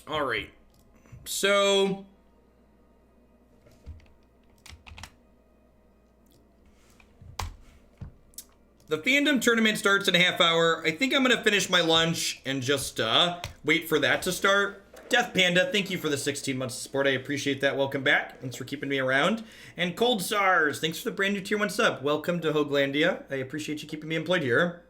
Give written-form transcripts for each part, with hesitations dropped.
All right. So the Fandom tournament starts in a half hour. I think I'm going to finish my lunch and just wait for that to start. Death Panda, thank you for the 16 months of support. I appreciate that. Welcome back. Thanks for keeping me around. And Cold SARS, thanks for the brand new tier 1 sub. Welcome to Hoaglandia. I appreciate you keeping me employed here.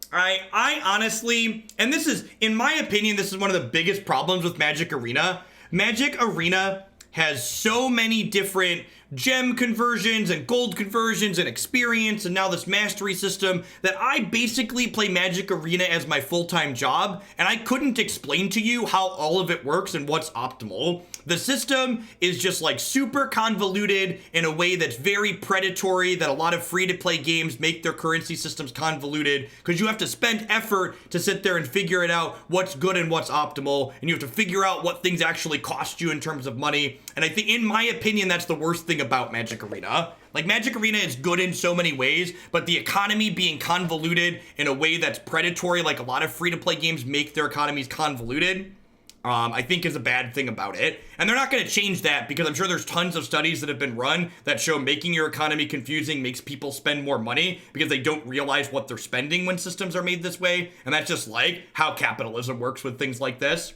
I honestly, and this is, in my opinion, this is one of the biggest problems with Magic Arena. Magic Arena has so many different gem conversions and gold conversions and experience and now this mastery system that I basically play Magic Arena as my full-time job, and I couldn't explain to you how all of it works and what's optimal. The system is just like super convoluted in a way that's very predatory, that a lot of free-to-play games make their currency systems convoluted because you have to spend effort to sit there and figure it out what's good and what's optimal, and you have to figure out what things actually cost you in terms of money. And I think, in my opinion, that's the worst thing about Magic Arena. Like, Magic Arena is good in so many ways, but the economy being convoluted in a way that's predatory, like a lot of free-to-play games make their economies convoluted, I think is a bad thing about it. And they're not going to change that because I'm sure there's tons of studies that have been run that show making your economy confusing makes people spend more money because they don't realize what they're spending when systems are made this way. And that's just like how capitalism works with things like this.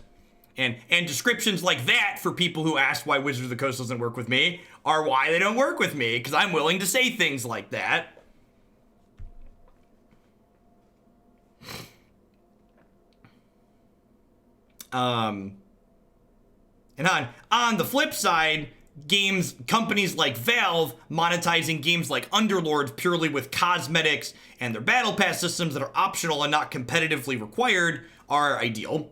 And descriptions like that for people who ask why Wizards of the Coast doesn't work with me are why they don't work with me, because I'm willing to say things like that. And on the flip side, companies like Valve monetizing games like Underlords purely with cosmetics and their battle pass systems that are optional and not competitively required are ideal.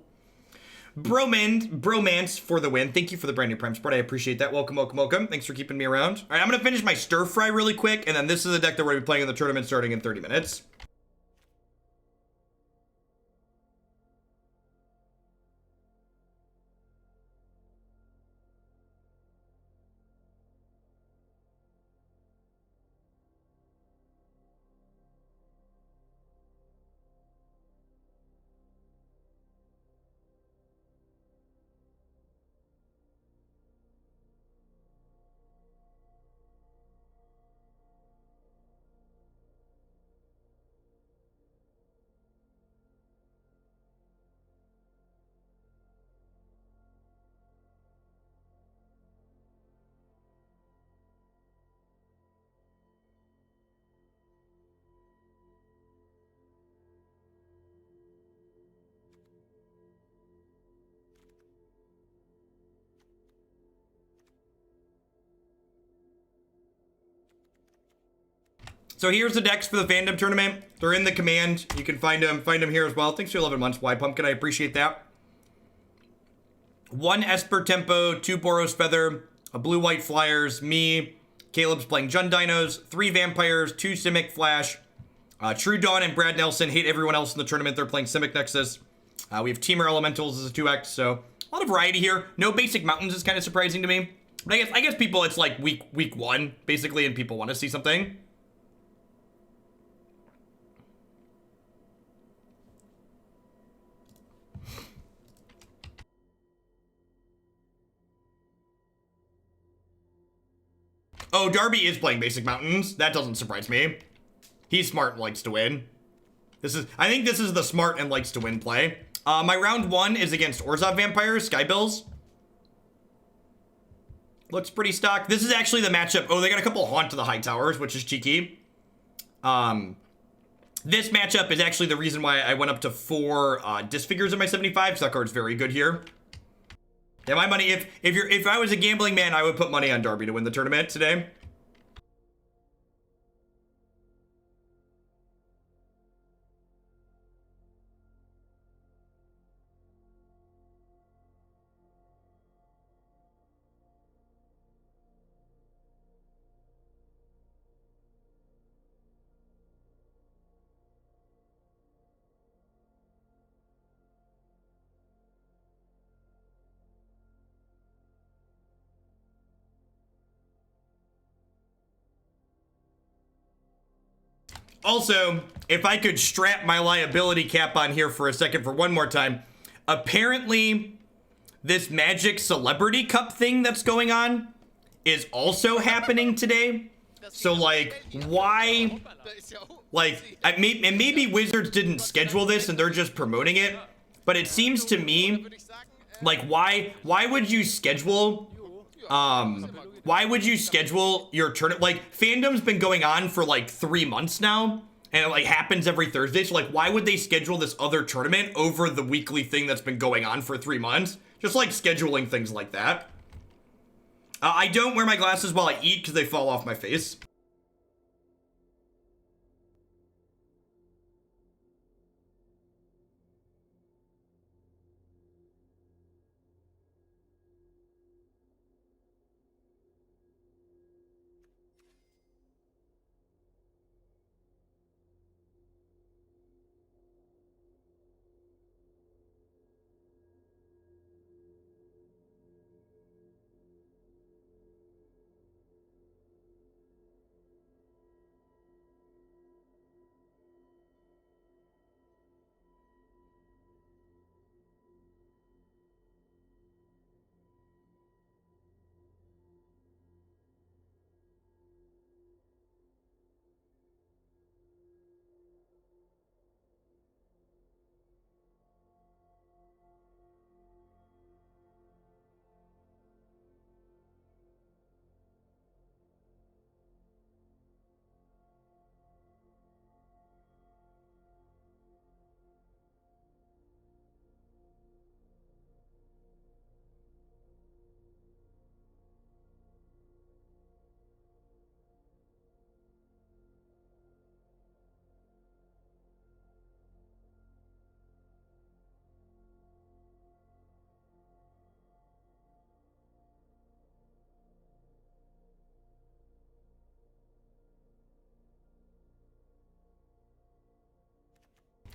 Bromance for the win. Thank you for the brand new Prime support. I appreciate that. Welcome, welcome, welcome. Thanks for keeping me around. All right, I'm going to finish my stir fry really quick, and then this is a deck that we're going to be playing in the tournament starting in 30 minutes. So here's the decks for the Fandom tournament. They're in the command. You can find them here as well. Thanks for 11 months, Y Pumpkin. I appreciate that. 1 Esper Tempo, 2 Boros Feather, a Blue-White Flyers, me, Caleb's playing Jund Dinos, 3 Vampires, 2 Simic Flash, True Dawn and Brad Nelson hate everyone else in the tournament. They're playing Simic Nexus. We have Teamer Elementals as a 2X, so a lot of variety here. No basic mountains is kind of surprising to me. But I guess people, it's like week 1, basically, and people want to see something. Oh, Darby is playing Basic Mountains. That doesn't surprise me. He's smart and likes to win. I think this is the smart and likes to win play. My round 1 is against Orzhov Vampires, Skybills. Looks pretty stock. This is actually the matchup. Oh, they got a couple Haunt to the High Towers, which is cheeky. This matchup is actually the reason why I went up to 4 Disfigures in my 75, so that card's very good here. Yeah, my money, if I was a gambling man, I would put money on Darby to win the tournament today. Also, if I could strap my liability cap on here for a second for one more time, apparently this Magic Celebrity Cup thing that's going on is also happening today. So, like, why? Like, and maybe Wizards didn't schedule this and they're just promoting it. But it seems to me, like, why would you schedule, why would you schedule your tournament? Like, Fandom's been going on for, like, 3 months now. And it, like, happens every Thursday. So, like, why would they schedule this other tournament over the weekly thing that's been going on for 3 months? Just, like, scheduling things like that. I don't wear my glasses while I eat because they fall off my face.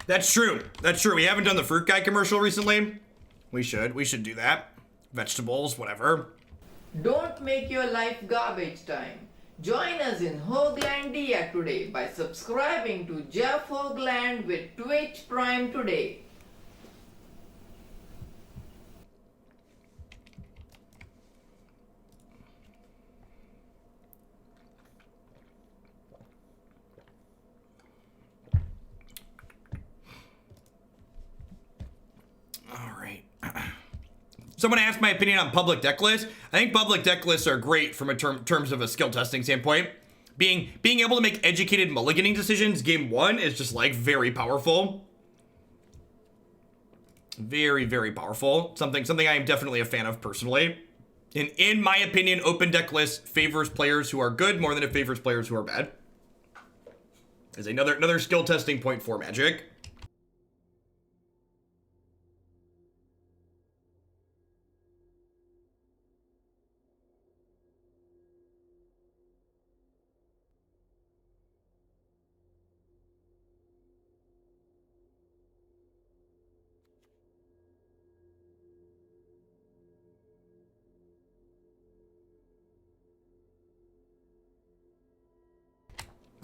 That's true. That's true. We haven't done the Fruit Guy commercial recently. We should. We should do that. Vegetables, whatever. Don't make your life garbage time. Join us in Hoaglandia today by subscribing to Jeff Hoagland with Twitch Prime today. Someone asked my opinion on public deck lists. I think public deck lists are great from a terms of a skill testing standpoint. Being able to make educated mulliganing decisions game one is just like very powerful. Very, very powerful. Something I am definitely a fan of personally. And in my opinion, open deck list favors players who are good more than it favors players who are bad. Is another skill testing point for Magic.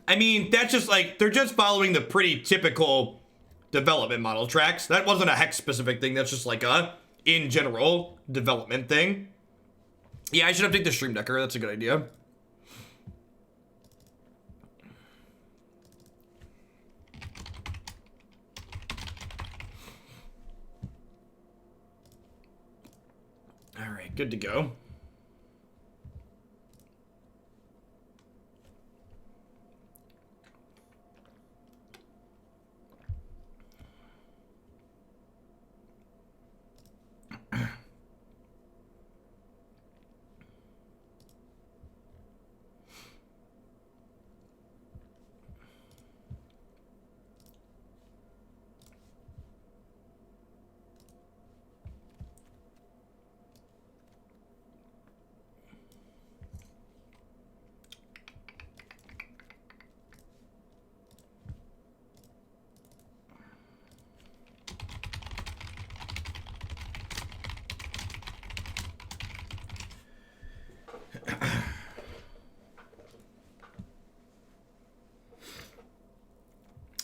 I mean, that's just like, they're just following the pretty typical development model tracks. That wasn't a hex specific thing. That's just like a, in general, development thing. Yeah, I should update the stream decker. That's a good idea. All right, good to go.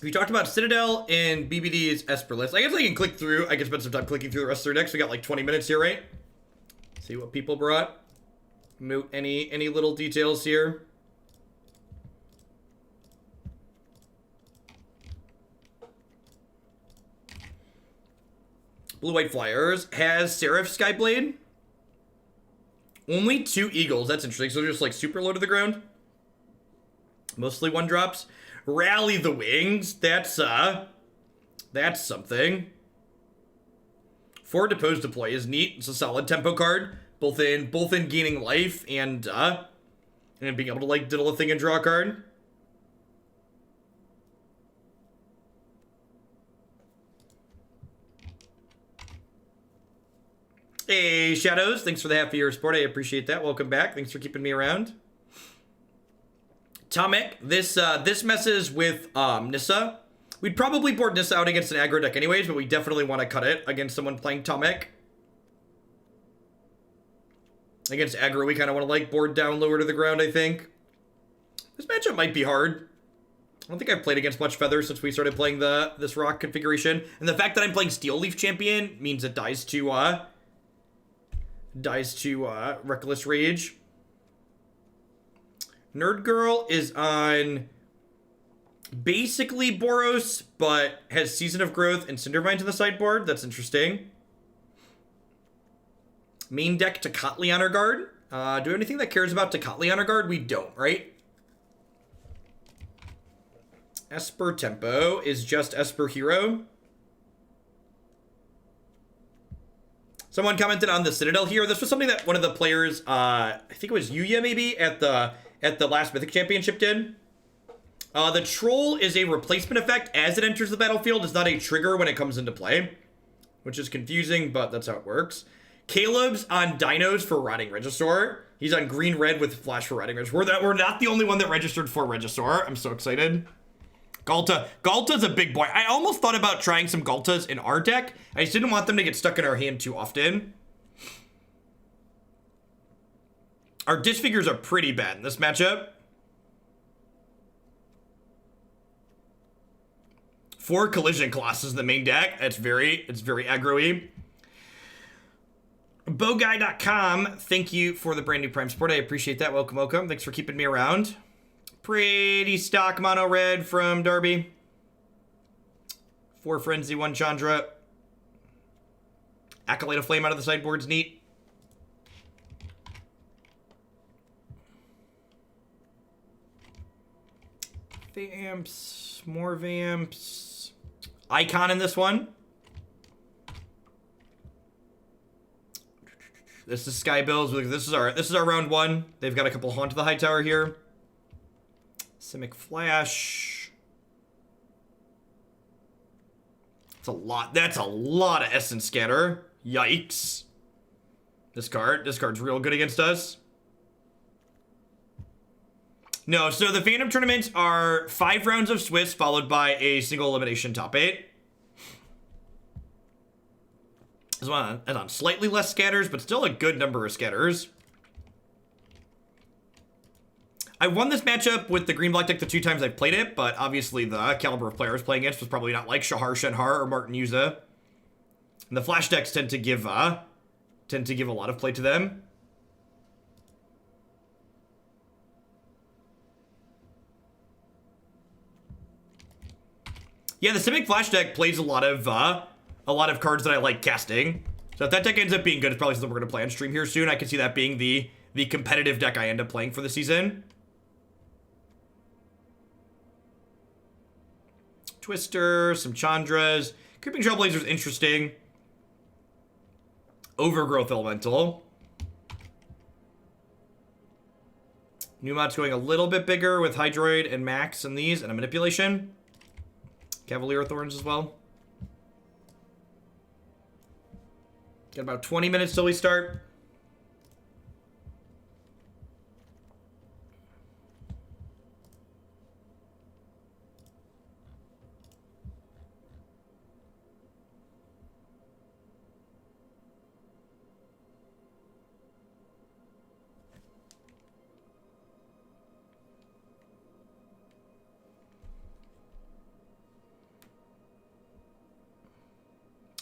We talked about Citadel and BBD's Esper list. I guess I can click through. I can spend some time clicking through the rest of their decks. We got like 20 minutes here, right? See what people brought. Note any little details here. Blue-White Flyers has Seraph Skyblade. Only 2 Eagles. That's interesting. So they're just like super low to the ground. Mostly 1-drops. Rally the Wings. That's something. 4 Depose Deploy is neat. It's a solid tempo card. Both in gaining life and being able to like diddle a thing and draw a card. Hey, Shadows. Thanks for the half of your support. I appreciate that. Welcome back. Thanks for keeping me around. Tomek, this messes with Nissa. We'd probably board Nissa out against an aggro deck anyways, but we definitely want to cut it against someone playing Tomek. Against aggro, we kind of want to like board down lower to the ground, I think. This matchup might be hard. I don't think I've played against much Feather since we started playing this rock configuration. And the fact that I'm playing Steel Leaf Champion means it dies to Reckless Rage. Nerd Girl is on basically Boros, but has Season of Growth and Cindervine to the sideboard. That's interesting. Main deck Tecatli Honor Guard. Do we have anything that cares about Tecatli Honor Guard? We don't, right? Esper Tempo is just Esper Hero. Someone commented on the Citadel here. This was something that one of the players, I think it was Yuya maybe, at the last Mythic Championship did. The Troll is a replacement effect as it enters the battlefield. It's not a trigger when it comes into play, which is confusing, but that's how it works. Caleb's on Dinos for Rotting Regisaur. He's on green-red with Flash for Rotting Regisaur. We're not the only one that registered for Regisaur. I'm so excited. Galta's a big boy. I almost thought about trying some Galtas in our deck. I just didn't want them to get stuck in our hand too often. Our disfigures are pretty bad in this matchup. 4 Collision Colossus in the main deck. It's very aggro-y. Bowguy.com, thank you for the brand new Prime support. I appreciate that. Welcome. Thanks for keeping me around. Pretty stock mono red from Darby. 4 Frenzy, 1 Chandra. Acolyte of Flame out of the sideboard's neat. Vamps, more Vamps. Icon in this one. This is Sky Bills. This is our round 1. They've got a couple Haunt to the High Tower here. Simic Flash. That's a lot of Essence Scatter. Yikes. This card's real good against us. No, so the Fandom tournaments are 5 rounds of Swiss followed by a single elimination top 8. This one is on slightly less scatters, but still a good number of scatters. I won this matchup with the green-black deck the 2 times I've played it, but obviously the caliber of players playing against was probably not like Shahar Shenhar or Martin Yuza. And the flash decks tend to give a lot of play to them. Yeah, the Simic Flash deck plays a lot of cards that I like casting. So if that deck ends up being good, it's probably something we're going to play on stream here soon. I can see that being the competitive deck I end up playing for the season. Twister, some Chandras. Creeping Trailblazer's interesting. Overgrowth Elemental. Numod's going a little bit bigger with Hydroid and Max and these, and a Manipulation. Cavalier Thorns as well. Got about 20 minutes till we start.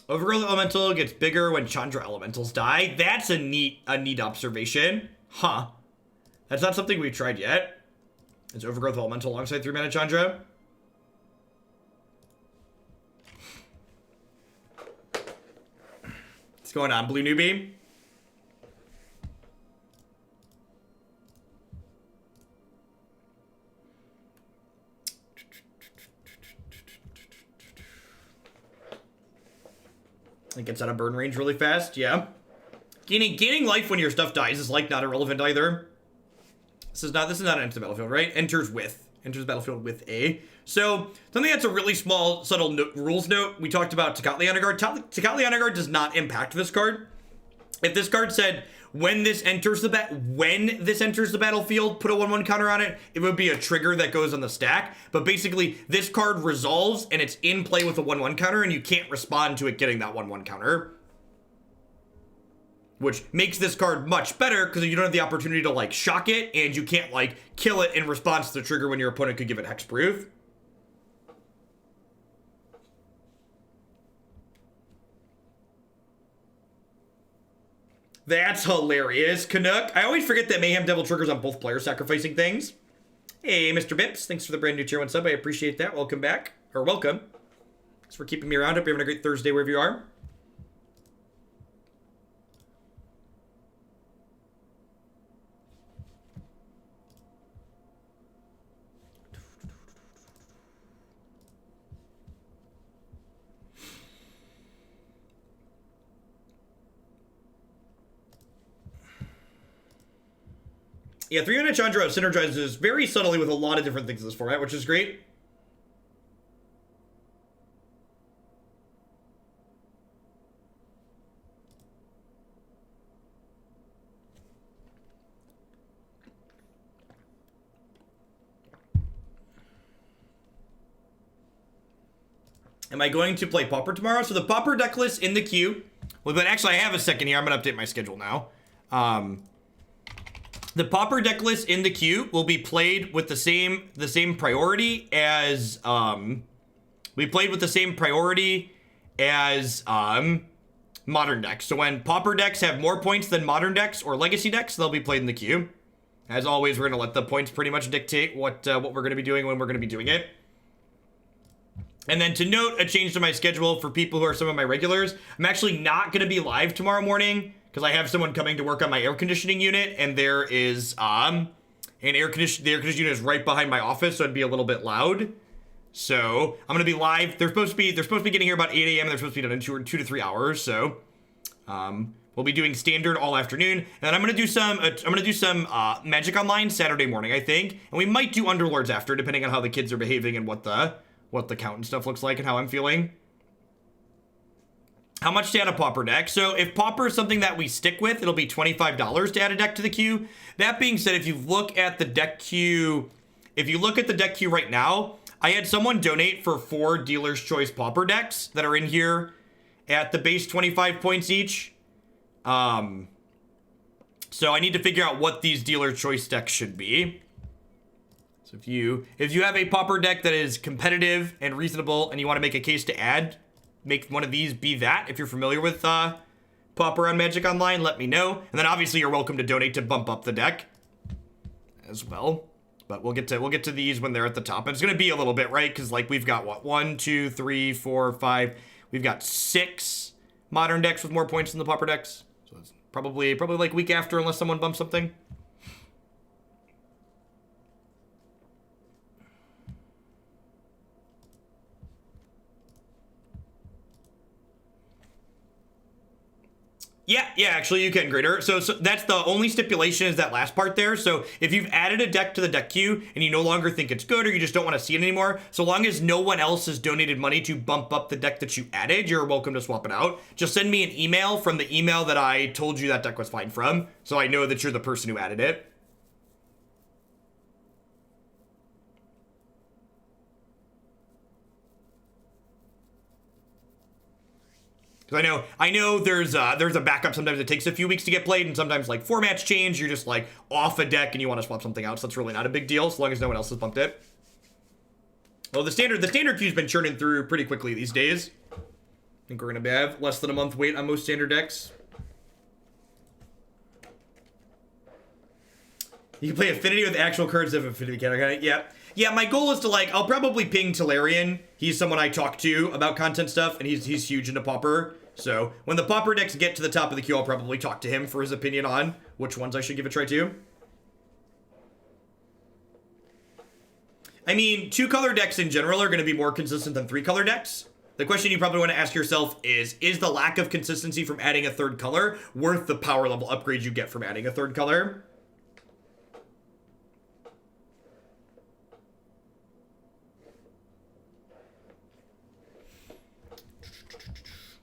Overgrowth Elemental gets bigger when Chandra Elementals die. That's a neat observation. Huh. That's not something we've tried yet. It's Overgrowth Elemental alongside 3-mana Chandra. What's going on, Blue Newbie? It gets out of burn range really fast, yeah. Gaining life when your stuff dies is like not irrelevant either. This is not an enter the battlefield, right? Enters the battlefield with a. So something that's a really small, subtle rules note. We talked about Tecatli Honor Guard. Tecatli Honor Guard does not impact this card. If this card said when this enters the battlefield, put a 1/1 counter on it, it would be a trigger that goes on the stack. But basically, this card resolves and it's in play with a 1/1 counter, and you can't respond to it getting that 1/1 counter. Which makes this card much better because you don't have the opportunity to like shock it, and you can't like kill it in response to the trigger when your opponent could give it hexproof. That's hilarious, Canuck. I always forget that Mayhem Devil triggers on both players sacrificing things. Hey, Mr. Bips, thanks for the brand new tier 1 sub. I appreciate that. Welcome back. Or welcome. Thanks for keeping me around. Hope you're having a great Thursday wherever you are. Yeah, 3-mana Chandra synergizes very subtly with a lot of different things in this format, which is great. Am I going to play Pauper tomorrow? So the Pauper deck list in the queue. Well, but actually I have a second here. I'm going to update my schedule now. The Pauper deck list in the queue will be played with the same priority as modern decks. So when Pauper decks have more points than modern decks or legacy decks, they'll be played in the queue. As always, we're gonna let the points pretty much dictate what we're gonna be doing when we're gonna be doing it. And then to note a change to my schedule for people who are some of my regulars, I'm actually not gonna be live tomorrow morning, because I have someone coming to work on my air conditioning unit, and there is the air conditioning unit is right behind my office, so it'd be a little bit loud. So I'm gonna be live. They're supposed to be getting here about 8 a.m. and they're supposed to be done in 2 to 3 hours. So we'll be doing standard all afternoon, and then I'm gonna do some Magic Online Saturday morning, I think, and we might do Underlords after, depending on how the kids are behaving and what the count and stuff looks like and how I'm feeling. How much to add a Pauper deck? So if Pauper is something that we stick with, it'll be $25 to add a deck to the queue. That being said, if you look at the deck queue right now, I had someone donate for 4 Dealer's Choice Pauper decks that are in here at the base 25 points each. So I need to figure out what these Dealer's Choice decks should be. So if you have a Pauper deck that is competitive and reasonable and you want to make a case to add, make one of these be that. If you're familiar with Pauper on Magic Online, let me know. And then obviously you're welcome to donate to bump up the deck as well. But we'll get to these when they're at the top. And it's gonna be a little bit, right? Because like we've got what, 1, 2, 3, 4, 5. We've got 6 modern decks with more points than the Pauper decks. So it's probably like week after, unless someone bumps something. Yeah, actually you can, Grader. So that's the only stipulation is that last part there. So if you've added a deck to the deck queue and you no longer think it's good or you just don't want to see it anymore, so long as no one else has donated money to bump up the deck that you added, you're welcome to swap it out. Just send me an email from the email that I told you that deck was fine from, so I know that you're the person who added it. Because I know there's a backup. Sometimes it takes a few weeks to get played, and sometimes like formats change. You're just like off a deck and you want to swap something out. So that's really not a big deal, as long as no one else has bumped it. Well, the standard queue's been churning through pretty quickly these days. I think we're going to have less than a month wait on most standard decks. You can play Affinity with actual cards of Affinity mechanic. Yeah. Yeah, my goal is to, like, I'll probably ping Talarian. He's someone I talk to about content stuff, and he's huge into Pauper. So when the Pauper decks get to the top of the queue, I'll probably talk to him for his opinion on which ones I should give a try to. I mean, 2-color decks in general are going to be more consistent than 3-color decks. The question you probably want to ask yourself is the lack of consistency from adding a 3rd color worth the power level upgrade you get from adding a 3rd color?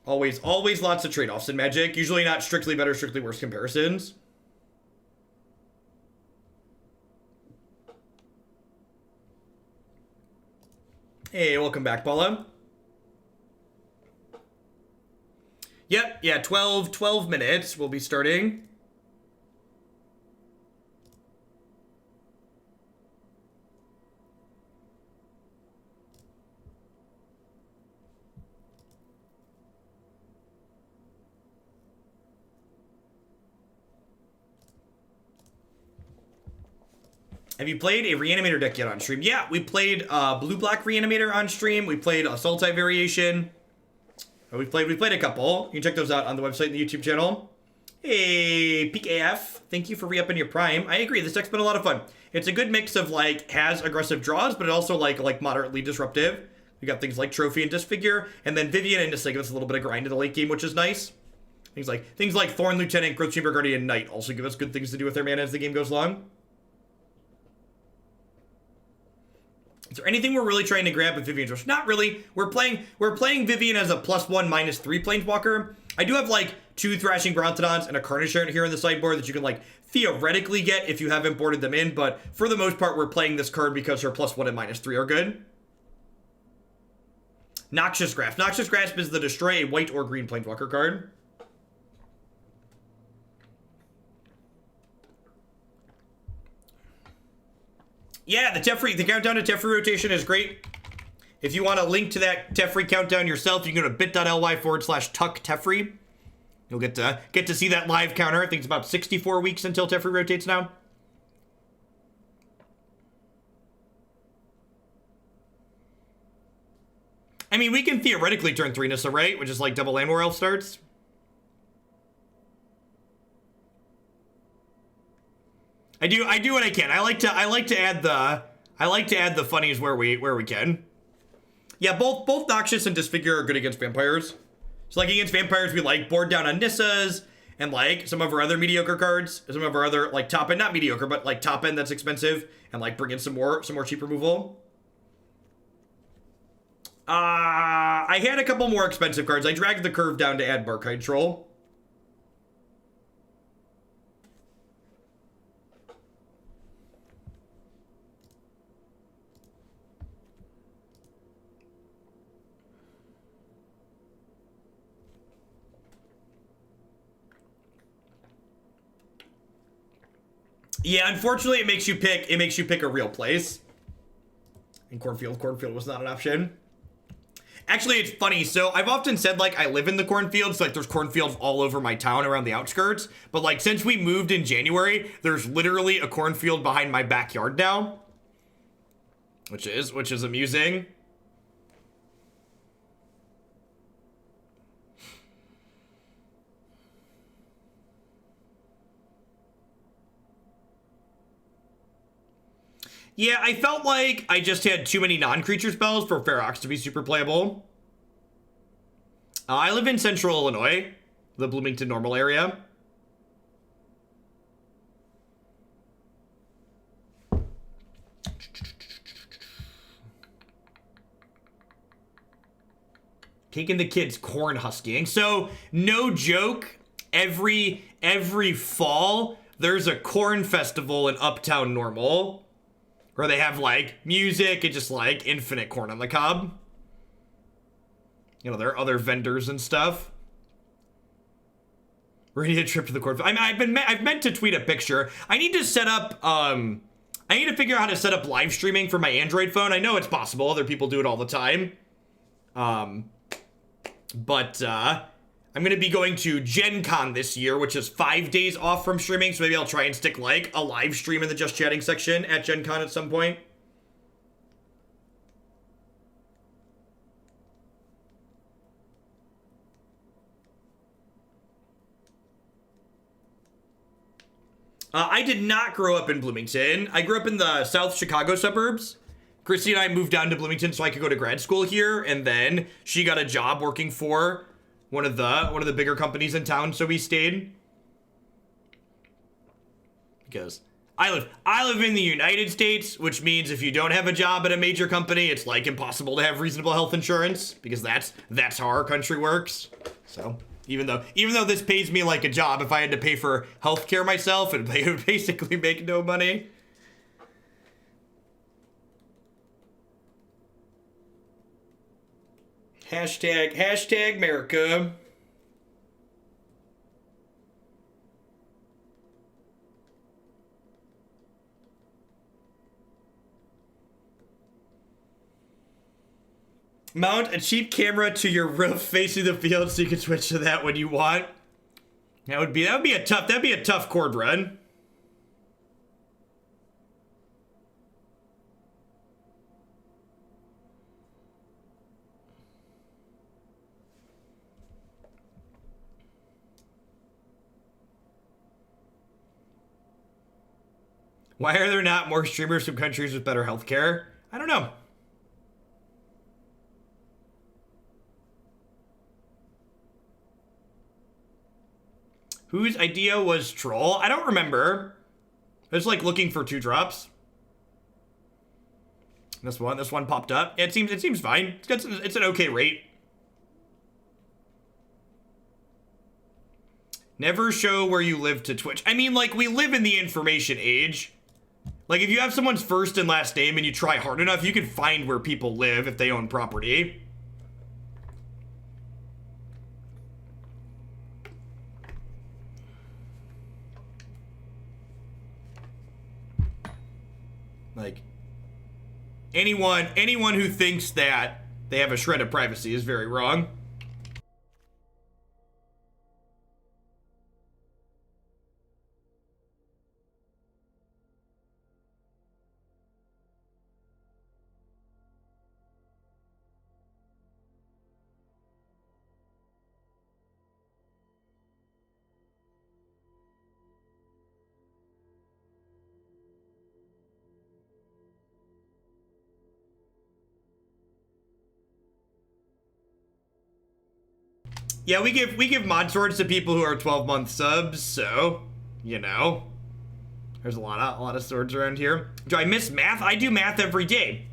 Always lots of trade-offs in Magic. Usually not strictly better, strictly worse comparisons. Hey, welcome back, Paula. Yep, yeah, 12 minutes. We'll be starting. Have you played a Reanimator deck yet on stream? Yeah, we played Blue-Black Reanimator on stream. We played a Sultai variation. We played a couple. You can check those out on the website and the YouTube channel. Hey, Peak AF. Thank you for re-upping your Prime. I agree, this deck's been a lot of fun. It's a good mix of, like, has aggressive draws, but it also, like moderately disruptive. We got things like Trophy and Disfigure, and then Vivian and just give us a little bit of grind in the late game, which is nice. Things like Thorn Lieutenant, Growth Chamber Guardian, Knight also give us good things to do with their mana as the game goes along. Is there anything we're really trying to grab with Vivian's Rush? Not really. We're playing Vivian as a +1/-3 planeswalker. I do have like 2 Thrashing Brontodons and a Carnisher here in the sideboard that you can like theoretically get if you haven't boarded them in, but for the most part we're playing this card because her +1 and -3 are good. Noxious Grasp. Noxious Grasp is the destroy a white or green planeswalker card. Yeah, the countdown to Teferi rotation is great. If you want a link to that Teferi countdown yourself, you can go to bit.ly/Tuck Teferi. You'll get to see that live counter. I think it's about 64 weeks until Teferi rotates now. I mean, we can theoretically turn 3 Nissa, right? Which is like double land where Elf starts. I do what I can. I like to add the funnies where we can. Yeah, both Noxious and Disfigure are good against vampires. So like against vampires, we like board down on Nissas and like some of our other mediocre cards, some of our other like top end, not mediocre, but like top end that's expensive, and like bring in some more cheap removal. I had a couple more expensive cards. I dragged the curve down to add Barkhide Troll. Yeah, unfortunately, it makes you pick a real place. And cornfield was not an option. Actually, it's funny. So I've often said like I live in the cornfields, like there's cornfields all over my town around the outskirts. But like since we moved in January, there's literally a cornfield behind my backyard now, which is amusing. Yeah, I felt like I just had too many non-creature spells for Ferox to be super playable. I live in central Illinois, the Bloomington Normal area. Taking the kids corn husking. So, no joke, every fall, there's a corn festival in Uptown Normal. Where they have, like, music and just, like, infinite corn on the cob. You know, there are other vendors and stuff. We're gonna need a trip to the corn. I've meant to tweet a picture. I need to set up, I need to figure out how to set up live streaming for my Android phone. I know it's possible. Other people do it all the time. But I'm going to be going to Gen Con this year, which is 5 days off from streaming. So maybe I'll try and stick like a live stream in the Just Chatting section at Gen Con at some point. I did not grow up in Bloomington. I grew up in the South Chicago suburbs. Christy and I moved down to Bloomington so I could go to grad school here, and then she got a job working for one of the bigger companies in town, so we stayed. Because I live in the United States, which means if you don't have a job at a major company, it's like impossible to have reasonable health insurance, because that's how our country works. So even though this pays me like a job, if I had to pay for healthcare myself, it would basically make no money. Hashtag America. Mount a cheap camera to your roof facing the field so you can switch to that when you want. That'd be a tough chord run. Why are there not more streamers from countries with better healthcare? I don't know. Whose idea was troll? I don't remember. I was like looking for 2 drops. This one popped up. It seems fine. It's an okay rate. Never show where you live to Twitch. I mean, like, we live in the information age. Like, if you have someone's first and last name and you try hard enough, you can find where people live if they own property. Like, anyone who thinks that they have a shred of privacy is very wrong. Yeah, we give mod swords to people who are 12-month subs, so, you know. There's a lot of swords around here. Do I miss math? I do math every day.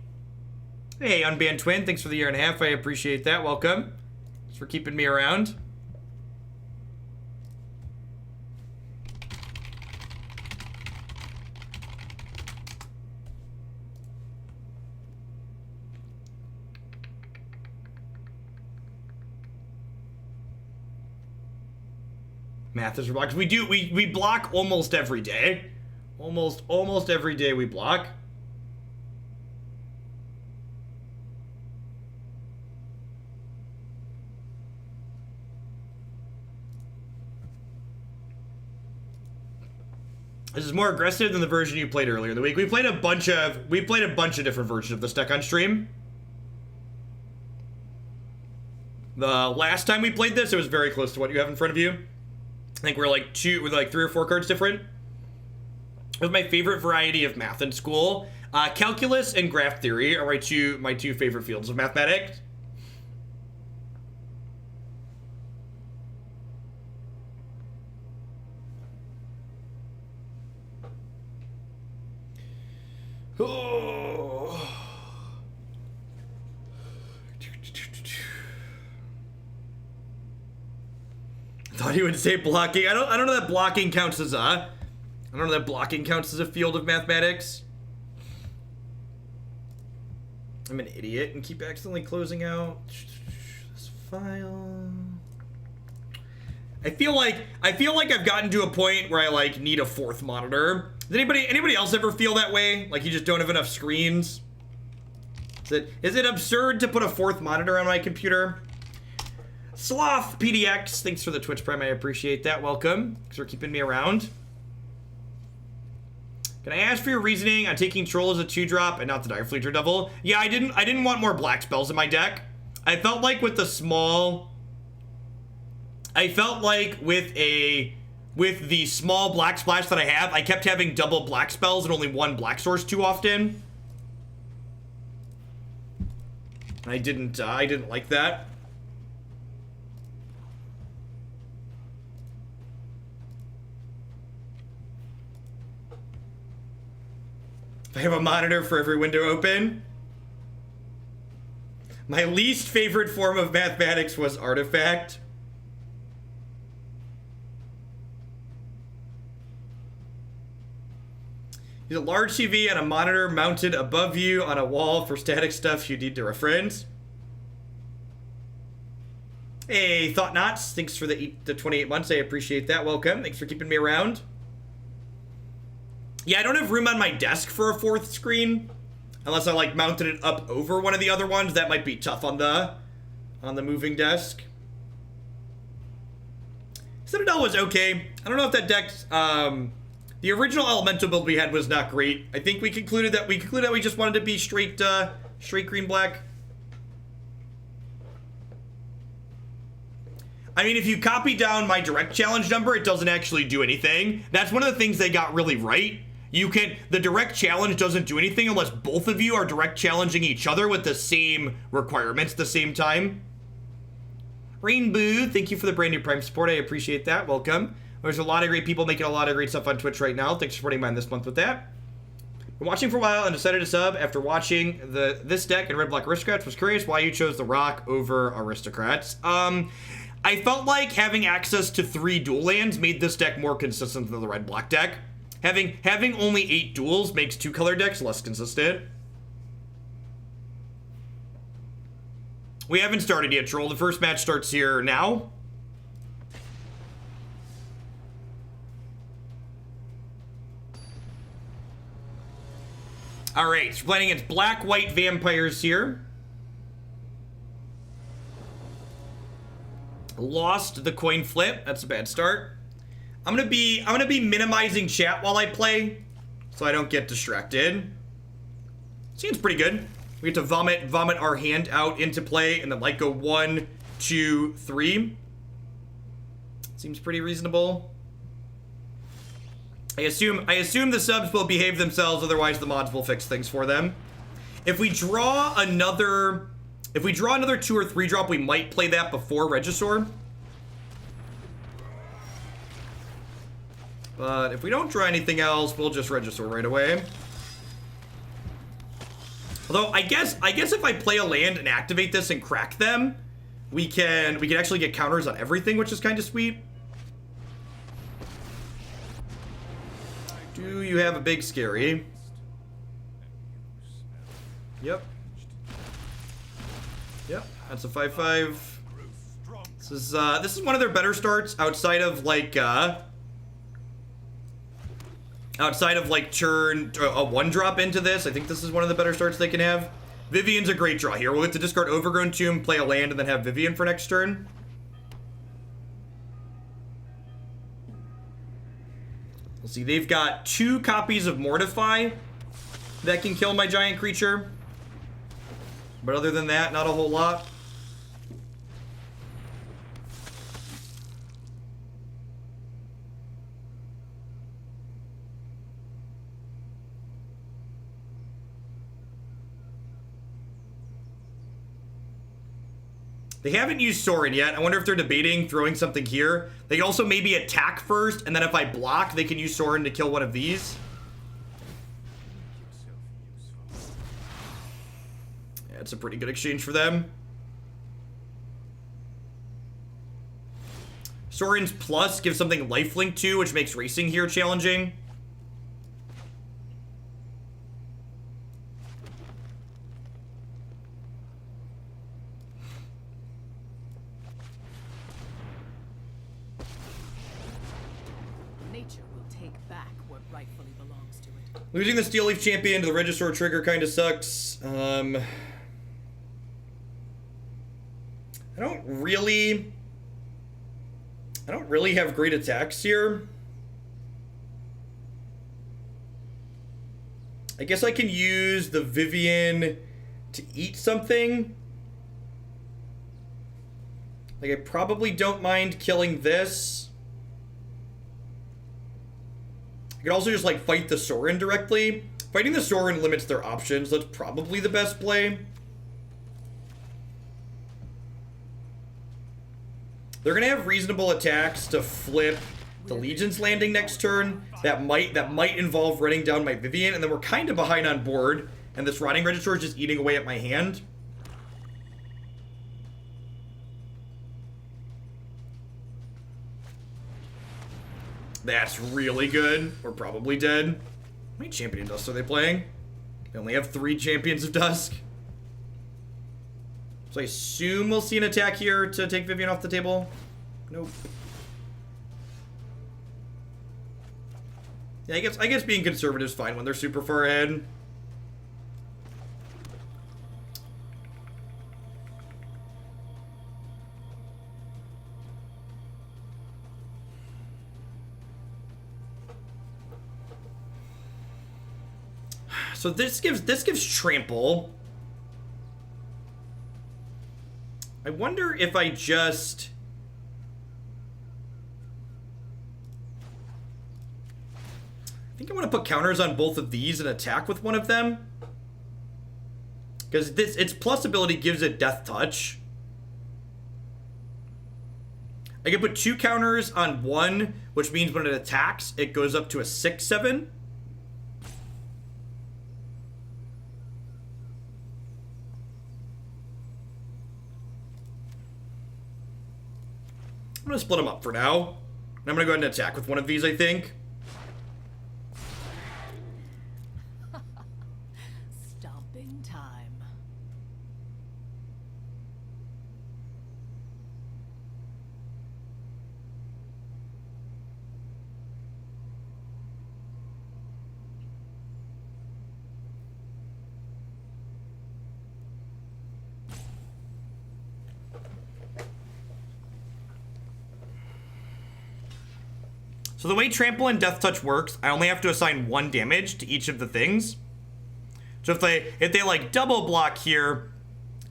Hey, Unbanned Twin, thanks for the 1.5 years. I appreciate that. Welcome. Thanks for keeping me around. Math is blocked. We block almost every day. Almost every day we block. This is more aggressive than the version you played earlier in the week. We played a bunch of different versions of this deck on stream. The last time we played this, it was very close to what you have in front of you. I think we're like 3 or 4 cards different. It was my favorite variety of math in school. Calculus and graph theory are my two favorite fields of mathematics. Oh. Thought he would say blocking. I don't know that blocking counts as a field of mathematics. I'm an idiot and keep accidentally closing out this file. I feel like I've gotten to a point where I like need a 4th monitor. Does anybody else ever feel that way? Like you just don't have enough screens? Is it absurd to put a 4th monitor on my computer? Sloth PDX, thanks for the Twitch Prime. I appreciate that. Welcome. Thanks for keeping me around. Can I ask for your reasoning on taking Troll as a 2-drop and not the Direfleet or Devil? Yeah, I didn't want more black spells in my deck. I felt like with the small... I felt like with the small black splash that I have, I kept having double black spells and only one black source too often. I didn't like that. I have a monitor for every window open. My least favorite form of mathematics was artifact. Use a large TV and a monitor mounted above you on a wall for static stuff you need to reference. Hey, Thought Knots, thanks for the 28 months. I appreciate that. Welcome. Thanks for keeping me around. Yeah, I don't have room on my desk for a 4th screen. Unless I, like, mounted it up over one of the other ones. That might be tough on the moving desk. Citadel was okay. I don't know if that deck... the original elemental build we had was not great. I think we concluded that we just wanted to be straight green-black. I mean, if you copy down my direct challenge number, it doesn't actually do anything. That's one of the things they got really right. The direct challenge doesn't do anything unless both of you are direct challenging each other with the same requirements at the same time. Rainbow, thank you for the brand new Prime support. I appreciate that. Welcome. There's a lot of great people making a lot of great stuff on Twitch right now. Thanks for supporting mine this month with that. Been watching for a while and decided to sub after watching this deck and Red Black Aristocrats. Was curious why you chose the Rock over Aristocrats. I felt like having access to 3 dual lands made this deck more consistent than the Red Black deck. Having only 8 duels makes 2-color decks less consistent. We haven't started yet, Troll. The first match starts here now. Alright, so we're playing against black-white vampires here. Lost the coin flip. That's a bad start. I'm gonna be minimizing chat while I play, so I don't get distracted. Seems pretty good. We get to vomit our hand out into play, and then like go 1, 2, 3. Seems pretty reasonable. I assume the subs will behave themselves, otherwise the mods will fix things for them. If we draw another 2 or 3 drop, we might play that before Regisaur. But if we don't draw anything else, we'll just Regisaur right away. Although I guess if I play a land and activate this and crack them, we can actually get counters on everything, which is kind of sweet. Do you have a big scary? Yep. Yep, that's a 5/5. This is one of their better starts outside of like turn a 1-drop into this. I think this is one of the better starts they can have. Vivian's a great draw here. We'll get to discard Overgrown Tomb, play a land, and then have Vivian for next turn. We'll see, they've got 2 copies of Mortify that can kill my giant creature. But other than that, not a whole lot. They haven't used Sorin yet. I wonder if they're debating throwing something here. They can also maybe attack first, and then if I block, they can use Sorin to kill one of these. Yeah, it's a pretty good exchange for them. Sorin's plus gives something lifelink to, which makes racing here challenging. Losing the Steel Leaf Champion to the Regisaur trigger kind of sucks. I don't really have great attacks here. I guess I can use the Vivian to eat something. Like, I probably don't mind killing this. I could also just, like, fight the Sorin directly. Fighting the Sorin limits their options. That's probably the best play. They're gonna have reasonable attacks to flip the Legion's landing next turn. That might involve running down my Vivian, and then we're kind of behind on board, and this Rotting Regisaur is just eating away at my hand. That's really good. We're probably dead. How many Champion of Dusk are they playing? They only have 3 Champions of Dusk. So I assume we'll see an attack here to take Vivian off the table. Nope. Yeah, I guess being conservative is fine when they're super far ahead. So this gives trample. I wonder if I just... I think I want to put counters on both of these and attack with one of them. Because its plus ability gives it Death Touch. I can put 2 counters on one, which means when it attacks, it goes up to a 6/7. I'm gonna split them up for now. And I'm gonna go ahead and attack with one of these, I think. Stomping time. So the way Trample and Death Touch works, I only have to assign 1 damage to each of the things. So if they like double block here,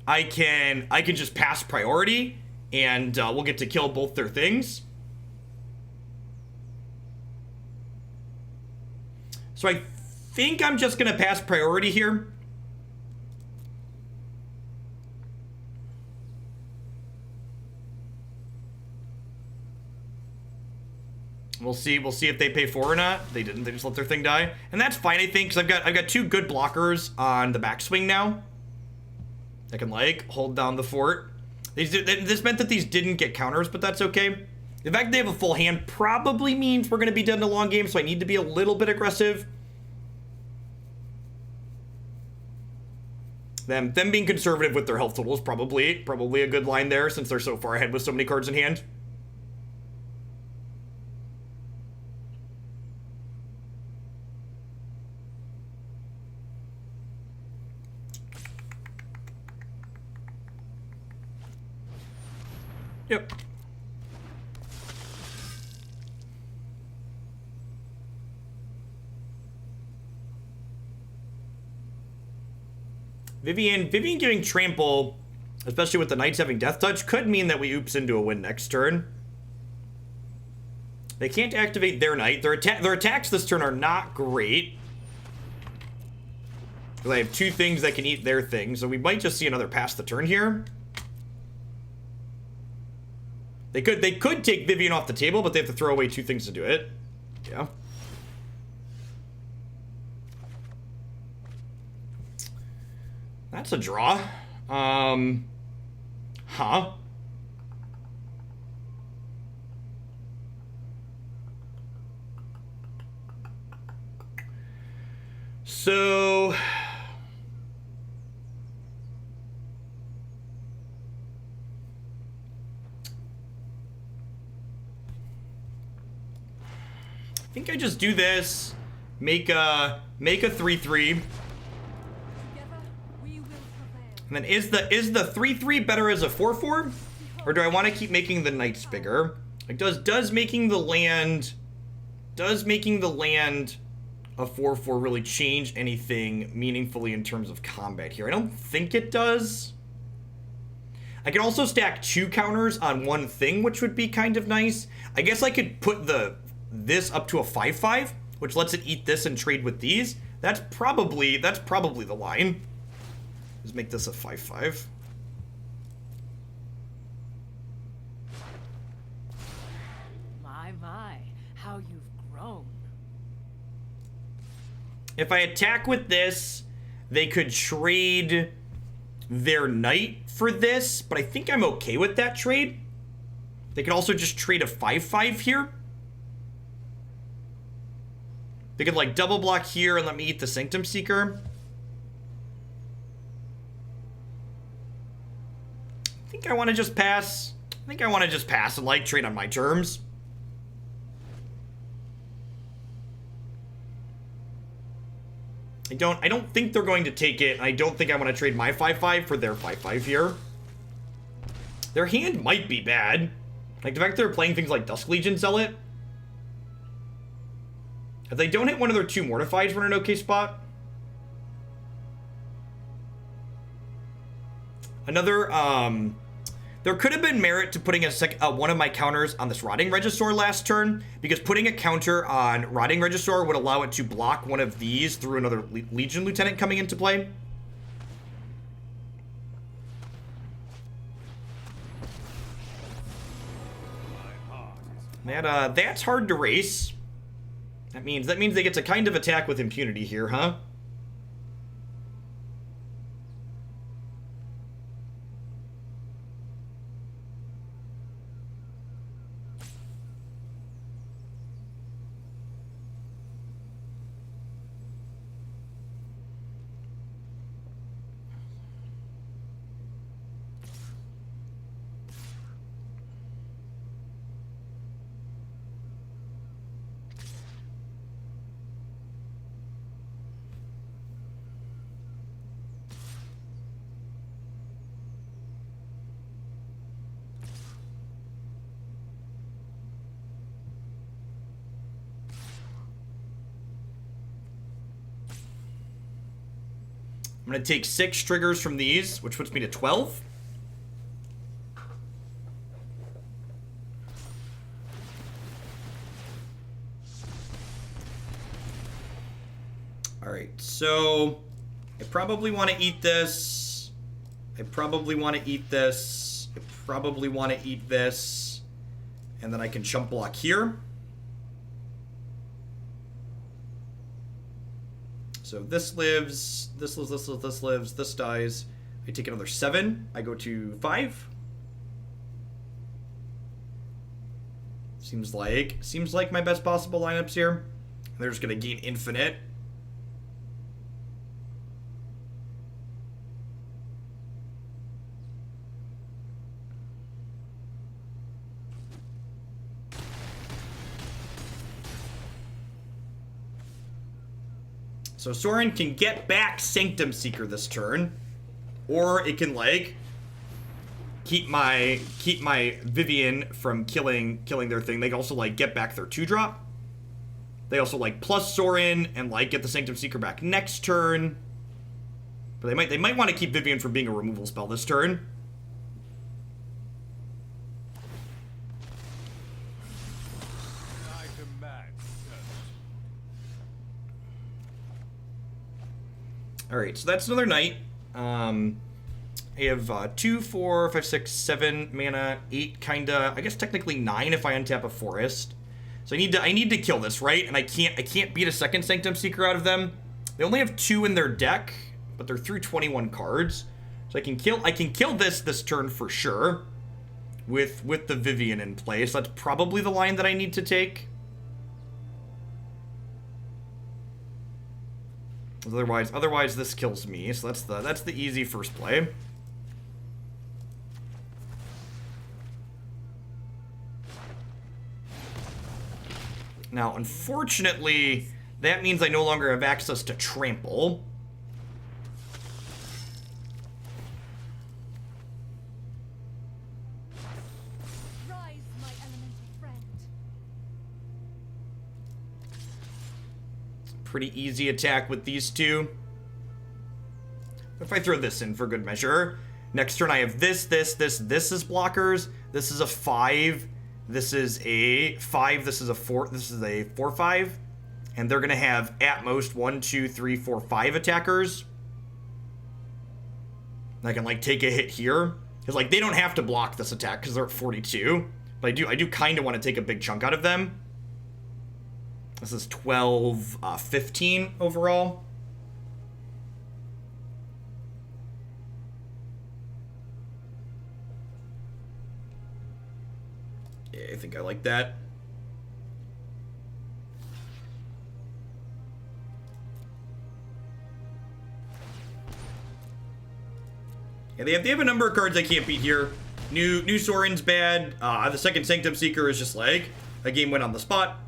I can just pass priority, and we'll get to kill both their things. So I think I'm just gonna pass priority here. We'll see if they pay 4 or not. They didn't. They just let their thing die, and that's fine, I think, because I've got 2 good blockers on the backswing now. I can like hold down the fort. This meant that these didn't get counters, but that's okay. The fact they have a full hand probably means we're going to be dead in a long game, so I need to be a little bit aggressive. Them being conservative with their health total is probably a good line there, since they're so far ahead with so many cards in hand. Yep. Vivian giving trample, especially with the Knights having Death Touch, could mean that we oops into a win next turn. They can't activate their Knight. Their attacks this turn are not great. Because I have 2 things that can eat their thing, so we might just see another pass the turn here. They could take Vivian off the table, but they have to throw away 2 things to do it. Yeah. That's a draw. Huh. So... I think I just do this, make a 3/3, and then is the 3/3 better as a 4/4? Or do I want to keep making the knights bigger? Like, does making the land a 4/4 really change anything meaningfully in terms of combat here? I don't think it does. I can also stack 2 counters on one thing, which would be kind of nice. I guess I could put this up to a 5/5, which lets it eat this and trade with these. That's probably the line. Let's make this a 5/5. My, how you've grown. If I attack with this, they could trade their knight for this, but I think I'm okay with that trade. They could also just trade a 5/5 here. They could like double block here and let me eat the Sanctum Seeker. I think I want to just pass. I think I want to just pass and like trade on my terms. I don't think they're going to take it. I don't think I want to trade my 5/5 for their 5/5 here. Their hand might be bad. Like the fact they're playing things like Dusk Legion Zealot. If they don't hit one of their 2 Mortifieds, we're in an okay spot. Another, there could have been merit to putting one of my counters on this Rotting Regisaur last turn, because putting a counter on Rotting Regisaur would allow it to block one of these through another Legion Lieutenant coming into play. That's hard to race. That means they get to kind of attack with impunity here, huh? I'm going to take 6 triggers from these, which puts me to 12. Alright, so I probably want to eat this. I probably want to eat this. I probably want to eat this. And then I can chump block here. So this lives, this lives, this lives, this lives, this dies. I take another 7. I go to 5. Seems like my best possible lineups here. They're just gonna gain infinite. So Sorin can get back Sanctum Seeker this turn, or it can like keep my Vivian from killing their thing. They can also like get back their 2-drop. They also like plus Sorin and like get the Sanctum Seeker back next turn. But they might want to keep Vivian from being a removal spell this turn. Alright, so that's another knight. I have 2, 4, 5, 6, 7 mana, 8 kinda, I guess technically 9 if I untap a forest. So I need to kill this, right? And I can't beat a second Sanctum Seeker out of them. They only have 2 in their deck, but they're through 21 cards. So I can kill this turn for sure. With the Vivian in place. That's probably the line that I need to take. Otherwise this kills me. So that's the easy first play. Now, unfortunately, that means I no longer have access to trample. pretty easy attack with these two. If I throw this in for good measure. Next turn I have this is blockers. This is a 5. This is a 5. This is a 4. This is a 4/5. And they're going to have at most 1, 2, 3, 4, 5 attackers. And I can like take a hit here. Because like they don't have to block this attack because they're at 42. But I do kind of want to take a big chunk out of them. This is 12, 15 overall. Yeah, I think I like that. Yeah, they have a number of cards I can't beat here. New Soren's bad. The second Sanctum Seeker is just like a game win on the spot.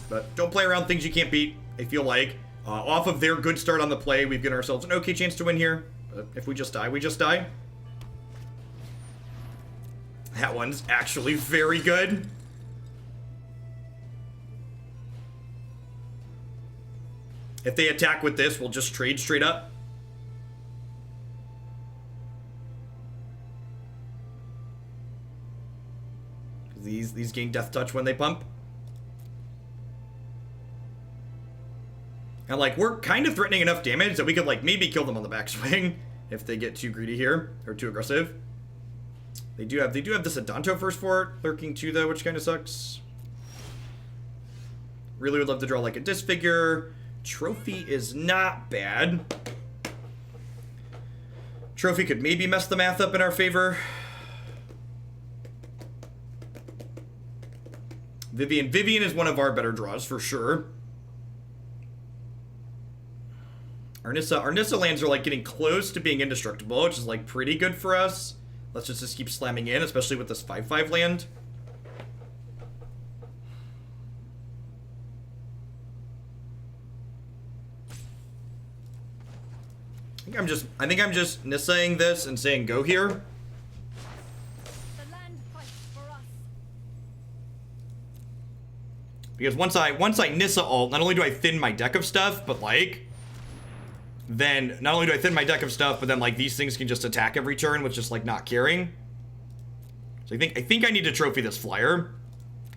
But don't play around things you can't beat. I feel like off of their good start on the play, we've given ourselves an okay chance to win here. But if we just die, we just die. That one's actually very good. If they attack with this, we'll just trade straight up. These gain Death Touch when they pump. And like we're kind of threatening enough damage that we could like maybe kill them on the backswing if they get too greedy here or too aggressive. They do have this Adanto first fort lurking too though, which kind of sucks. Really would love to draw like a disfigure. Trophy is not bad. Trophy could maybe mess the math up in our favor. Vivian is one of our better draws for sure. Our Nissa lands are like getting close to being indestructible, which is like pretty good for us. Let's just keep slamming in, especially with this 5/5 land. I think I'm just Nissaing this and saying go here. The land fights for us. Because once I Nissa ult, not only do I thin my deck of stuff, but like then not only do I thin my deck of stuff, but then like these things can just attack every turn with just like not caring. So I think I need to trophy this flyer.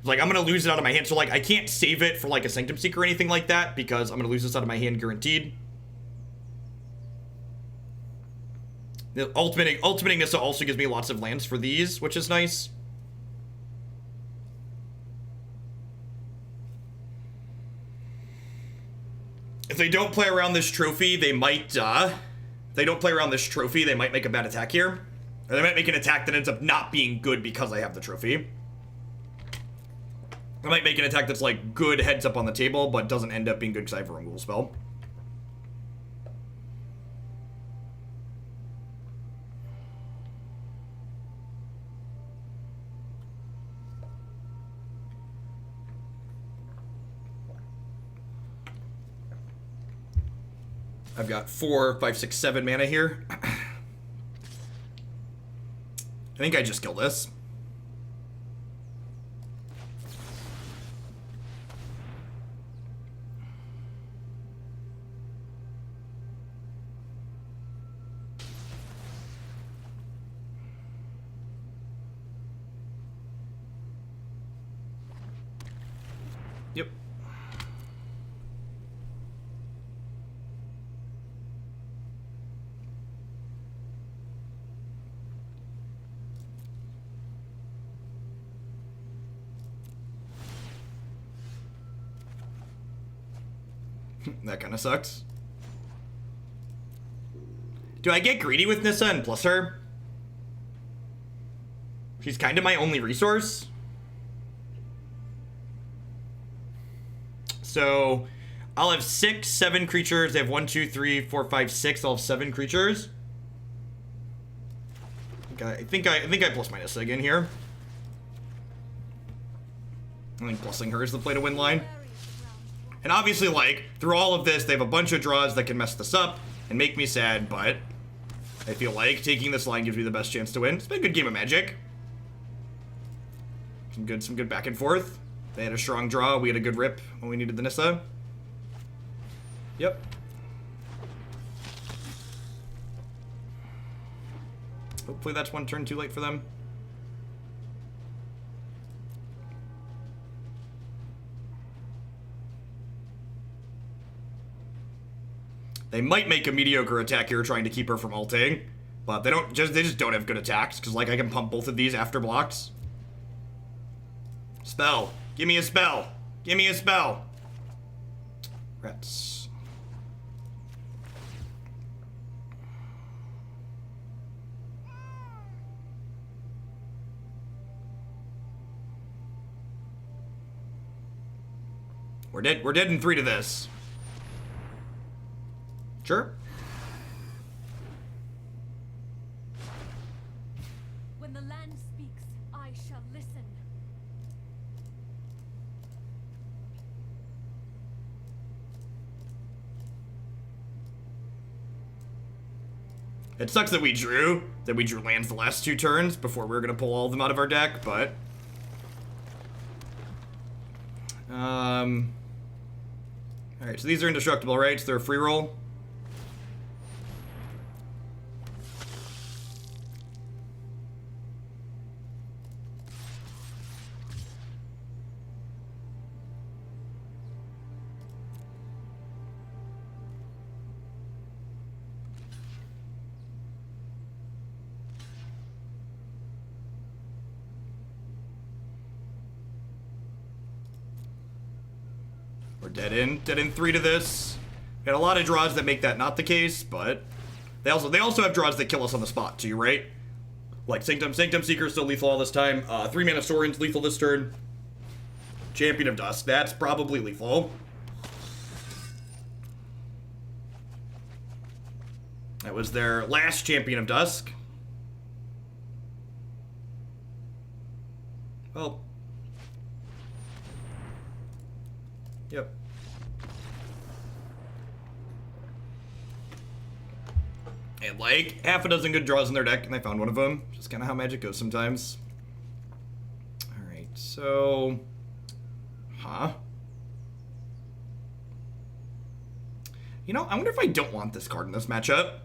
Like I'm gonna lose it out of my hand. So like I can't save it for like a Sanctum Seeker or anything like that because I'm gonna lose this out of my hand guaranteed. The ultimating Nissa also gives me lots of lands for these, which is nice. If they don't play around this trophy, they might, if they don't play around this trophy, they might make a bad attack here. Or they might make an attack that ends up not being good because I have the trophy. I might make an attack that's like good heads up on the table, but doesn't end up being good because I have a removal spell. I've got 4, 5, 6, 7 mana here. I think I just kill this. Yep. That kind of sucks. Do I get greedy with Nissa and plus her? She's kind of my only resource. So I'll have 6, 7 creatures. They have 1, 2, 3, 4, 5, 6. I'll have 7 creatures. I think I plus my Nissa again here. I think plusing her is the play to win line. And obviously, like, through all of this, they have a bunch of draws that can mess this up and make me sad, but I feel like taking this line gives me the best chance to win. It's been a good game of Magic. Some good back and forth. They had a strong draw. We had a good rip when we needed the Nissa. Yep. Hopefully that's one turn too late for them. They might make a mediocre attack here trying to keep her from ulting, but they just don't have good attacks, because like I can pump both of these after blocks. Spell. Give me a spell. Give me a spell. Rats. We're dead in 3 to this. Sure. When the land speaks, I shall listen. It sucks that we drew lands the last 2 turns before we were gonna pull all of them out of our deck, but alright, so these are indestructible, right? So they're a free roll. We're dead in 3 to this. Got a lot of draws that make that not the case, but they also have draws that kill us on the spot too, right? Like Sanctum Seeker is still lethal all this time. 3 mana Saurian's lethal this turn. Champion of Dusk, that's probably lethal. That was their last Champion of Dusk. Well. Yep. And like half a dozen good draws in their deck, and I found one of them. Just kind of how Magic goes sometimes. All right, so, you know, I wonder if I don't want this card in this matchup.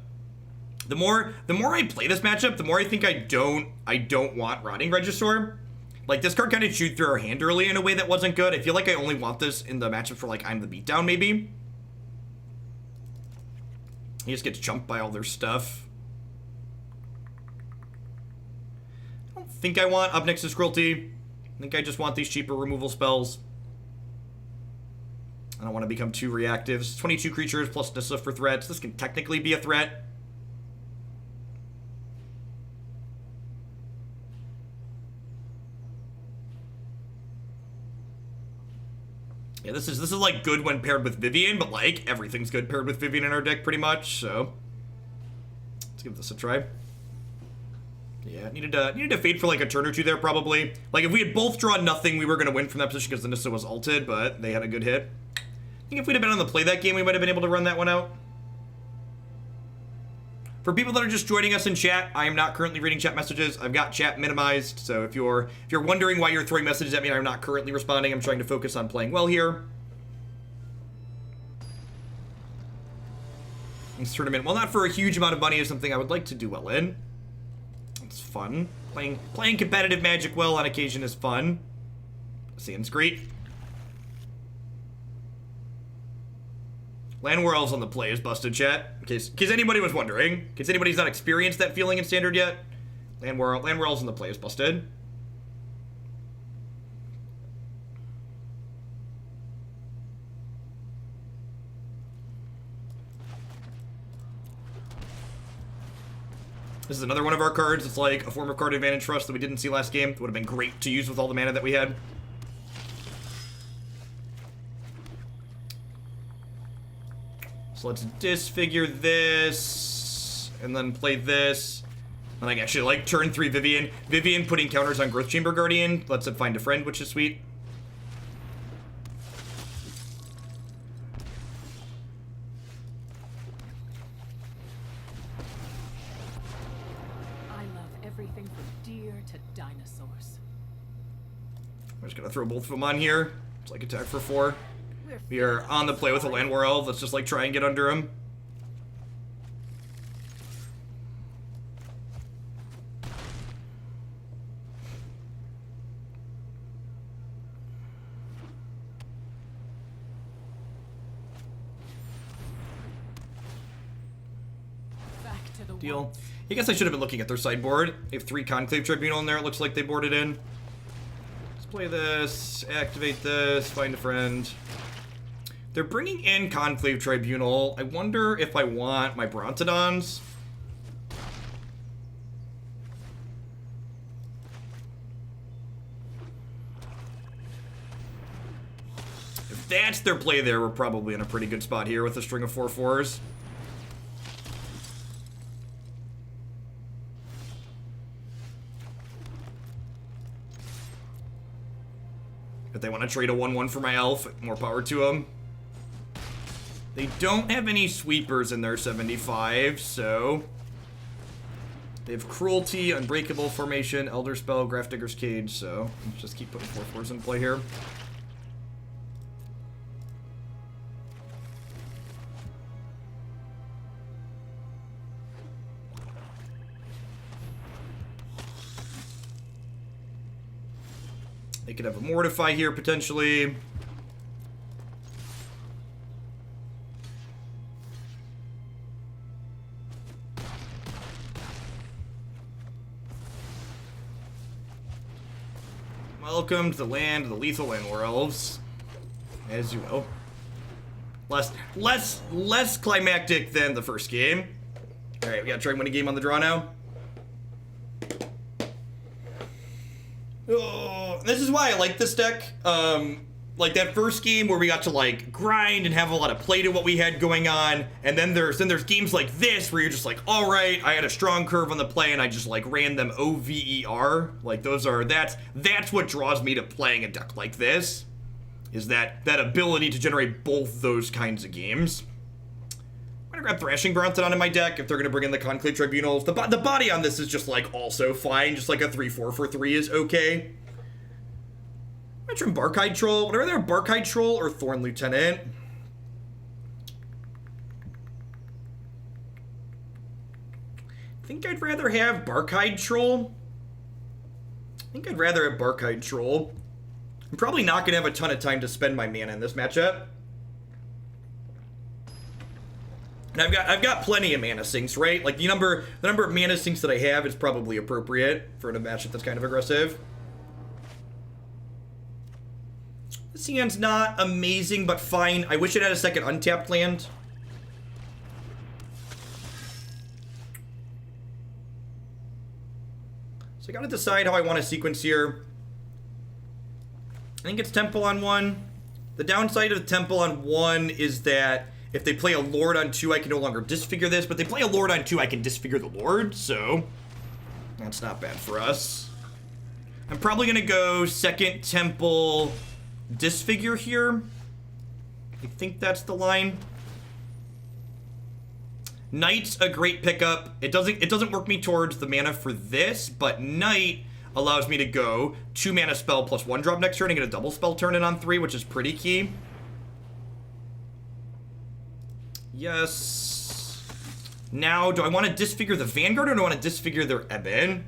The more I play this matchup, the more I think I don't want Rotting Regisaur. Like, this card kind of chewed through our hand early in a way that wasn't good. I feel like I only want this in the matchup for, like, I'm the Beatdown, maybe. He just gets jumped by all their stuff. I don't think I want Up Next is Cruelty. I think I just want these cheaper removal spells. I don't want to become too reactive. It's 22 creatures plus Nissa for threats. This can technically be a threat. Yeah, this is like good when paired with Vivian, but like everything's good paired with Vivian in our deck pretty much, so let's give this a try. Yeah, needed to fade for like a turn or two there probably. Like if we had both drawn nothing, we were gonna win from that position because the Nissa was ulted, but they had a good hit. I think if we'd have been on the play that game, we might have been able to run that one out. For people that are just joining us in chat, I am not currently reading chat messages. I've got chat minimized, so if you're wondering why you're throwing messages at me and I'm not currently responding, I'm trying to focus on playing well here. This tournament, while not for a huge amount of money, is something I would like to do well in. It's fun. Playing competitive Magic well on occasion is fun. Seems great. Land World's on the play is busted, chat. In case anybody was wondering. In case anybody's not experienced that feeling in Standard yet. Land World's on the play is busted. This is another one of our cards. It's like a form of card advantage for us that we didn't see last game. It would have been great to use with all the mana that we had. So let's disfigure this, and then play this. And I actually like turn 3 Vivian. Vivian putting counters on Growth Chamber Guardian lets it find a friend, which is sweet. I love everything from deer to dinosaurs. I'm just gonna throw both of them on here. It's like attack for 4. We're We are on the play with a land war elf. Let's just like try and get under him. Deal. I guess I should have been looking at their sideboard. They have 3 Conclave Tribunal in there. It looks like they boarded in. Let's play this, activate this, find a friend. They're bringing in Conclave Tribunal. I wonder if I want my Brontodons. If that's their play there, we're probably in a pretty good spot here with a string of 4/4s. If they want to trade a 1/1 for my elf, more power to them. They don't have any sweepers in their 75, so... They have Cruelty, Unbreakable Formation, Elder Spell, Grafdigger's Cage, so... Let's just keep putting 4/4s in play here. They could have a Mortify here, potentially. Welcome to the land of the lethal land war elves. As you know. Less climactic than the first game. Alright, we gotta try and win a game on the draw now. Oh, this is why I like this deck. Like that first game where we got to like grind and have a lot of play to what we had going on, and then there's games like this where you're just like, all right, I had a strong curve on the play and I just like ran them OVER. Like that's what draws me to playing a deck like this, is that ability to generate both those kinds of games. I'm gonna grab Thrashing Brontodon in my deck if they're gonna bring in the Conclave Tribunals. The body on this is just like also fine, just like a 3/4 for 3 is okay. I'm gonna trim Barkhide Troll. Would I rather have Barkhide Troll or Thorn Lieutenant? I think I'd rather have Barkhide Troll. I'm probably not gonna have a ton of time to spend my mana in this matchup. And I've got plenty of mana sinks, right? Like the number of mana sinks that I have is probably appropriate for a matchup that's kind of aggressive. This hand's not amazing, but fine. I wish it had a second untapped land. So I gotta decide how I want to sequence here. I think it's Temple on 1. The downside of Temple on 1 is that if they play a Lord on 2, I can no longer disfigure this, but if they play a Lord on 2, I can disfigure the Lord, so that's not bad for us. I'm probably gonna go second Temple disfigure here. I think that's the line. Knight's a great pickup. It doesn't work me towards the mana for this, but Knight allows me to go 2 mana spell plus 1 drop next turn and get a double spell turn in on 3, which is pretty key. Yes. Now, do I want to disfigure the Vanguard or do I want to disfigure their Eben?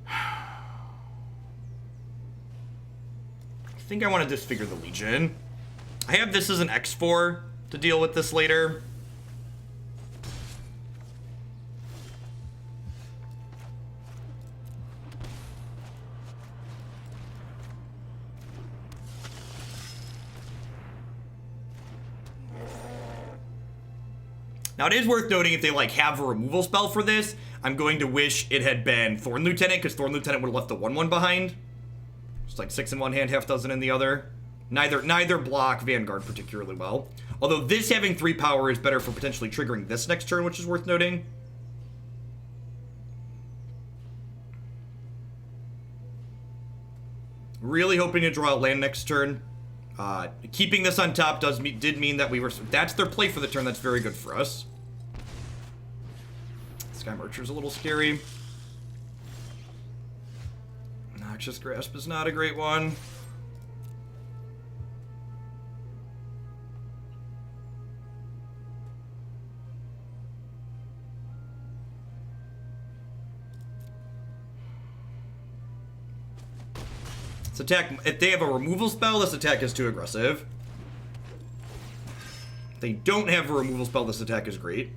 I think I want to disfigure the Legion. I have this as an X4 to deal with this later. Now, it is worth noting if they, like, have a removal spell for this, I'm going to wish it had been Thorn Lieutenant, because Thorn Lieutenant would have left the 1/1 behind. It's like 6 in one hand, half dozen in the other. Neither block Vanguard particularly well. Although this having 3 power is better for potentially triggering this next turn, which is worth noting. Really hoping to draw a land next turn. Keeping this on top did mean that we were... That's their play for the turn. That's very good for us. Sky Marcher's a little scary. Noxious Grasp is not a great one. This attack, if they have a removal spell, this attack is too aggressive. If they don't have a removal spell, this attack is great.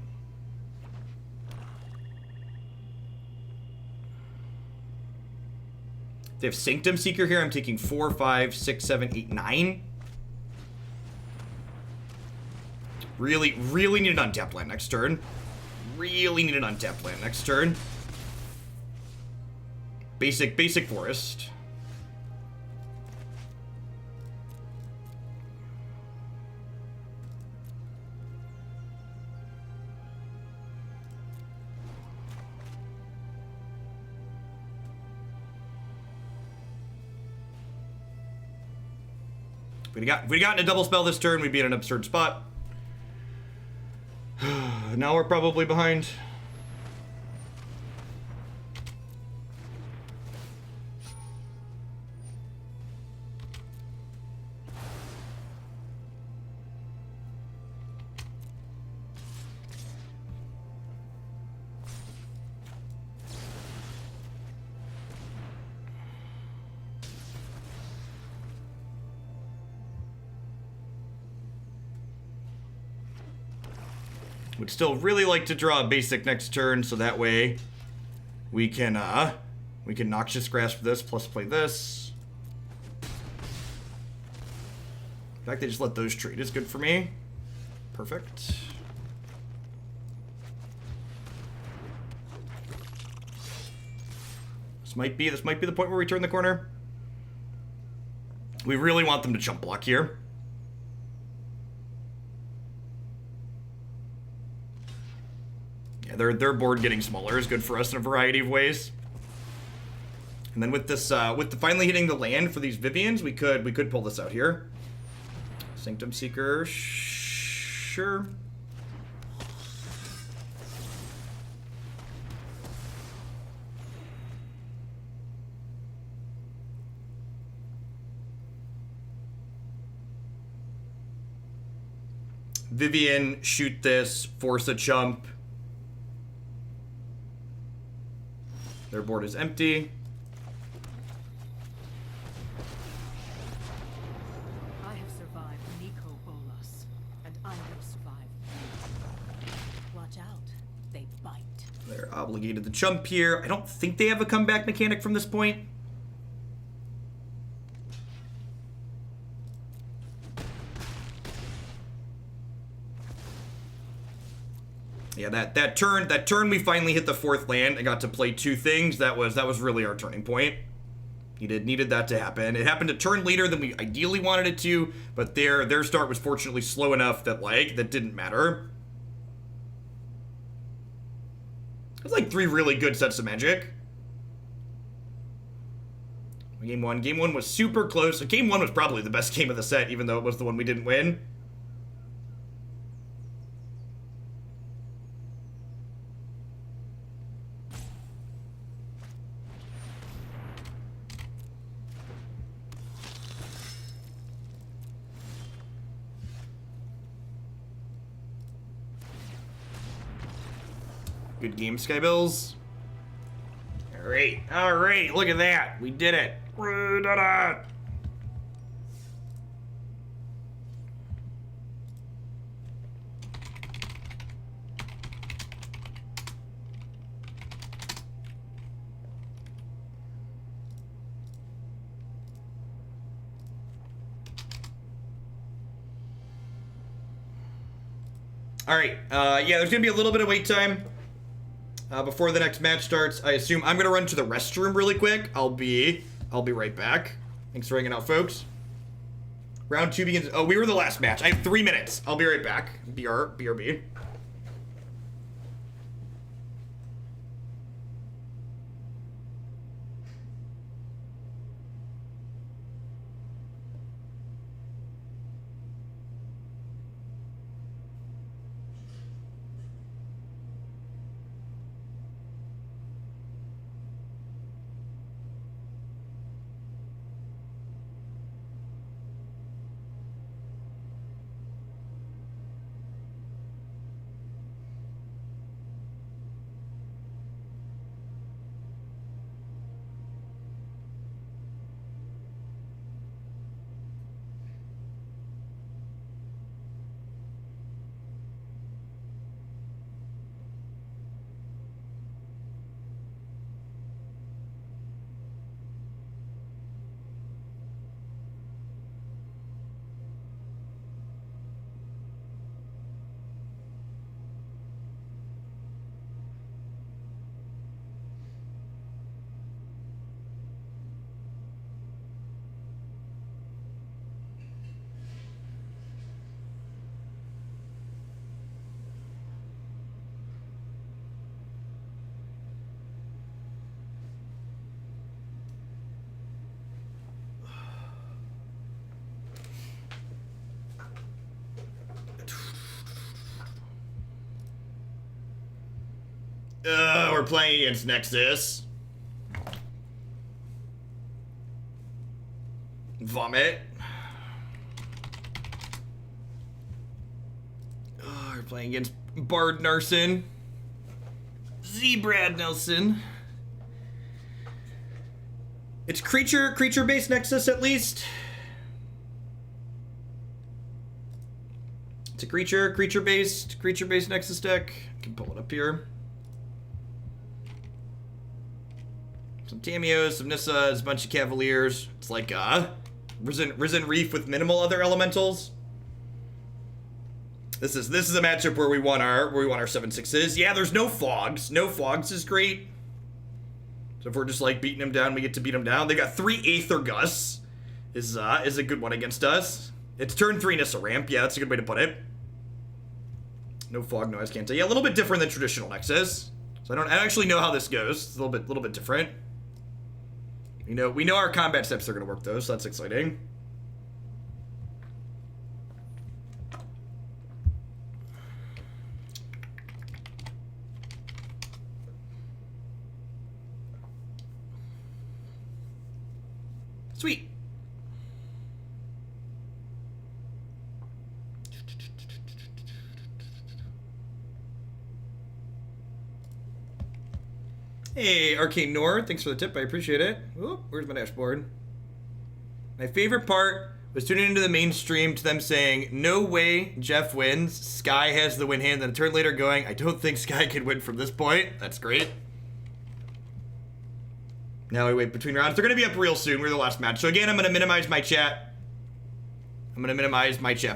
If they have Sanctum Seeker here, I'm taking 4, 5, 6, 7, 8, 9. Really need an untapped land next turn. Really need an untapped land next turn. Basic forest. If we'd gotten a double spell this turn, we'd be in an absurd spot. Now we're probably behind. Would still really like to draw a basic next turn, so that way we can Noxious Grasp this plus play this. In fact, they just let those trade is good for me. Perfect. This might be the point where we turn the corner. We really want them to chump block here. Their board getting smaller is good for us in a variety of ways. And then with this, with finally hitting the land for these Vivians, we could pull this out here. Sanctum Seeker, sure. Vivian, shoot this, force a chump. Their board is empty. I have survived Nico Bolas, and I will survive. Watch out, they bite. They're obligated to chump here. I don't think they have a comeback mechanic from this point. Yeah, that turn we finally hit the fourth land and got to play two things. That was really our turning point. Needed that to happen. It happened a turn later than we ideally wanted it to, but their start was fortunately slow enough that that didn't matter. It's like 3 really good sets of Magic. Game one was super close. Game 1 was probably the best game of the set, even though it was the one we didn't win. Good game, Skybills. Alright, look at that. We did it. We did it. Alright, yeah, there's gonna be a little bit of wait time. Before the next match starts. I assume I'm gonna run to the restroom really quick. I'll be right back. Thanks for hanging out, folks. Round 2 begins. Oh, we were the last match. I have 3 minutes. I'll be right back. BRB. We're playing against Nexus. Vomit. We're playing against Bard Narson. Brad Nelson. It's creature-based Nexus at least. It's a creature-based Nexus deck. I can pull it up here. Some Tamios, some Nissas, a bunch of Cavaliers. It's like Risen Reef with minimal other elementals. This is a matchup where we want our 7/6s. Yeah, there's no fogs. No fogs is great. So if we're just like beating them down, we get to beat them down. They got 3 Aether Gusts. Is a good one against us. It's turn 3 Nissa ramp. Yeah, that's a good way to put it. No fog, no Ascanta. Yeah, a little bit different than traditional Nexus. So I don't actually know how this goes. It's a little bit different. We know our combat steps are gonna work though, so that's exciting. Sweet. Hey, Arcane Nord, thanks for the tip. I appreciate it. Oop, where's my dashboard? My favorite part was tuning into the mainstream to them saying, "No way Jeff wins. Sky has the win hand." Then a turn later going, "I don't think Sky can win from this point." That's great. Now we wait between rounds. They're going to be up real soon. We're the last match. So again, I'm going to minimize my chat.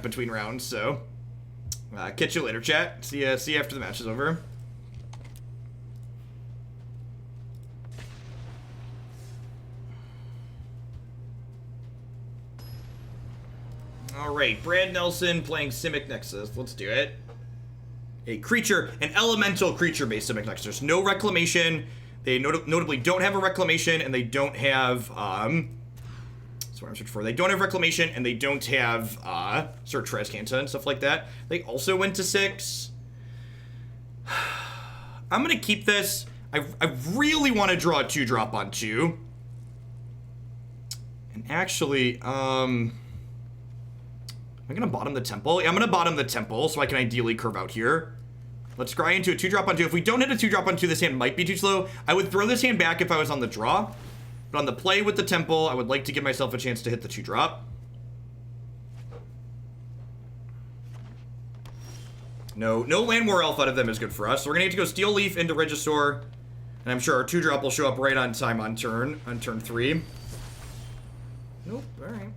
Between rounds. So catch you later, chat. See you after the match is over. All right, Brad Nelson playing Simic Nexus. Let's do it. An elemental creature-based Simic Nexus. There's no reclamation. They notably don't have a reclamation, and they don't have, that's what I'm searching for. They don't have reclamation, and they don't have, Search for Ascanta and stuff like that. They also went to 6. I'm gonna keep this. I really want to draw a 2-drop on 2. And actually, I'm gonna bottom the temple. Yeah, I'm gonna bottom the temple, so I can ideally curve out here. Let's scry into a 2-drop on 2. If we don't hit a 2-drop on 2, this hand might be too slow. I would throw this hand back if I was on the draw. But on the play with the temple, I would like to give myself a chance to hit the 2-drop. No Land War Elf out of them is good for us. So we're gonna need to go Steel Leaf into Regisaur. And I'm sure our 2-drop will show up right on time on turn 3. Nope, alright.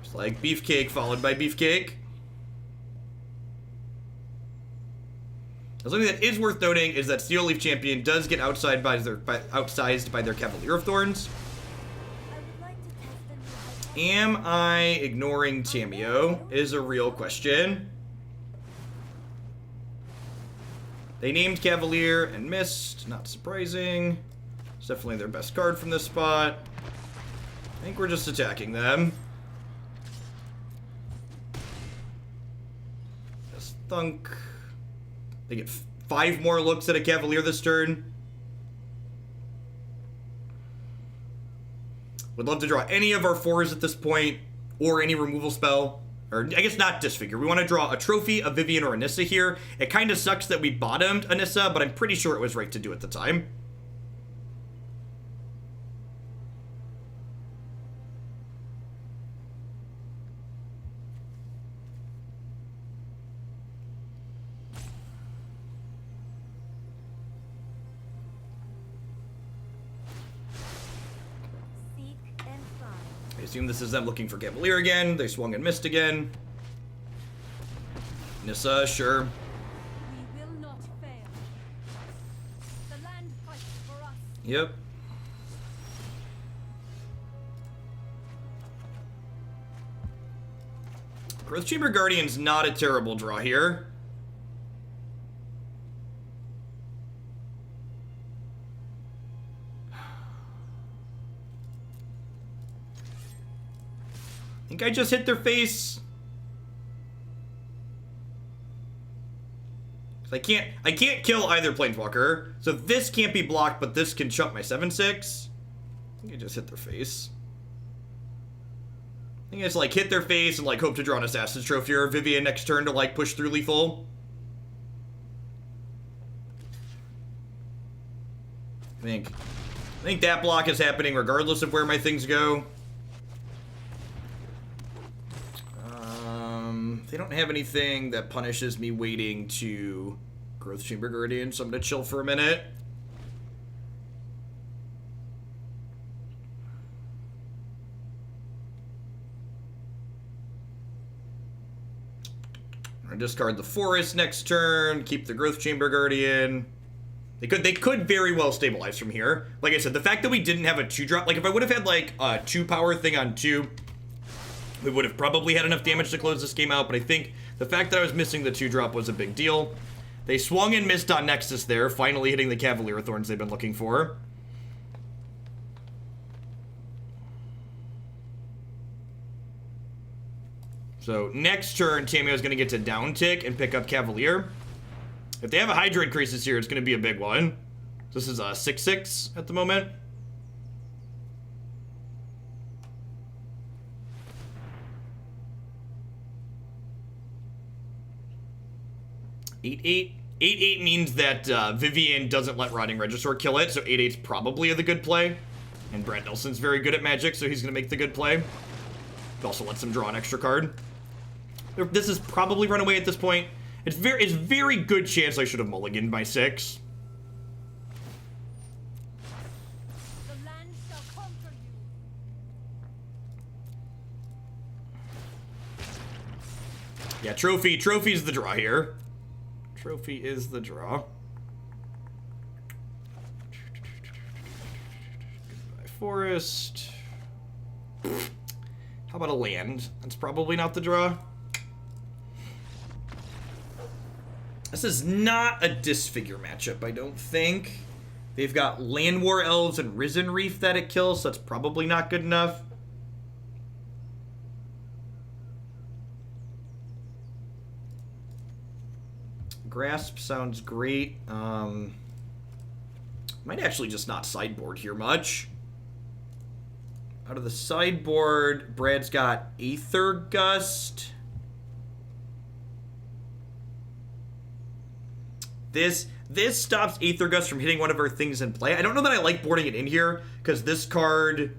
Just like Beefcake followed by Beefcake. Something that is worth noting is that Steel Leaf Champion does get outsized by their Cavalier of Thorns. Am I ignoring Tamiyo? Is a real question. They named Cavalier and missed. Not surprising. It's definitely their best card from this spot. I think we're just attacking them. Just thunk. They get 5 more looks at a Cavalier this turn. Would love to draw any of our 4s at this point, or any removal spell. Or, I guess not Disfigure. We want to draw a Trophy, a Vivian, or a Nissa here. It kind of sucks that we bottomed a Nissa, but I'm pretty sure it was right to do at the time. I assume this is them looking for Cavalier again. They swung and missed again. Nissa, sure. We will not fail. The land fights for us. Yep. Growth Chamber Guardian's not a terrible draw here. I think I just hit their face. I can't kill either planeswalker. So this can't be blocked, but this can chump my 7/6. I think I just hit their face. I think I just like hit their face and like hope to draw an Assassin's Trophy or Vivian next turn to like push through lethal. I think that block is happening regardless of where my things go. They don't have anything that punishes me waiting to Growth Chamber Guardian, so I'm gonna chill for a minute. I'm gonna discard the Forest next turn, keep the Growth Chamber Guardian. They could very well stabilize from here. Like I said, the fact that we didn't have a 2-drop, like if I would have had like a 2-power thing on 2, we would have probably had enough damage to close this game out, but I think the fact that I was missing the 2-drop was a big deal. They swung and missed on Nexus there, finally hitting the Cavalier Thorns they've been looking for. So next turn, Tamiyo's gonna get to down tick and pick up Cavalier. If they have a Hydra increases here, it's gonna be a big one. This is a 6/6 at the moment. 8/8. 8/8 means that Vivian doesn't let Rotting Regisaur kill it, so 8/8's probably the good play. And Brad Nelson's very good at Magic, so he's going to make the good play. It also lets him draw an extra card. This is probably run away at this point. It's very good chance I should have mulliganed by 6. The land shall conquer you. Yeah, Trophy's the draw here. Trophy is the draw. Goodbye, Forest. How about a land? That's probably not the draw. This is not a Disfigure matchup, I don't think. They've got Land War Elves and Risen Reef that it kills, so that's probably not good enough. Grasp sounds great. Might actually just not sideboard here much. Out of the sideboard, Brad's got Aether Gust. This stops Aether Gust from hitting one of our things in play. I don't know that I like boarding it in here, because this card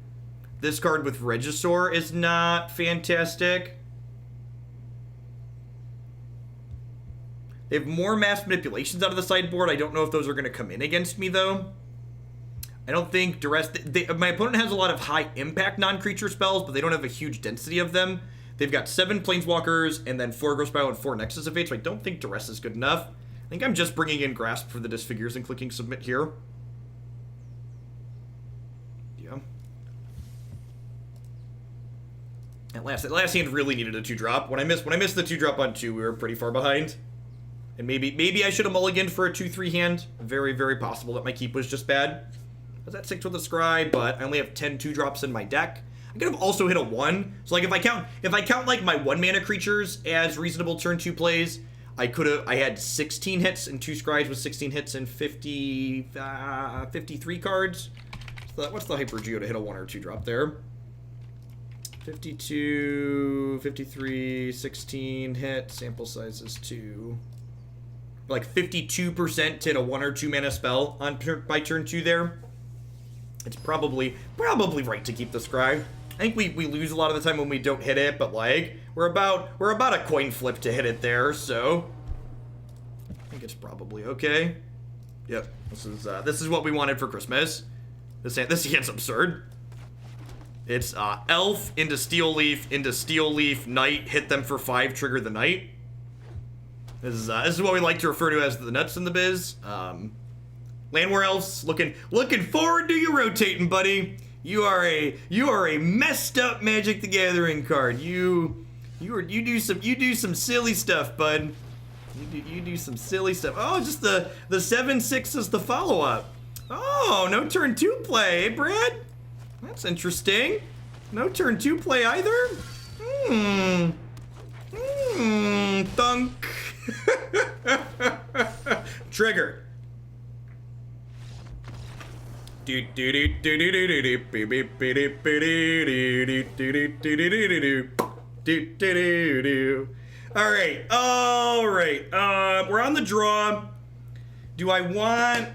with Regisaur is not fantastic. They have more mass manipulations out of the sideboard. I don't know if those are going to come in against me, though. I don't think Duress... my opponent has a lot of high-impact non-creature spells, but they don't have a huge density of them. They've got 7 Planeswalkers, and then 4 Ghost Bio and 4 Nexus of Fate, so I don't think Duress is good enough. I think I'm just bringing in Grasp for the Disfigures and clicking Submit here. Yeah. That last hand really needed a 2-drop. When I missed the 2-drop on 2, we were pretty far behind. And maybe I should have mulliganed for a 2/3 hand. Very, very possible that my keep was just bad. I was at 6 with a Scry, but I only have 10 2-drops in my deck. I could have also hit a 1. So like if I count like my 1-mana creatures as reasonable turn 2 plays, I had 16 hits and 2 Scries with 16 hits and 53 cards. So what's the Hypergeo to hit a 1 or 2 drop there? 52, 53, 16 hit, sample size is 2. Like 52% to hit a 1 or 2 mana spell on by turn 2 there. It's probably right to keep the Scry. I think we lose a lot of the time when we don't hit it, but like we're about a coin flip to hit it there, so I think it's probably okay. Yep, this is what we wanted for Christmas. This hand's absurd. It's Elf into Steel Leaf, Knight, hit them for 5, trigger the Knight. This is what we like to refer to as the nuts in the biz. Land War Elves, looking forward to you rotating, buddy. You are a messed up Magic the Gathering card. You do some silly stuff, bud. You do some silly stuff. Oh, just the 7/6 is the follow up. Oh, no turn 2 play, Brad. That's interesting. No turn 2 play either. Thunk. Trigger. Do do do do do do do do beep beep beep beep beep do do do do do do do do do do do. All right. We're on the draw. Do I want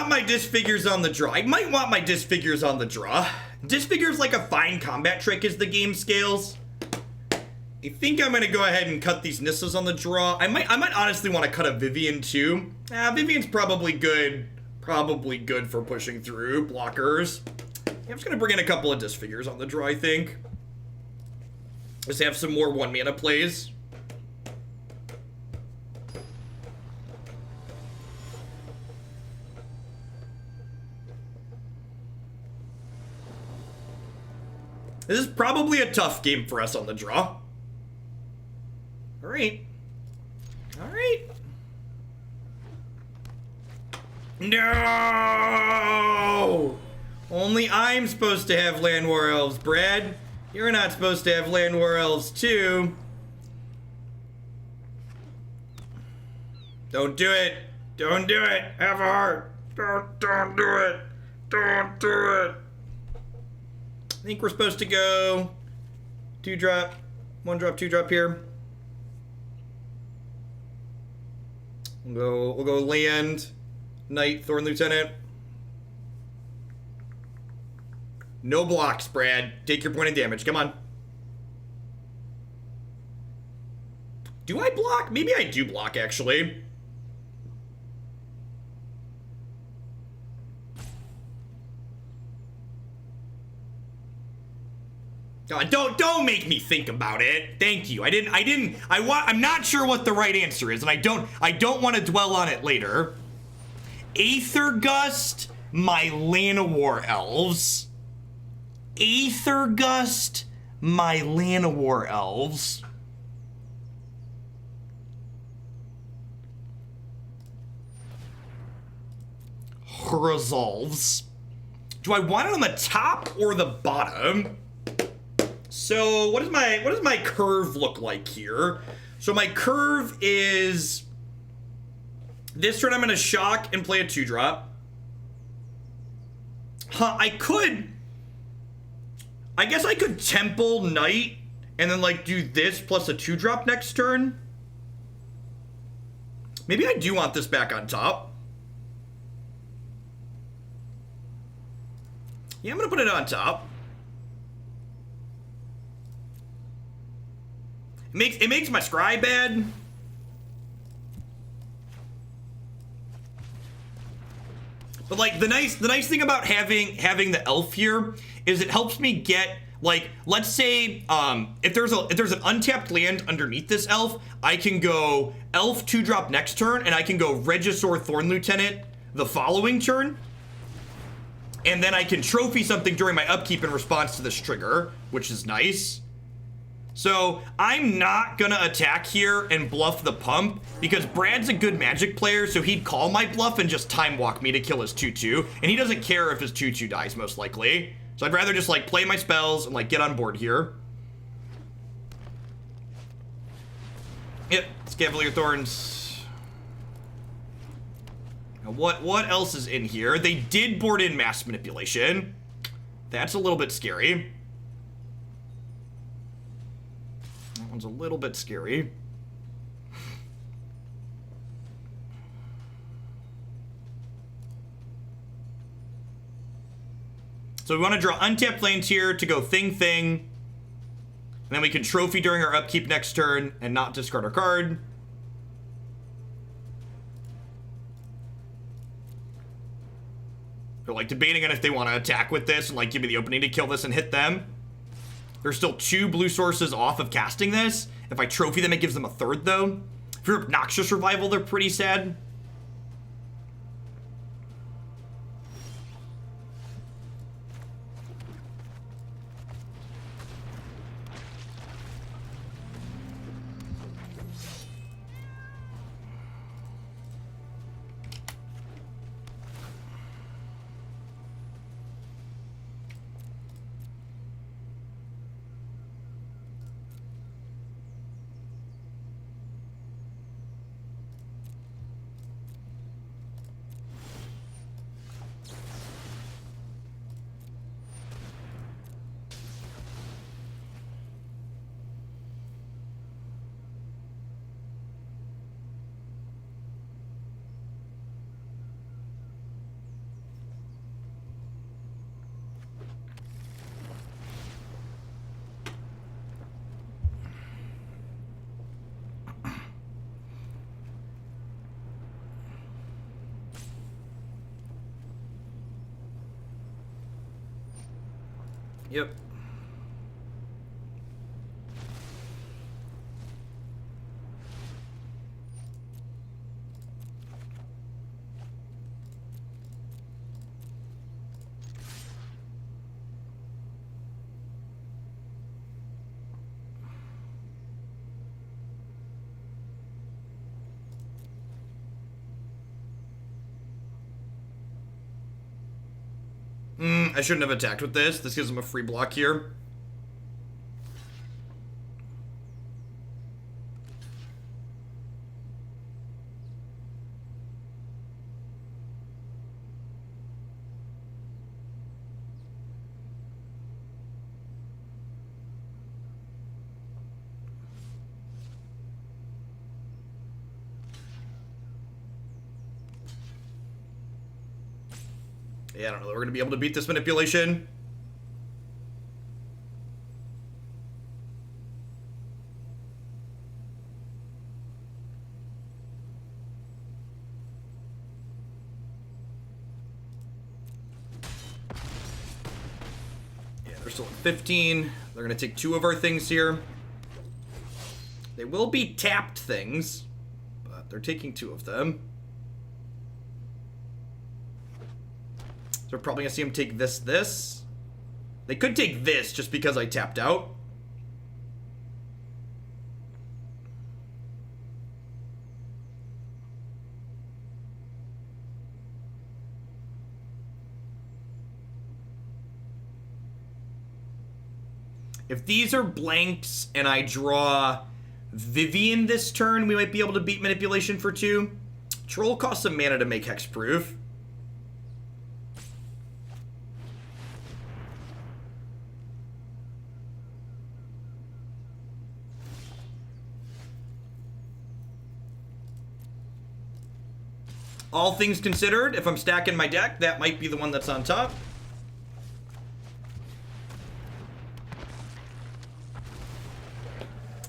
my disfigures on the draw? I might want my disfigures on the draw. Disfigure's like a fine combat trick as the game scales. I think I'm gonna go ahead and cut these Nisas on the draw. I might honestly want to cut a Vivian too. Vivian's probably good for pushing through blockers. I'm just gonna bring in a couple of disfigures on the draw, I think. Let's have some more 1 mana plays. This is probably a tough game for us on the draw. All right. No! Only I'm supposed to have Land War Elves, Brad. You're not supposed to have Land War Elves, too. Don't do it. Don't do it. Have a heart. Don't do it. Don't do it. I think we're supposed to go 2-drop, 1-drop, 2-drop here. We'll go land, Knight, Thorn Lieutenant. No blocks, Brad. Take your point of damage. Come on. Do I block? Maybe I do block, actually. Don't make me think about it. Thank you. I'm not sure what the right answer is, and I don't want to dwell on it later. Aether Gust, my Llanowar Elves. Aether Gust, my Llanowar Elves. Resolves. Do I want it on the top or the bottom? So what does my curve look like here? So my curve is this turn I'm gonna shock and play a 2-drop. I guess I could Temple Knight and then like do this plus a 2-drop next turn. Maybe I do want this back on top. Yeah, I'm gonna put it on top. It makes my scry bad. But like the nice thing about having the elf here is it helps me get, like, let's say if there's an untapped land underneath this elf, I can go elf 2-drop next turn, and I can go Regisaur Thorn Lieutenant the following turn. And then I can trophy something during my upkeep in response to this trigger, which is nice. So I'm not gonna attack here and bluff the pump because Brad's a good Magic player, so he'd call my bluff and just time walk me to kill his 2/2, and he doesn't care if his 2/2 dies most likely. So I'd rather just like play my spells and like get on board here. Yep, Scavalier Thorns. Now what else is in here? They did board in Mass Manipulation. That's a little bit scary. That one's a little bit scary. So we want to draw untapped lands here to go thing. And then we can trophy during our upkeep next turn and not discard our card. They're like debating on if they want to attack with this and like give me the opening to kill this and hit them. There's still 2 blue sources off of casting this. If I trophy them, it gives them a 3rd, though. If you're Obnoxious Revival, they're pretty sad. Yep. I shouldn't have attacked with this. This gives him a free block here. Yeah, I don't know that we're going to be able to beat this manipulation. Yeah, they're still at 15. They're going to take 2 of our things here. They will be tapped things, but they're taking 2 of them. So we're probably going to see him take this. They could take this just because I tapped out. If these are blanks and I draw Vivian this turn, we might be able to beat manipulation for 2. Troll costs some mana to make hexproof. All things considered, if I'm stacking my deck, that might be the one that's on top.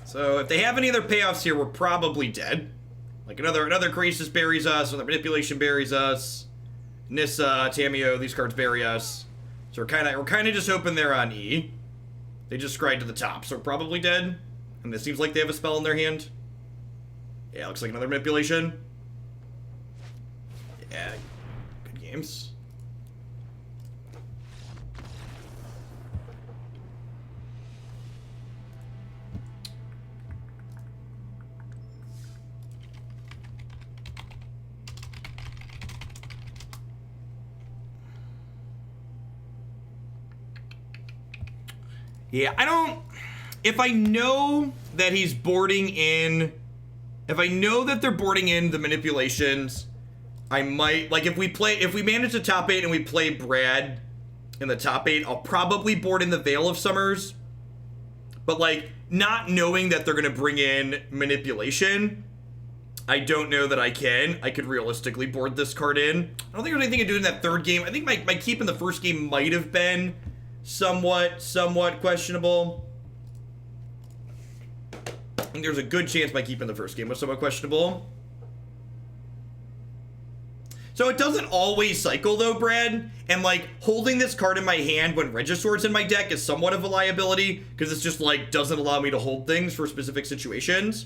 So if they have any other payoffs here, we're probably dead. Like another Crisis buries us, another Manipulation buries us. Nissa, Tamio, these cards bury us. So we're kind of just hoping they're on E. They just scryed to the top, so we're probably dead. And it seems like they have a spell in their hand. Yeah, looks like another Manipulation. Yeah, good games. Yeah, I don't... If I know that he's boarding in... If I know that they're boarding in the manipulations... I might, like, if we manage the top 8 and we play Brad in the top 8, I'll probably board in the Veil of Summers. But, like, not knowing that they're going to bring in manipulation, I don't know that I can. I could realistically board this card in. I don't think there's anything to do in that third game. I think my keep in the first game might have been somewhat questionable. I think there's a good chance my keep in the first game was somewhat questionable. So it doesn't always cycle though, Brad, and like holding this card in my hand when Regisword's in my deck is somewhat of a liability because it's just like doesn't allow me to hold things for specific situations.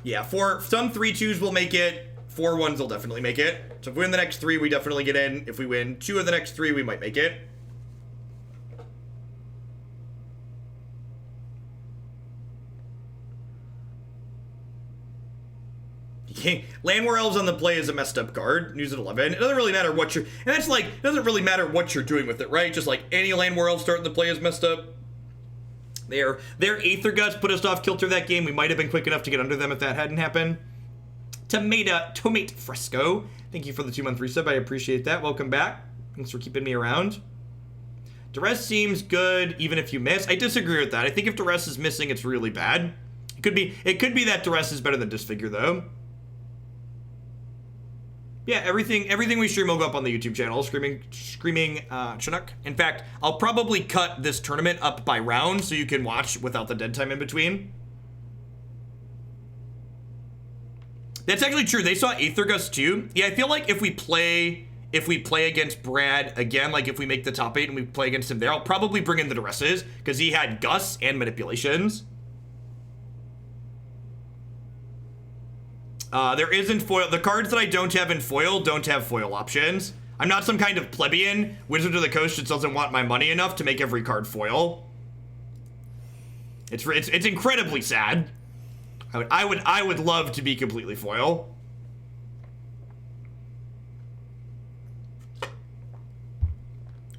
Yeah, some 3-2s will make it, 4-1s will definitely make it. So if we win the next 3, we definitely get in. If we win 2 of the next 3, we might make it. Land War Elves on the play is a messed up card. News at 11. It doesn't really matter what you're... And that's like... It doesn't really matter what you're doing with it, right? Just like any Land War Elves starting the play is messed up. Their Aether Guts put us off kilter that game. We might have been quick enough to get under them if that hadn't happened. Tomate Fresco. Thank you for the 2-month resub. I appreciate that. Welcome back. Thanks for keeping me around. Duress seems good even if you miss. I disagree with that. I think if Duress is missing, it's really bad. It could be that Duress is better than Disfigure, though. Yeah, everything we stream will go up on the YouTube channel, Screaming Chinook. In fact, I'll probably cut this tournament up by round so you can watch without the dead time in between. That's actually true. They saw Aether Gust too. Yeah, I feel like if we play against Brad again, like if we make the top 8 and we play against him there, I'll probably bring in the Duresses because he had Gusts and Manipulations. There isn't foil. The cards that I don't have in foil don't have foil options. I'm not some kind of plebeian. Wizard of the Coast just doesn't want my money enough to make every card foil. It's incredibly sad. I would love to be completely foil.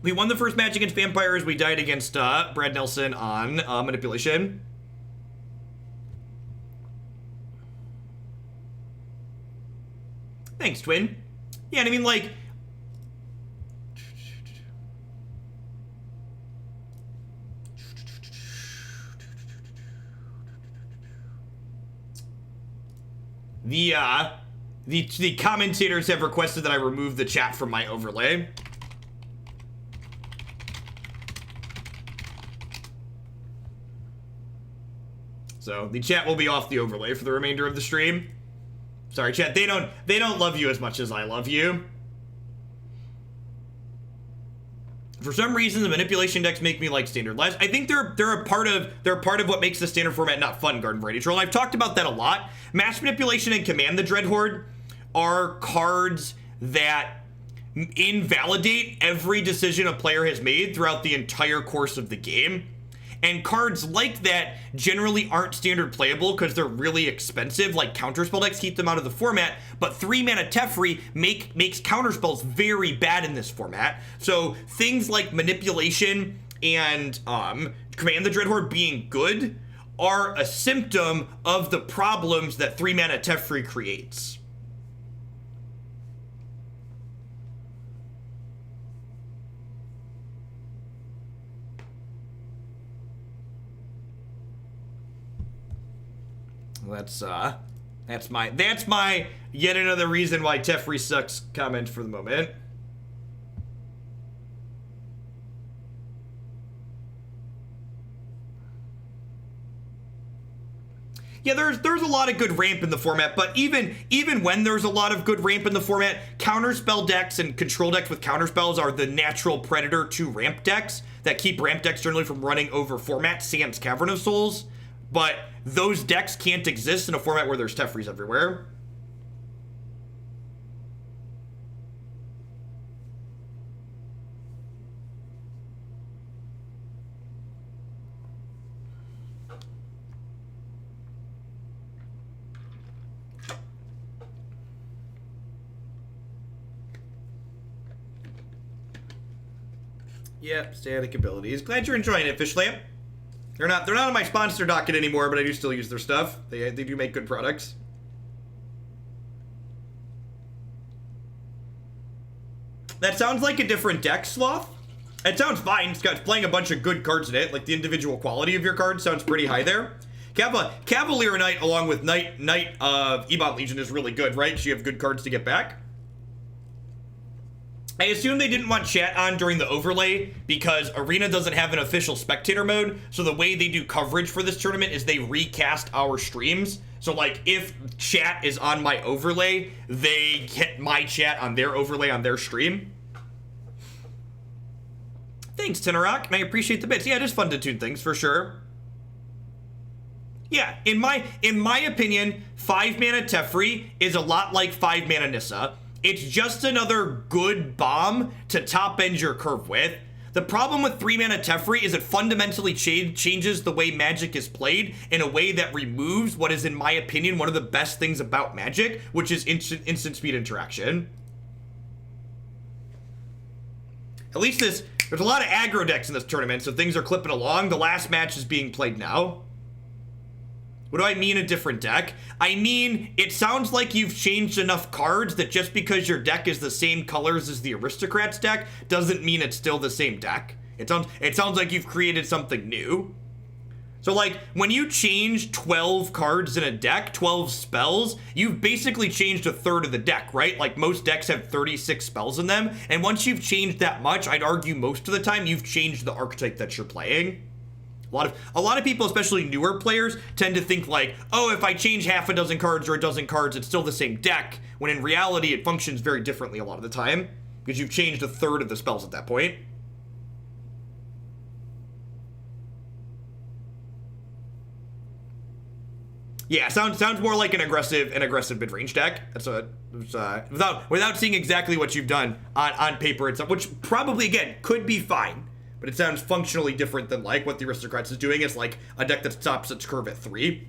We won the first match against Vampires. We died against Brad Nelson on Manipulation. Thanks, Twin. Yeah, and I mean, like... The commentators have requested that I remove the chat from my overlay. So the chat will be off the overlay for the remainder of the stream. Sorry, chat. They don't love you as much as I love you. For some reason, the manipulation decks make me like standard less. I think they're a part of what makes the standard format not fun, Garden Variety Troll. I've talked about that a lot. Mass Manipulation and Command the Dreadhorde are cards that invalidate every decision a player has made throughout the entire course of the game. And cards like that generally aren't standard playable because they're really expensive, like counterspell decks keep them out of the format, but 3-mana Teferi makes counterspells very bad in this format. So things like Manipulation and Command the Dreadhorde being good are a symptom of the problems that 3-mana Teferi creates. That's my yet another reason why Teferi sucks comment for the moment. Yeah, there's a lot of good ramp in the format, but even when there's a lot of good ramp in the format, counterspell decks and control decks with counterspells are the natural predator to ramp decks that keep ramp decks generally from running over format, sans Cavern of Souls. But those decks can't exist in a format where there's Teferis everywhere. Yep, static abilities. Glad you're enjoying it, Fishlamp. They're not on my sponsor docket anymore, but I do still use their stuff. They do make good products. That sounds like a different deck, Sloth. It sounds fine. It's playing a bunch of good cards in it. Like, the individual quality of your cards sounds pretty high there. Cavalier Knight along with Knight of Ebon Legion is really good, right? So you have good cards to get back. I assume they didn't want chat on during the overlay because Arena doesn't have an official spectator mode. So the way they do coverage for this tournament is they recast our streams. So like if chat is on my overlay, they get my chat on their overlay on their stream. Thanks, Tenorok, and I appreciate the bits. Yeah, it is fun to tune things for sure. Yeah, in my opinion, 5-mana Teferi is a lot like 5-mana Nissa. It's just another good bomb to top end your curve with. The problem with 3-mana Teferi is it fundamentally changes the way Magic is played in a way that removes what is, in my opinion, one of the best things about Magic, which is instant speed interaction. At least there's a lot of aggro decks in this tournament, so things are clipping along. The last match is being played now. What do I mean a different deck? I mean, it sounds like you've changed enough cards that just because your deck is the same colors as the Aristocrats deck doesn't mean it's still the same deck. It sounds like you've created something new. So like, when you change 12 cards in a deck, 12 spells, you've basically changed a third of the deck, right? Like most decks have 36 spells in them, and once you've changed that much, I'd argue most of the time you've changed the archetype that you're playing. A lot of people, especially newer players, tend to think like, oh, if I change half a dozen cards or a dozen cards, it's still the same deck, when in reality it functions very differently a lot of the time, because you've changed a third of the spells at that point. Yeah, sounds more like an aggressive mid-range deck. That's without seeing exactly what you've done on paper itself, which probably again could be fine, but it sounds functionally different than like what the Aristocrats is doing. It's like a deck that stops its curve at 3.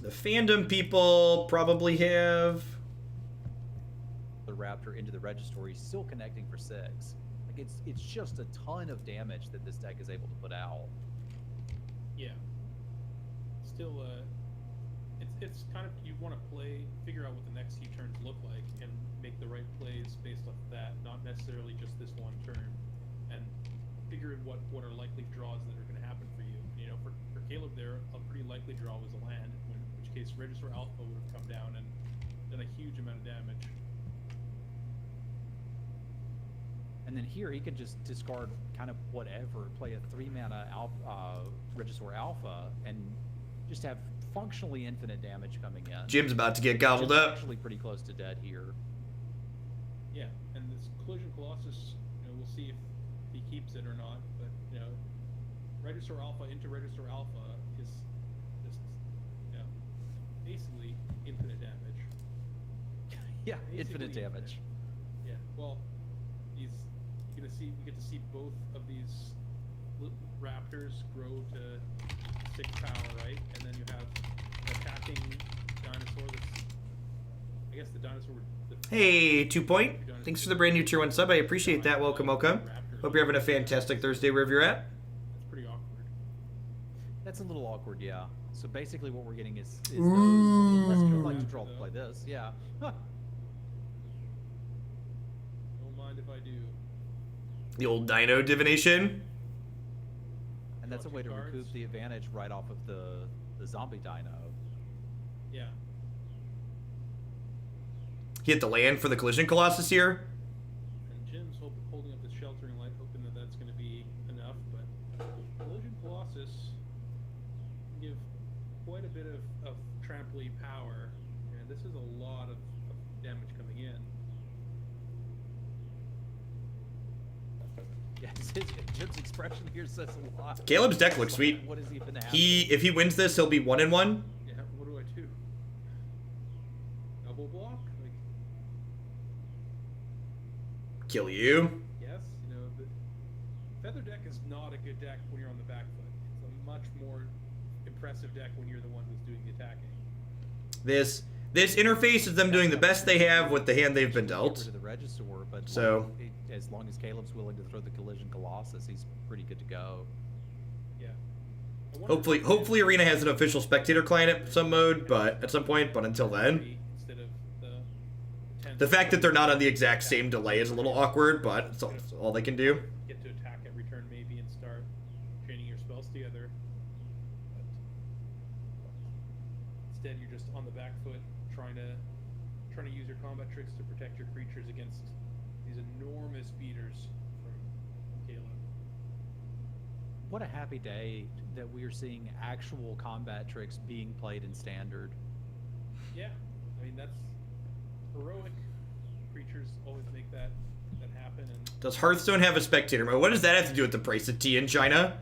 The Fandom people probably have the Raptor into the Registry, still connecting for 6. Like it's just a ton of damage that this deck is able to put out. Yeah. Still, it's kind of, you want to figure out what the next few turns look like and make the right plays based off of that, not necessarily just this one turn, and figure what are likely draws that are going to happen for you. You know, for Caleb there, a pretty likely draw was a land, in which case Regisaur Alpha would have come down and done a huge amount of damage. And then here he could just discard kind of whatever, play a 3-mana Regisaur Alpha, and just have functionally infinite damage coming in. Jim's about to get gobbled Jim's up. actually pretty close to dead here. Yeah, and this Collision Colossus, you know, we'll see if he keeps it or not, but, you know, Regisaur Alpha into Regisaur Alpha is just, you know, basically infinite damage. Yeah, Basically infinite damage. Yeah, well, we get to see both of these raptors grow to 6 power, right? And then you have an attacking dinosaur that's, I guess the dinosaur would... Hey, 2 Point. Thanks for the brand new tier 1 sub. I appreciate that. Welcome. Hope you're having a fantastic Thursday wherever you're at. That's pretty awkward. That's a little awkward, yeah. So basically what we're getting is those, unless you like to draw to play this, yeah. Huh. Don't mind if I do. The old Dino divination. And that's a Draw way 2 to cards. recoup the advantage right off of the zombie dino. Yeah. He hit the land for the Collision Colossus here. And Jim's holding up his sheltering light, hoping that that's going to be enough, but Collision Colossus can give quite a bit of trampoline power, and this is a lot of damage coming in. Yeah, Jim's expression here says a lot. Caleb's deck looks sweet. What is even happening? If he wins this, he'll be 1-1. Yeah, what do I do? Double block? Like, Kill you. yes, you know, the Feather deck is not a good deck when you're on the back foot. It's a much more impressive deck when you're the one who's doing the attacking. This interface is them doing the best they have with the hand they've been Get dealt. rid of the Regisaur, but So- as long as Caleb's willing to throw the Collision Colossus, he's pretty good to go. Yeah. I wonder Hopefully Arena has an official spectator client at some mode, but at some point, but until then. Instead of the 10 The fact that they're not on the exact same delay is a little awkward, but it's all they can do. get to attack every turn maybe and start chaining your spells together. But instead you're just on the back foot trying to use your combat tricks to protect your creatures against these enormous beaters from Caleb. What a happy day that we are seeing actual combat tricks being played in Standard. Yeah, I mean that's heroic. Creatures always make that happen, and Does Hearthstone have a spectator mode? What does that have to do with the price of tea in China?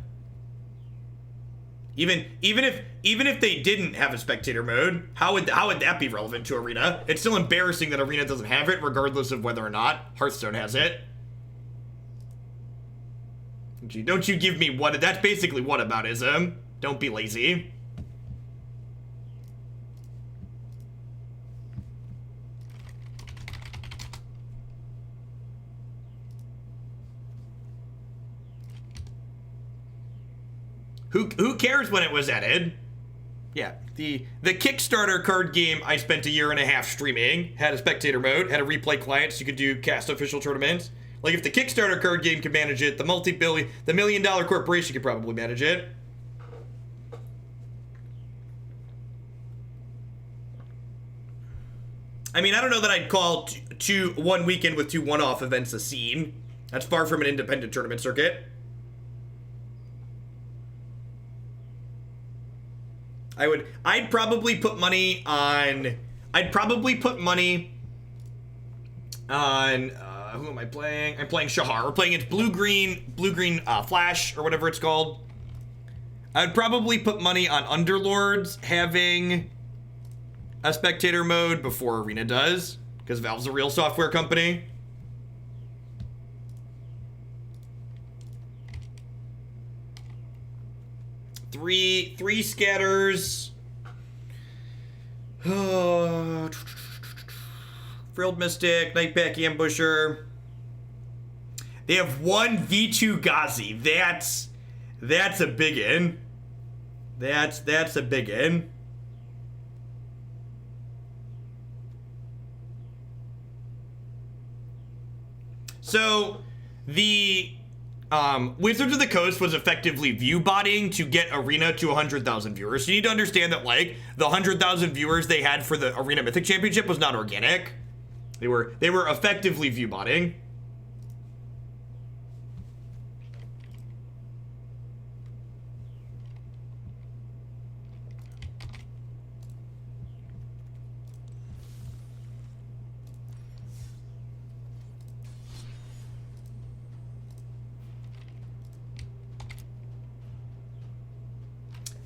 Even if they didn't have a spectator mode, how would that be relevant to Arena? It's still embarrassing that Arena doesn't have it, regardless of whether or not Hearthstone has it. Don't you give me what? That's basically whataboutism. Don't be lazy. Who cares when it was added? Yeah, the Kickstarter card game I spent a year and a half streaming had a spectator mode, had a replay client so you could do cast official tournaments. Like if the Kickstarter card game could manage it, the $1 million corporation could probably manage it. I mean, I don't know that I'd call one weekend with 2 one-off events a scene. That's far from an independent tournament circuit. I'd probably put money on, who am I playing? I'm playing Shahar. We're playing against blue-green Flash, or whatever it's called. I'd probably put money on Underlords having a spectator mode before Arena does, because Valve's a real software company. Three scatters. Frilled Mystic, Nightpack Ambusher. They have one V2 Ghazi. That's a big in. That's a big in. So the Wizards of the Coast was effectively view botting to get Arena to 100,000 viewers. So you need to understand that, like, the 100,000 viewers they had for the Arena Mythic Championship was not organic. They were effectively view botting.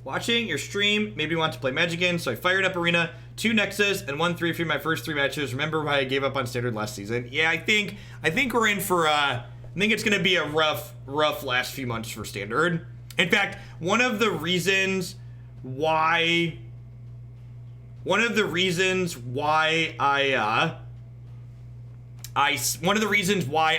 Watching your stream made me want to play Magic again, so I fired up Arena, 2 Nexus, and 1 3 for my first 3 matches. Remember why I gave up on Standard last season? Yeah, I think we're in for I think it's gonna be a rough last few months for Standard. In fact, one of the reasons why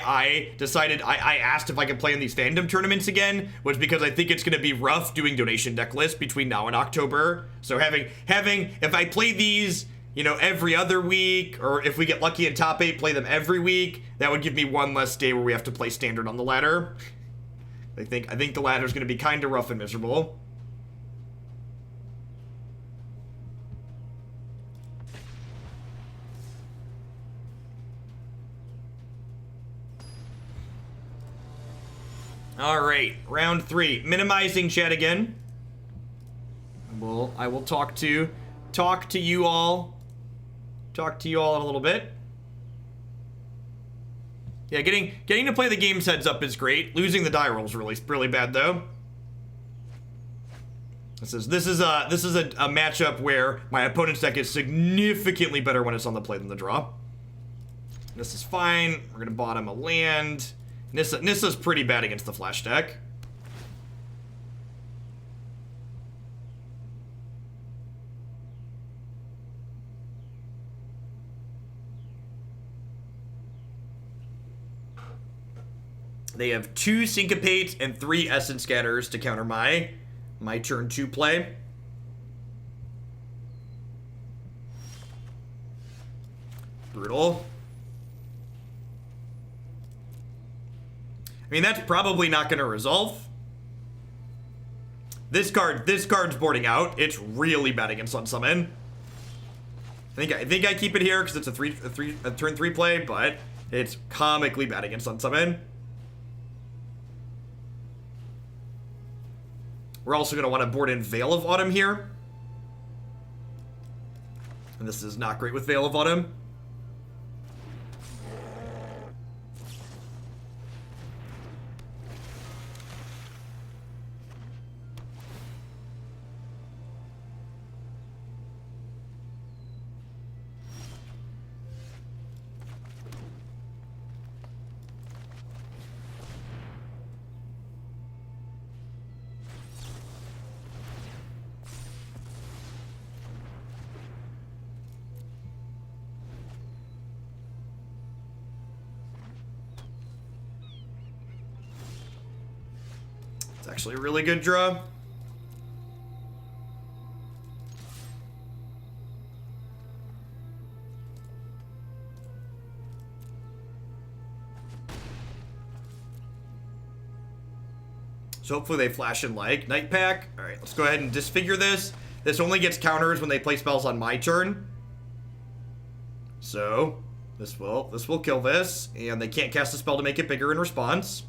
I decided I asked if I could play in these Fandom tournaments again was because I think it's going to be rough doing donation deck lists between now and October. So having if I play these, you know, every other week, or if we get lucky in top 8, play them every week, that would give me one less day where we have to play Standard on the ladder. I think the ladder is going to be kind of rough and miserable. All right, round 3, minimizing chat again. I will talk to you all in a little bit. Yeah, getting to play the games heads up is great. Losing the die roll is really bad though. This is a matchup where my opponent's deck is significantly better when it's on the play than the draw. This is fine. We're gonna bottom a land. Nissa's pretty bad against the Flash deck. They have 2 Syncopates and 3 Essence Scatters to counter my turn 2 play. Brutal. I mean, that's probably not going to resolve. This card's boarding out. It's really bad against Unsummon. I think I keep it here because it's a turn 3 play, but it's comically bad against Unsummon. We're also going to want to board in Veil of Autumn here. And this is not great with Veil of Autumn. It's actually a really good draw. So hopefully they flash in like Night Pack. All right, let's go ahead and disfigure this. This only gets counters when they play spells on my turn. So this will kill this, and they can't cast a spell to make it bigger in response.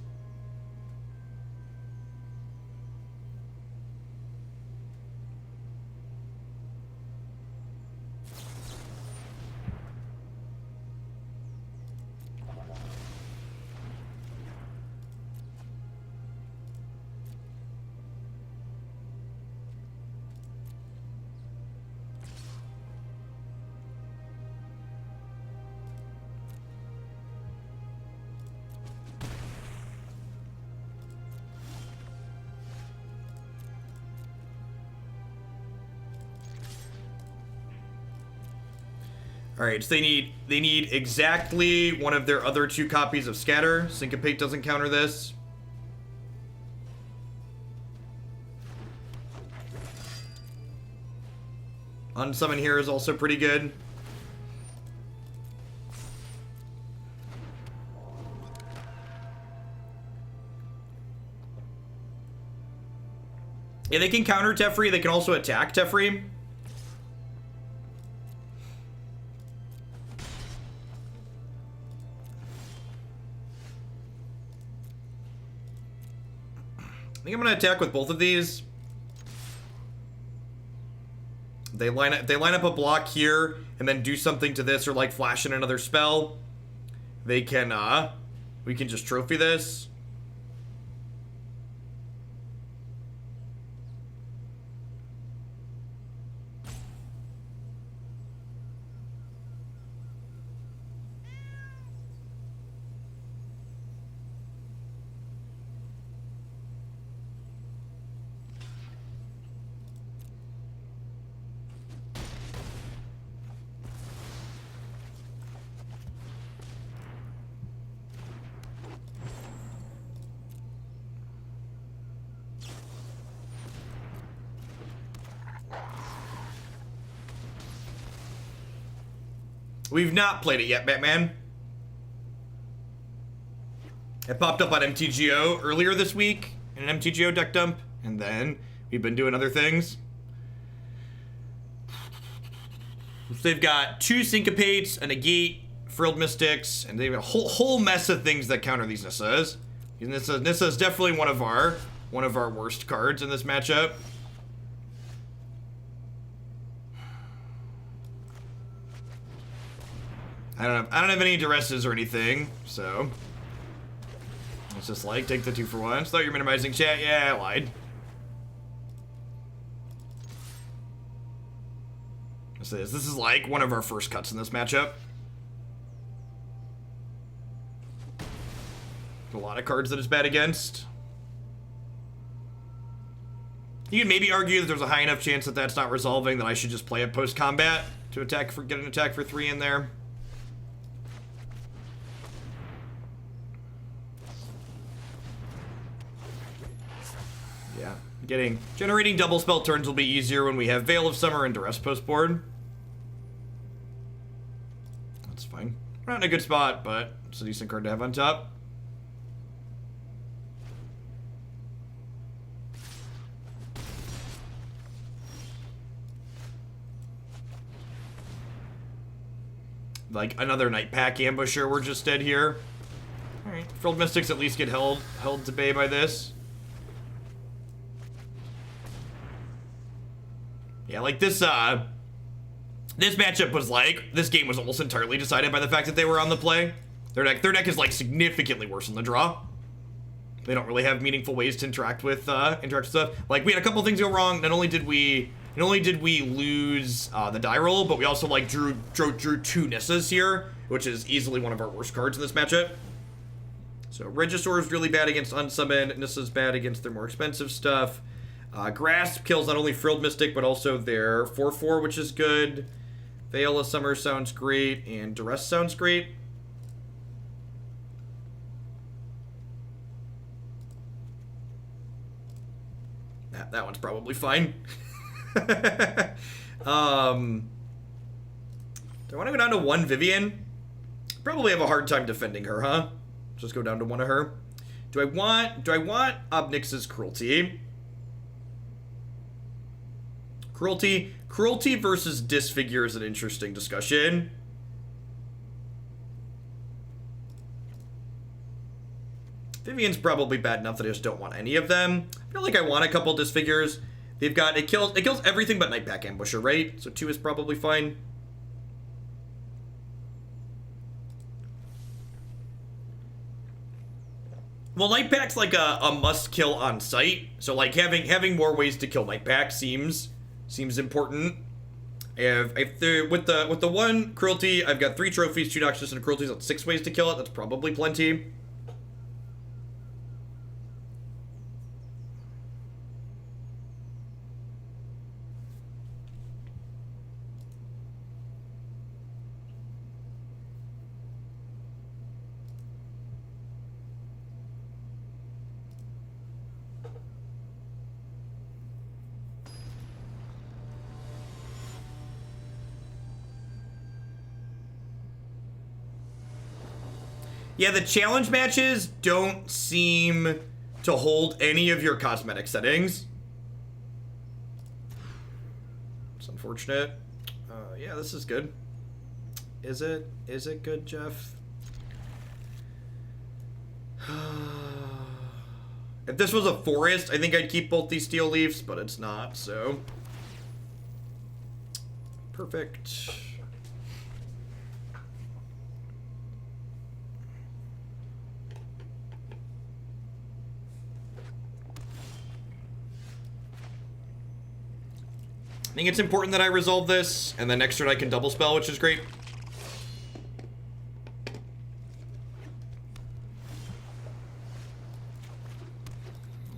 All right, so they need exactly one of their other 2 copies of Scatter. Syncopate doesn't counter this. Unsummon here is also pretty good. Yeah, they can counter Teferi. They can also attack Teferi. I think I'm gonna attack with both of these. They line up a block here and then do something to this or like flash in another spell. They can we can just trophy this. We've not played it yet, Batman. It popped up on MTGO earlier this week in an MTGO deck dump, and then we've been doing other things. So they've got 2 Syncopates, a Negate, Frilled Mystics, and they have a whole mess of things that counter these Nissas. Nissa is definitely one of our worst cards in this matchup. I don't have any duresses or anything, so it's just like take the 2 for 1. Thought you're minimizing chat. Yeah, I lied. This is like one of our first cuts in this matchup. A lot of cards that it's bad against. You can maybe argue that there's a high enough chance that that's not resolving that I should just play it post combat to get an attack for 3 in there. Yeah, generating double spell turns will be easier when we have Veil of Summer and Duress post board. That's fine. We're not in a good spot, but it's a decent card to have on top. Like another Night Pack Ambusher, we're just dead here. Alright, Frilled Mystics at least get held to bay by this. Yeah, like this matchup was like, this game was almost entirely decided by the fact that they were on the play. Their deck is like significantly worse in the draw. They don't really have meaningful ways to interact with stuff. Like we had a couple things go wrong. Not only did we lose the die roll, but we also like drew 2 Nissas here, which is easily one of our worst cards in this matchup. So Regisaur is really bad against Unsummon. Nissa's bad against their more expensive stuff. Grasp kills not only Frilled Mystic, but also their 4/4, which is good. Veil of Summer sounds great, and Duress sounds great. That one's probably fine. Do I want to go down to 1 Vivian? Probably have a hard time defending her, huh? Just go down to 1 of her. Do I want Obnix's Cruelty? Cruelty versus Disfigure is an interesting discussion. Vivian's probably bad enough that I just don't want any of them. I feel like I want a couple disfigures. They've got, it kills everything but Nightpack Ambusher, right? So 2 is probably fine. Well, Nightpack's like a must kill on sight. So like having more ways to kill Nightpack seems important. With the 1 cruelty, I've got 3 trophies, 2 noxious, and a cruelty. So that's 6 ways to kill it. That's probably plenty. Yeah, the challenge matches don't seem to hold any of your cosmetic settings. It's unfortunate. Yeah, this is good. Is it? Is it good, Jeff? If this was a forest, I think I'd keep both these steel leaves, but it's not, so. Perfect. I think it's important that I resolve this, and then next turn I can double spell, which is great.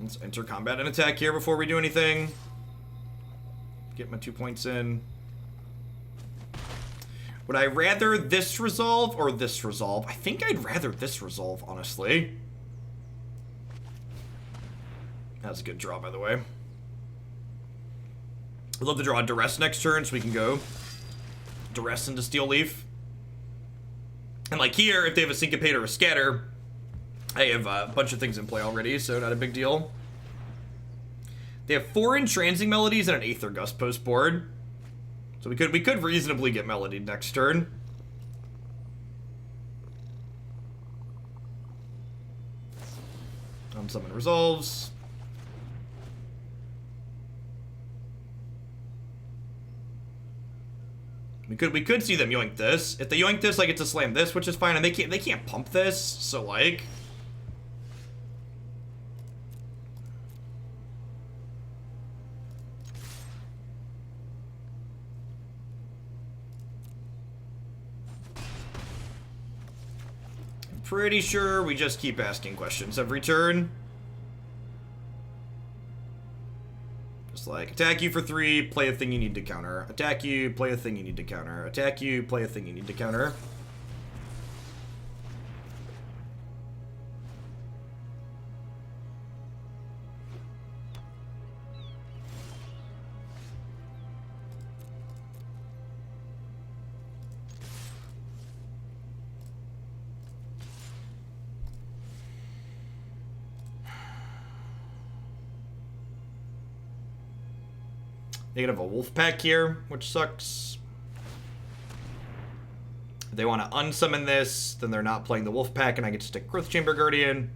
Let's enter combat and attack here before we do anything. Get my 2 points in. Would I rather this resolve or this resolve? I think I'd rather this resolve, honestly. That's a good draw, by the way. I'd love to draw a Duress next turn so we can go Duress into Steel Leaf. And like here, if they have a Syncopate or a Scatter, I have a bunch of things in play already, so not a big deal. They have 4 Entrancing Melodies and an Aether Gust post board. So we could reasonably get Melody next turn. Unsummon resolves. We could see them yoink this. If they yoink this, I get to slam this, which is fine, and they can't pump this, so like. I'm pretty sure we just keep asking questions every turn. Like, attack you for 3, play a thing you need to counter. Attack you, play a thing you need to counter. Attack you, play a thing you need to counter. They could have a wolf pack here, which sucks. If they want to unsummon this, then they're not playing the wolf pack, and I get to stick Growth Chamber Guardian.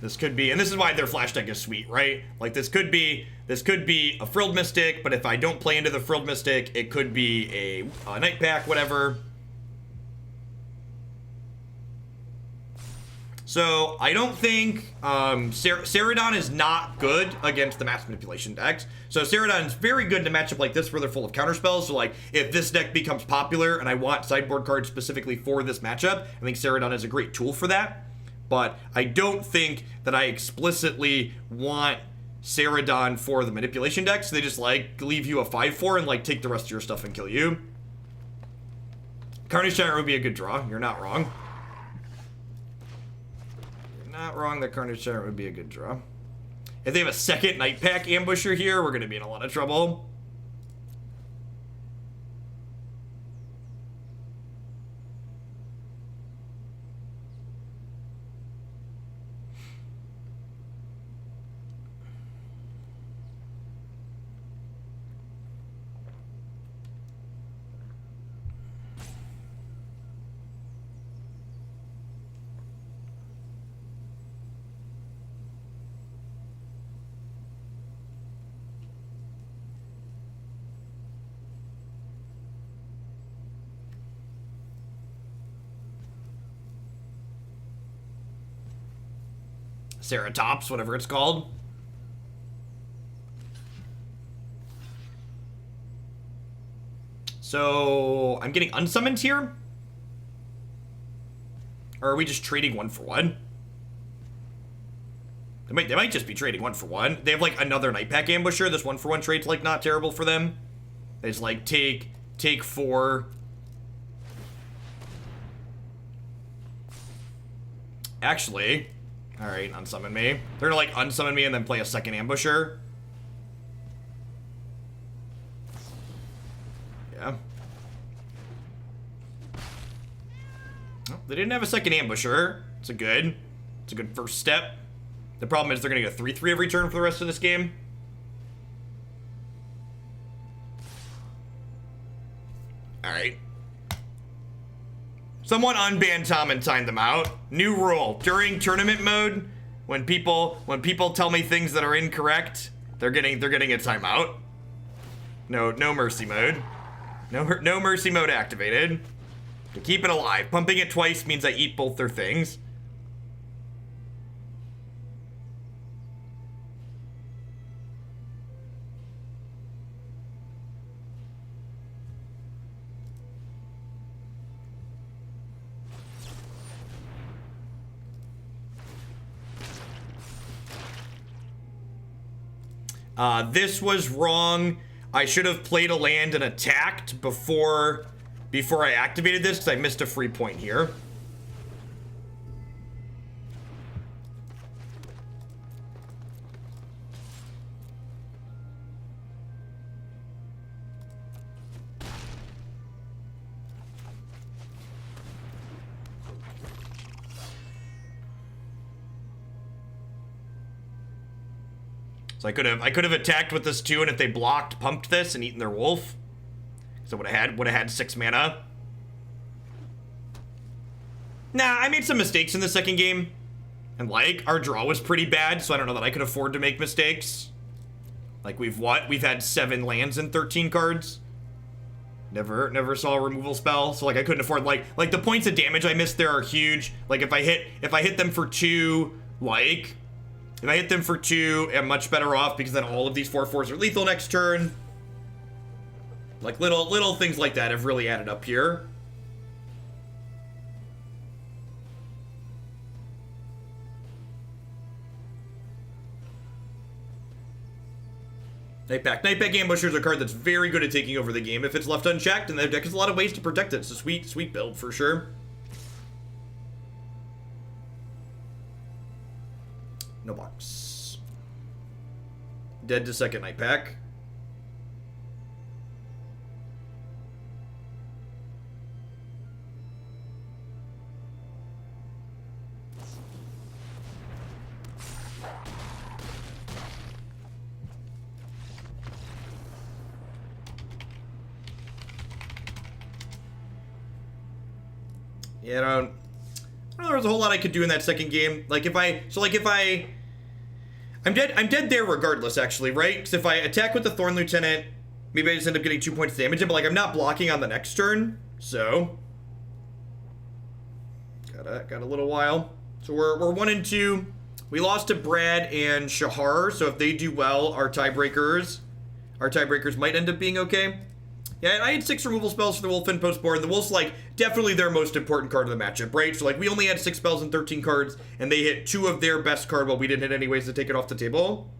This could be, and this is why their flash deck is sweet, right? Like this could be a Frilled Mystic, but if I don't play into the Frilled Mystic, it could be a Night Pack, whatever. So, I don't think, Ceridon is not good against the Mass Manipulation decks. So, Ceridon is very good in a matchup like this where they're full of counterspells. So, like, if this deck becomes popular and I want sideboard cards specifically for this matchup, I think Ceridon is a great tool for that. But I don't think that I explicitly want Ceridon for the Manipulation decks. They just, like, leave you a 5/4 and, like, take the rest of your stuff and kill you. Carnage Giant would be a good draw. You're not wrong. Not wrong that Carnage Giant would be a good draw. If they have a second Night Pack Ambusher here, we're going to be in a lot of trouble. Ceratops, whatever it's called. So I'm getting unsummoned here? Or are we just trading 1 for 1? They might just be trading 1 for 1. They have like another Night Pack Ambusher. This 1 for 1 trade's like not terrible for them. They just like take 4. Actually, all right, unsummon me. They're gonna like unsummon me and then play a second Ambusher. Yeah. Oh, they didn't have a second Ambusher. It's a good first step. The problem is they're gonna get a 3/3 every turn for the rest of this game. All right. Someone unban Tom and time them out. New rule: during tournament mode, when people tell me things that are incorrect, they're getting a timeout. No mercy mode. No mercy mode activated. To keep it alive. Pumping it twice means I eat both their things. This was wrong. I should have played a land and attacked before I activated this because I missed a free point here. So I could have attacked with this too, and if they blocked, pumped this and eaten their wolf, so would have had 6 mana. Nah, I made some mistakes in the second game, and like our draw was pretty bad, so I don't know that I could afford to make mistakes. Like we've had 7 lands and 13 cards. Never saw a removal spell, so like I couldn't afford like the points of damage I missed there are huge. Like if I hit them for 2, like. If I hit them for 2, I'm much better off because then all of these 4/4s are lethal next turn. Like little things like that have really added up here. Night Pack Ambusher is a card that's very good at taking over the game if it's left unchecked, and their deck has a lot of ways to protect it. It's a sweet build for sure. No box. Dead to second Night Pack. Yeah, I don't know there was a whole lot I could do in that second game. I'm dead there regardless, actually, right? Because if I attack with the Thorn Lieutenant, maybe I just end up getting 2 points of damage, but like I'm not blocking on the next turn, so got a little while. So we're 1 and 2. We lost to Brad and Shahar, so if they do well, our tiebreakers might end up being okay. Yeah, I had 6 removal spells for the Wolf in post-board. The Wolf's, like, definitely their most important card of the matchup, right? So, like, we only had 6 spells and 13 cards, and they hit 2 of their best card while we didn't hit any ways to take it off the table.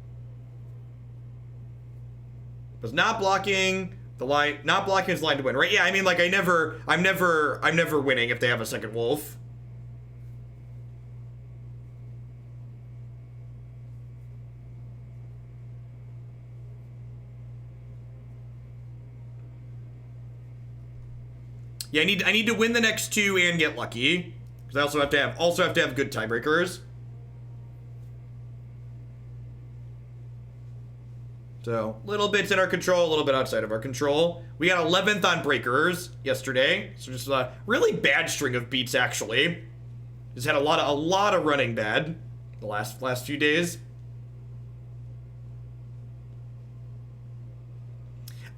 Was not blocking the line, not blocking his line to win, right? Yeah, I mean, like, I'm never winning if they have a second Wolf. Yeah, I need to win the next 2 and get lucky, because I also have to have good tiebreakers. So, little bits in our control, a little bit outside of our control. We got 11th on breakers yesterday, so just a really bad string of beats actually. Just had a lot of running bad the last few days.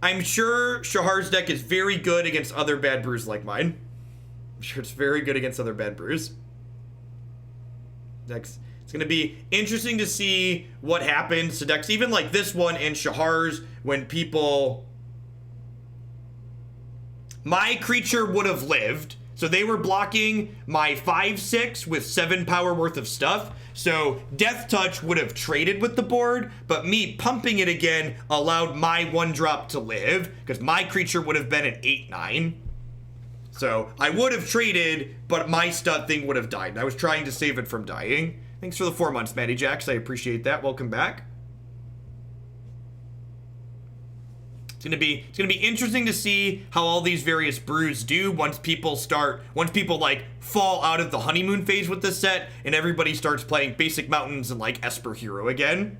I'm sure Shahar's deck is very good against other bad brews like mine. I'm sure it's very good against other bad brews. It's going to be interesting to see what happens to decks, even like this one and Shahar's, when people... My creature would have lived, so they were blocking my 5/6 with 7 power worth of stuff, so Death Touch would have traded with the board, but me pumping it again allowed my 1-drop to live, because my creature would have been an 8/9. So I would have traded, but my stud thing would have died, and I was trying to save it from dying. Thanks for the 4 months, Matty Jacks. I appreciate that. Welcome back. It's gonna be interesting to see how all these various brews do once people like fall out of the honeymoon phase with this set and everybody starts playing Basic Mountains and like Esper Hero again.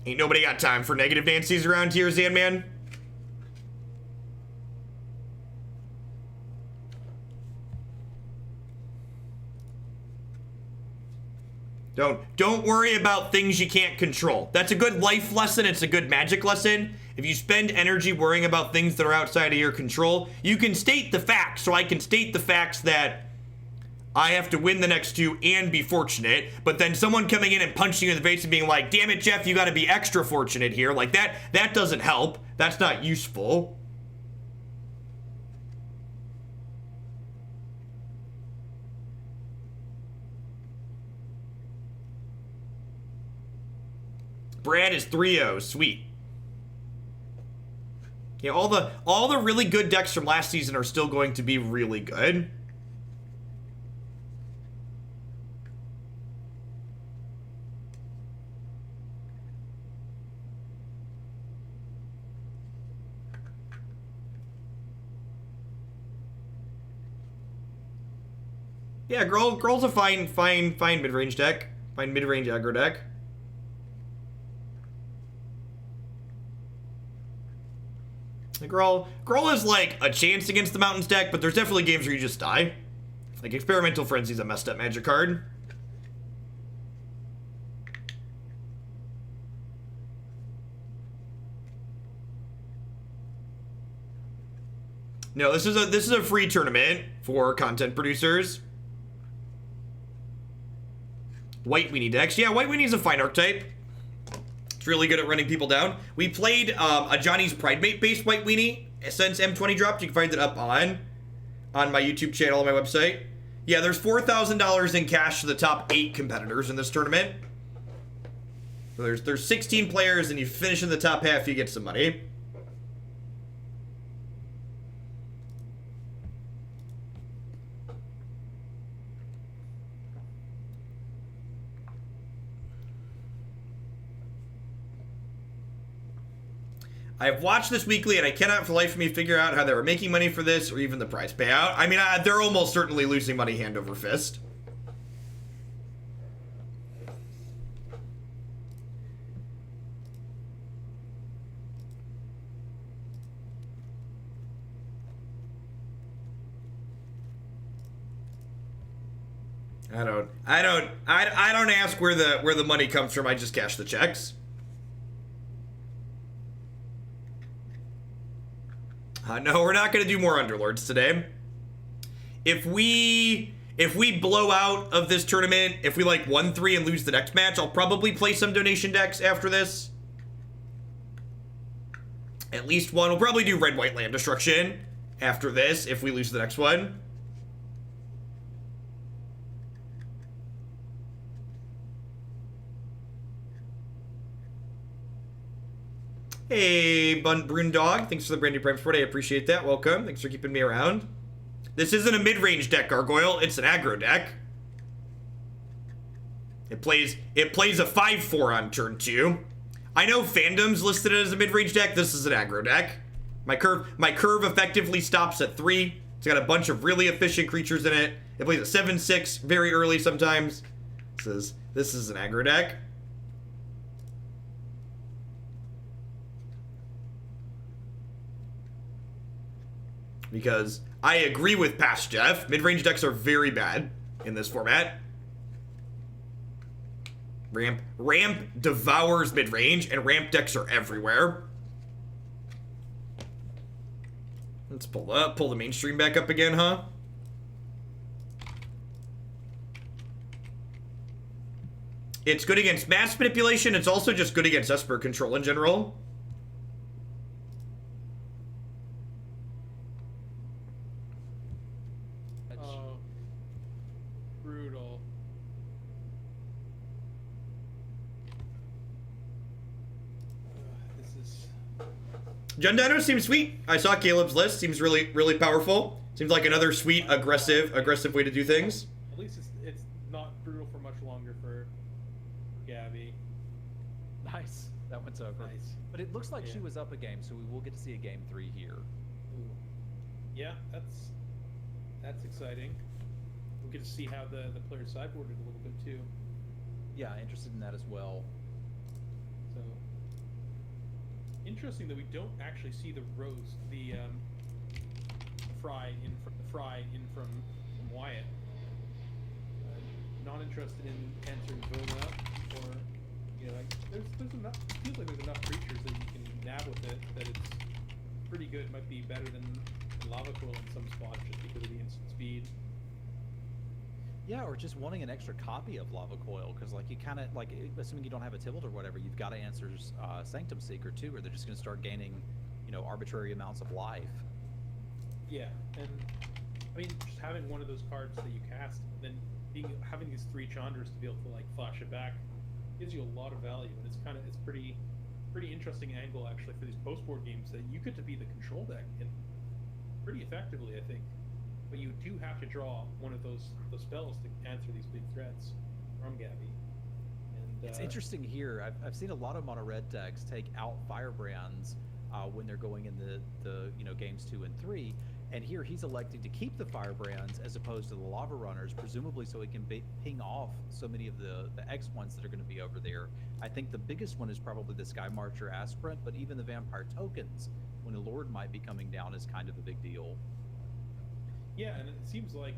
Ain't nobody got time for negative Nancy's around here, Zanman. Don't worry about things you can't control. That's a good life lesson. It's a good magic lesson. If you spend energy worrying about things that are outside of your control, you can state the facts. So I can state the facts that I have to win the next 2 and be fortunate, but then someone coming in and punching you in the face and being like, damn it, Jeff, you gotta be extra fortunate here. Like that doesn't help. That's not useful. Brad is 3-0, sweet. Yeah, all the really good decks from last season are still going to be really good. Yeah, Growl's a fine mid-range deck. Fine mid-range aggro deck. Gruul is like a chance against the Mountains deck, but there's definitely games where you just die. Like Experimental Frenzy's a messed up Magic card. No, this is a free tournament for content producers. White Weenie decks. Yeah, White Weenie's a fine archetype. It's really good at running people down. We played a Johnny's Pridemate based White Weenie since M20 dropped. You can find it up on my YouTube channel on my website. Yeah, there's $4,000 in cash to the top 8 competitors in this tournament. So there's 16 players, and you finish in the top half, you get some money. I've watched this weekly, and I cannot for the life of me figure out how they were making money for this or even the prize payout. I mean, they're almost certainly losing money hand over fist. I don't ask where the money comes from. I just cash the checks. No, we're not going to do more Underlords today. If we blow out of this tournament, if we like 1-3 and lose the next match, I'll probably play some donation decks after this. At least one. We'll probably do Red-White Land Destruction after this if we lose the next one. Hey, Brune Dog, thanks for the brand new Prime Support. I appreciate that. Welcome. Thanks for keeping me around. This isn't a mid-range deck, Gargoyle. It's an aggro deck. It plays a 5/4 on turn 2. I know Fandom's listed as a mid-range deck. This is an aggro deck. My curve effectively stops at 3. It's got a bunch of really efficient creatures in it. It plays a 7/6 very early sometimes. This is an aggro deck. Because I agree with Past Jeff. Mid-range decks are very bad in this format. Ramp devours mid-range, and ramp decks are everywhere. Let's pull the mainstream back up again, huh? It's good against mass manipulation. It's also just good against Esper control in general. Oh, brutal. This is. Jund Dino seems sweet. I saw Caleb's list. Seems really powerful. Seems like another sweet, aggressive way to do things. At least it's not brutal for much longer for Gabby. Nice. That one's over. Nice. But it looks like she Yeah. was up a game, so we will get to see a game 3 here. Ooh. Yeah, that's exciting. We'll get to see how the player sideboarded a little bit too. Yeah, interested in that as well. So interesting that we don't actually see the Rose, the Fry in from Wyatt. Not interested in answering Vona, or like there's enough. Feels like there's enough creatures that you can nab with it that it's pretty good. It might be better than Lava Coil in some spots just because of the instant speed. Yeah, or just wanting an extra copy of Lava Coil, because like you kind of like, assuming you don't have a Tibalt or whatever, you've got to answer Sanctum Seeker too, or they're just going to start gaining, arbitrary amounts of life. Yeah, and I mean, just having one of those cards that you cast, then having these 3 Chandras to be able to like flash it back gives you a lot of value, and it's pretty interesting angle actually for these post board games that you get to be the control deck in pretty effectively, I think. But you do have to draw one of those spells to answer these big threats from Gabby. And It's interesting here. I've seen a lot of mono red decks take out Firebrands when they're going in the games 2 and 3, and here he's electing to keep the Firebrands as opposed to the Lava Runners, presumably so he can ping off so many of the X ones that are going to be over there. I think the biggest one is probably the Sky Marcher Aspirant, but even the Vampire Tokens, when a Lord might be coming down, is kind of a big deal. Yeah, and it seems like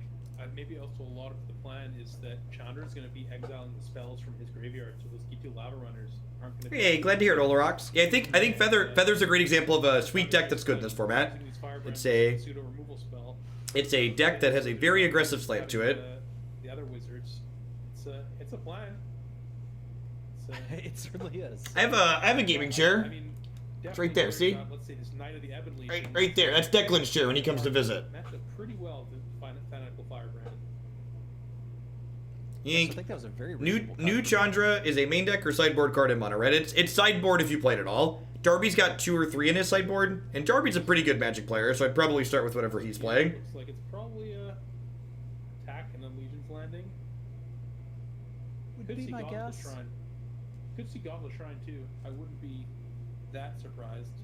maybe also a lot of the plan is that Chandra is going to be exiling the spells from his graveyard, so those G2 Lava Runners aren't going to. Hey, glad to hear it, Olorox. Yeah, I think Feather's a great example of a sweet deck that's good in this format. It's a deck that has a very aggressive slant to it. The other wizards, it's a plan. It certainly is. I have a gaming chair. I mean, It's right there, see? Let's say this Knight of the Ebon Legion. Right there. That's Declan's chair when he comes to visit. Matched up pretty well with Fanatical Firebrand. Yank. I think that was a very New reasonable cut. Chandra is a main deck or sideboard card in mono red. It's sideboard if you played it all. Darby's got 2 or 3 in his sideboard, and Darby's a pretty good Magic player, so I'd probably start with whatever he's playing. Looks like it's probably attack and then Legion's Landing. Would Could be see my Gauntlet guess. Shrine. Could see Gauntlet Shrine too. I wouldn't be that surprised,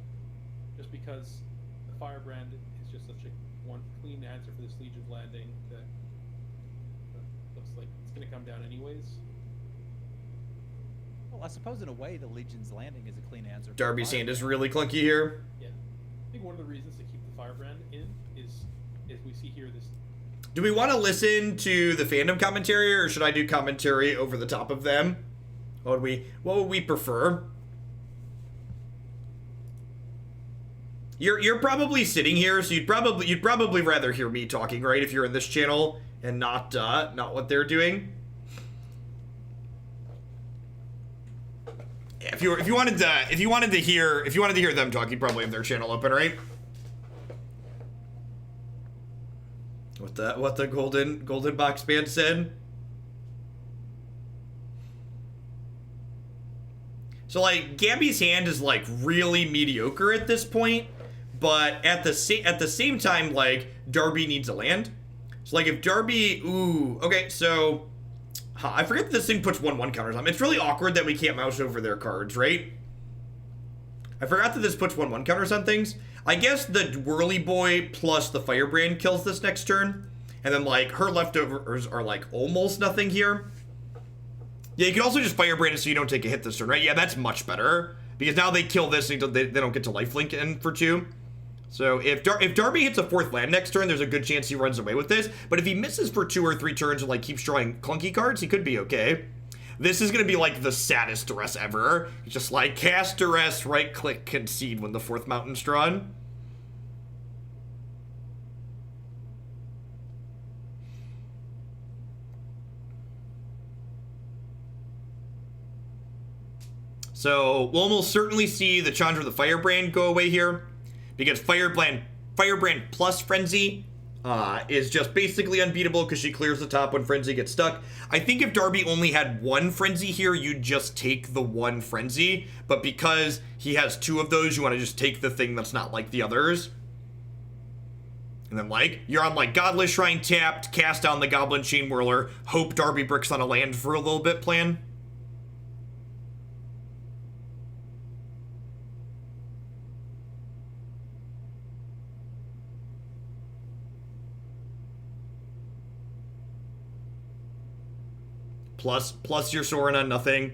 just because the Firebrand is just such a one clean answer for this Legion's Landing that looks like it's going to come down anyways. Well, I suppose in a way the Legion's Landing is a clean answer. for Darby's the hand is Firebrand. really clunky here. Yeah, I think one of the reasons to keep the Firebrand in is we see here this. Do we want to listen to the fandom commentary, or should I do commentary over the top of them? What would we prefer? You're probably sitting here, so you'd probably rather hear me talking, right? If you're in this channel and not what they're doing. Yeah, if you wanted to hear them talk, you'd probably have their channel open, right? What the golden box band said. So like Gabby's hand is like really mediocre at this point, but at the same time, like Darby needs a land. So like if Darby, okay, so I forget that this thing puts 1/1 counters on. It's really awkward that we can't mouse over their cards, right? I forgot that this puts 1/1 counters on things. I guess the Whirly Boy plus the Firebrand kills this next turn, and then like her leftovers are like almost nothing here. Yeah, you can also just Firebrand it so you don't take a hit this turn, right? Yeah, that's much better. Because now they kill this and they don't get to lifelink in for 2. So if Darby hits a 4th land next turn, there's a good chance he runs away with this. But if he misses for 2 or 3 turns and like keeps drawing clunky cards, he could be okay. This is gonna be like the saddest duress ever. Just like cast duress, right click, concede when the 4th mountain's drawn. So we'll almost certainly see the Chandra the Firebrand go away here, because Firebrand plus Frenzy is just basically unbeatable because she clears the top when Frenzy gets stuck. I think if Darby only had 1 Frenzy here, you'd just take the 1 Frenzy, but because he has 2 of those, you want to just take the thing that's not like the others. And then, like, you're on, like, Godless Shrine tapped, cast down the Goblin Chain Whirler, hope Darby bricks on a land for a little bit plan. Plus your Sorin on nothing.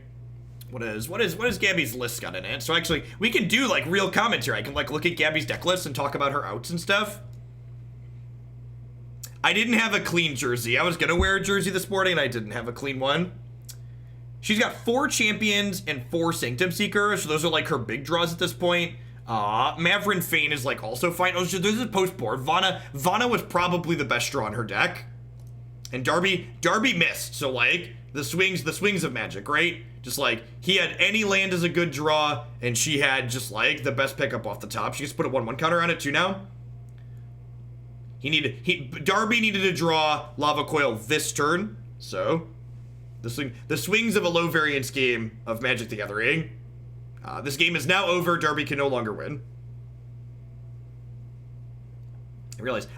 What is Gabby's list got in it? So actually, we can do like real commentary. I can like look at Gabby's deck list and talk about her outs and stuff. I didn't have a clean jersey. I was gonna wear a jersey this morning and I didn't have a clean one. She's got 4 champions and 4 Sanctum Seekers, so those are like her big draws at this point. Mavrin Fane is like also fine. Oh, so this is post board. Vana was probably the best draw in her deck. And Darby missed, so like the swings of Magic, right? Just like he had any land as a good draw, and she had just like the best pickup off the top. She just put a 1/1 counter on it too now. Darby needed to draw Lava Coil this turn, so the swings of a low variance game of Magic the Gathering. This game is now over. Darby can no longer win.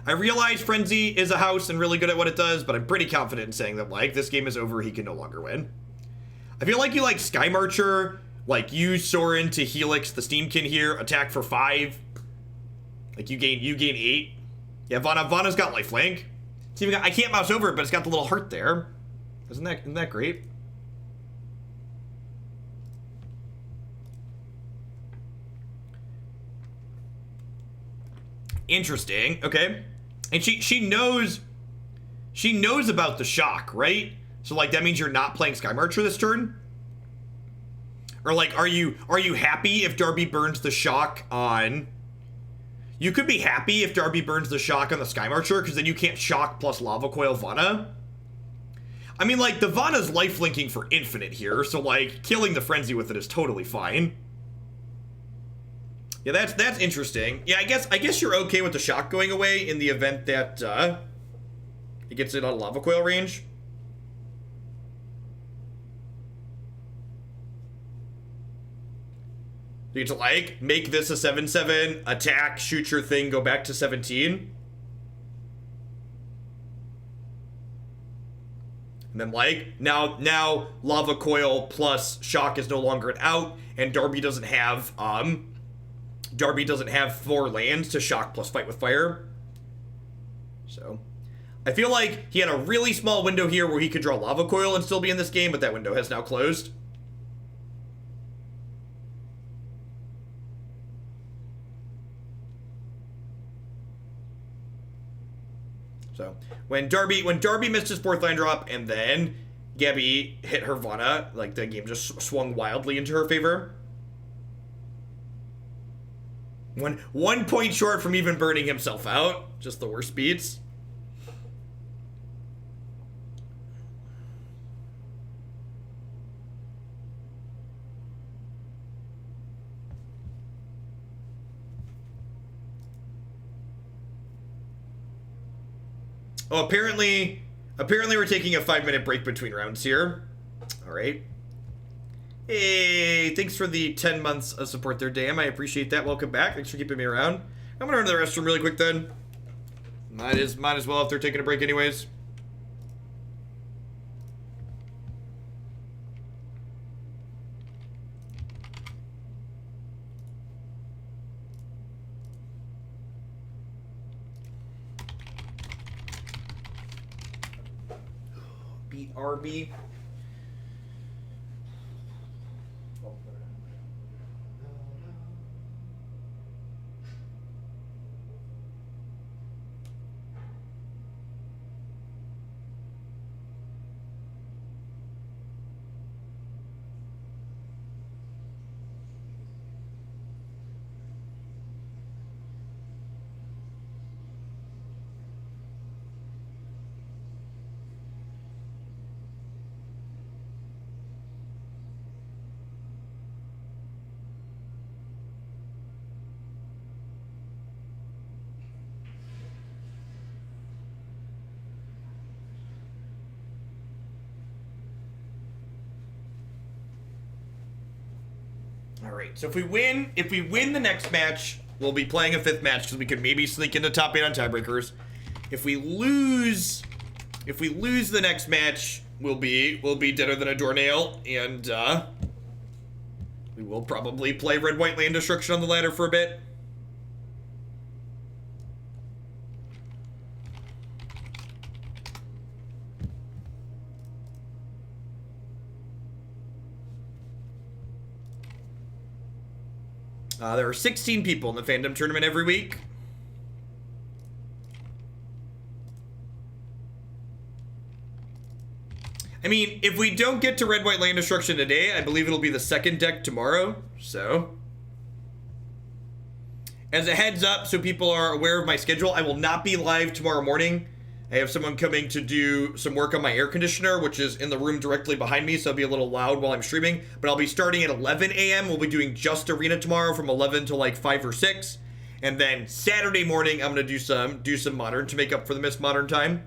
I realize Frenzy is a house and really good at what it does, but I'm pretty confident in saying that, like, this game is over, he can no longer win. I feel like you like Sky Marcher, like, use Sorin to Helix the Steamkin here, attack for 5. Like, you gain 8. Yeah, Vana's got lifelink. It's even got, I can't mouse over it, but it's got the little heart there. Isn't that great? Interesting. Okay. And she knows about the shock, right? So like that means you're not playing Sky Marcher this turn? Or like are you happy if Darby burns the shock on? You could be happy if Darby burns the shock on the Sky Marcher, because then you can't shock plus Lava Coil Vana. I mean, like, the Vana's lifelinking for infinite here, so like killing the Frenzy with it is totally fine. Yeah, that's interesting. Yeah, I guess you're okay with the shock going away in the event that it gets it on Lava Coil range. You get to like make this a 7/7, attack, shoot your thing, go back to 17. And then like now Lava Coil plus shock is no longer an out, and Darby doesn't have 4 lands to shock plus fight with fire. So I feel like he had a really small window here where he could draw Lava Coil and still be in this game, but that window has now closed. So when Darby missed his 4th line drop and then Gabby hit her Vana, like the game just swung wildly into her favor. 1 point short from even burning himself out. Just the worst beats. Oh, apparently we're taking a 5-minute break between rounds here. All right. Hey, thanks for the 10 months of support there, Dan. I appreciate that. Welcome back. Thanks for keeping me around. I'm gonna run to the restroom really quick then. Might as well if they're taking a break anyways. Beat RB. All right, so if we win the next match, we'll be playing a 5th match because we could maybe sneak into top 8 on tiebreakers. If we lose the next match, we'll be deader than a doornail, and we will probably play red white land destruction on the ladder for a bit. There are 16 people in the Fandom tournament every week. I mean, if we don't get to red white land destruction today, I believe it'll be the 2nd deck tomorrow. So, as a heads up, so people are aware of my schedule, I will not be live tomorrow morning. I have someone coming to do some work on my air conditioner, which is in the room directly behind me, so it'll be a little loud while I'm streaming. But I'll be starting at 11 a.m. We'll be doing just Arena tomorrow from 11 to like 5 or 6. And then Saturday morning, I'm going to do some Modern to make up for the missed Modern time.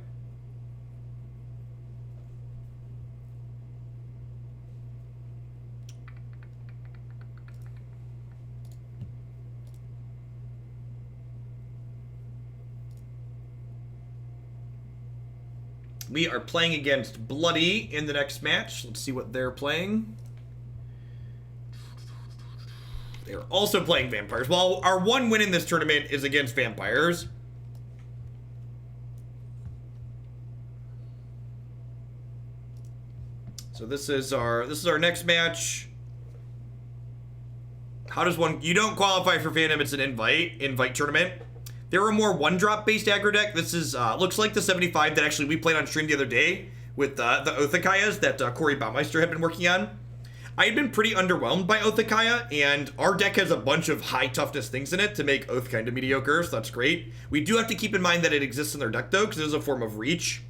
We are playing against Bloody in the next match. Let's see what they're playing. They're also playing Vampires. Well, our one win in this tournament is against Vampires. So this is our next match. How does one... You don't qualify for Fandom. It's an invite tournament. There are more one-drop based aggro deck. This is, looks like the 75 that actually we played on stream the other day with the Othakayas that Corey Baumeister had been working on. I had been pretty underwhelmed by Othakaya, and our deck has a bunch of high toughness things in it to make Oath kind of mediocre, so that's great. We do have to keep in mind that it exists in their deck, though, because it is a form of reach.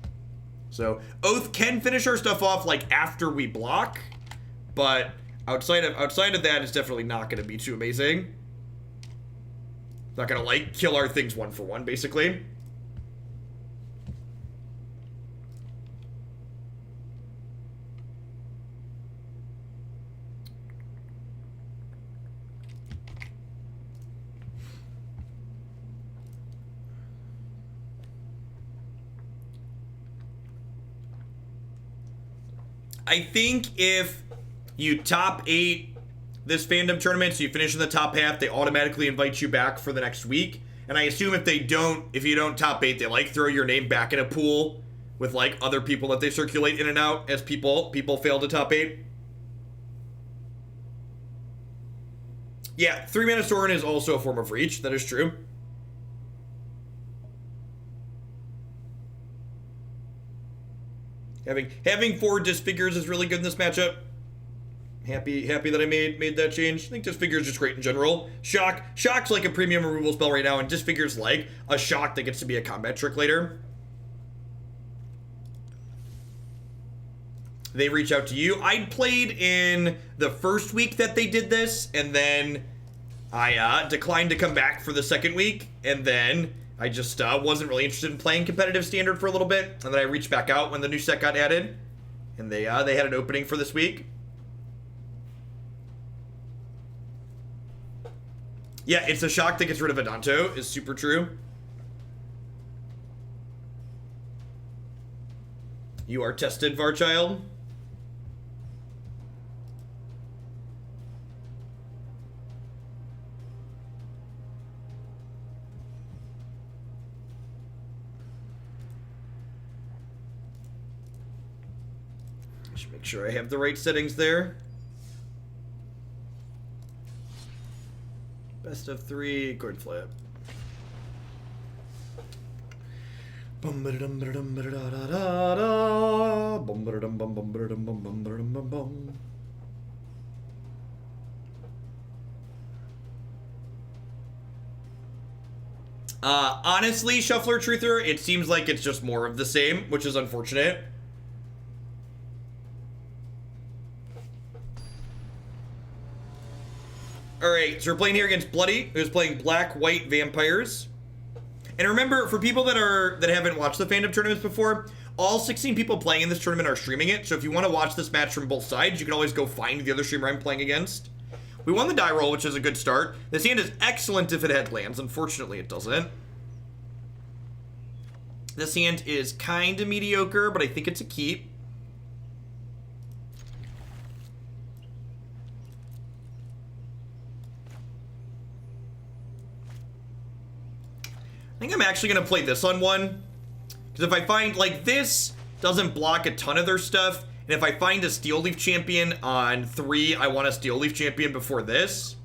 So Oath can finish our stuff off, like, after we block, but outside of that, it's definitely not going to be too amazing. Not gonna, like, kill our things one for one, basically. I think if you top 8 this Fandom tournament, so you finish in the top half, they automatically invite you back for the next week. And I assume if you don't top 8, they like throw your name back in a pool with like other people that they circulate in and out as people fail to top 8. Yeah, 3-mana Sorin is also a form of reach. That is true. Having 4 disfigures is really good in this matchup. Happy that I made that change. I think Disfigure's just great in general. Shock's like a premium removal spell right now, and Disfigure's like a shock that gets to be a combat trick later. They reach out to you. I played in the first week that they did this, and then I declined to come back for the second week, and then I just wasn't really interested in playing competitive standard for a little bit, and then I reached back out when the new set got added, and they had an opening for this week. Yeah, it's a shock that gets rid of Adanto, is super true. You are tested, Varchild. Just make sure I have the right settings there. Best of 3, coin flip. Honestly, Shuffler Truther, it seems like it's just more of the same, which is unfortunate. Alright, so we're playing here against Bloody, who's playing black-white vampires. And remember, for people that haven't watched the Fandom tournaments before, all 16 people playing in this tournament are streaming it, so if you want to watch this match from both sides, you can always go find the other streamer I'm playing against. We won the die roll, which is a good start. This hand is excellent if it had lands. Unfortunately, it doesn't. This hand is kind of mediocre, but I think it's a keep. I think I'm actually going to play this on one. Because if I find, like, this doesn't block a ton of their stuff. And if I find a Steel Leaf Champion on 3, I want a Steel Leaf Champion before this.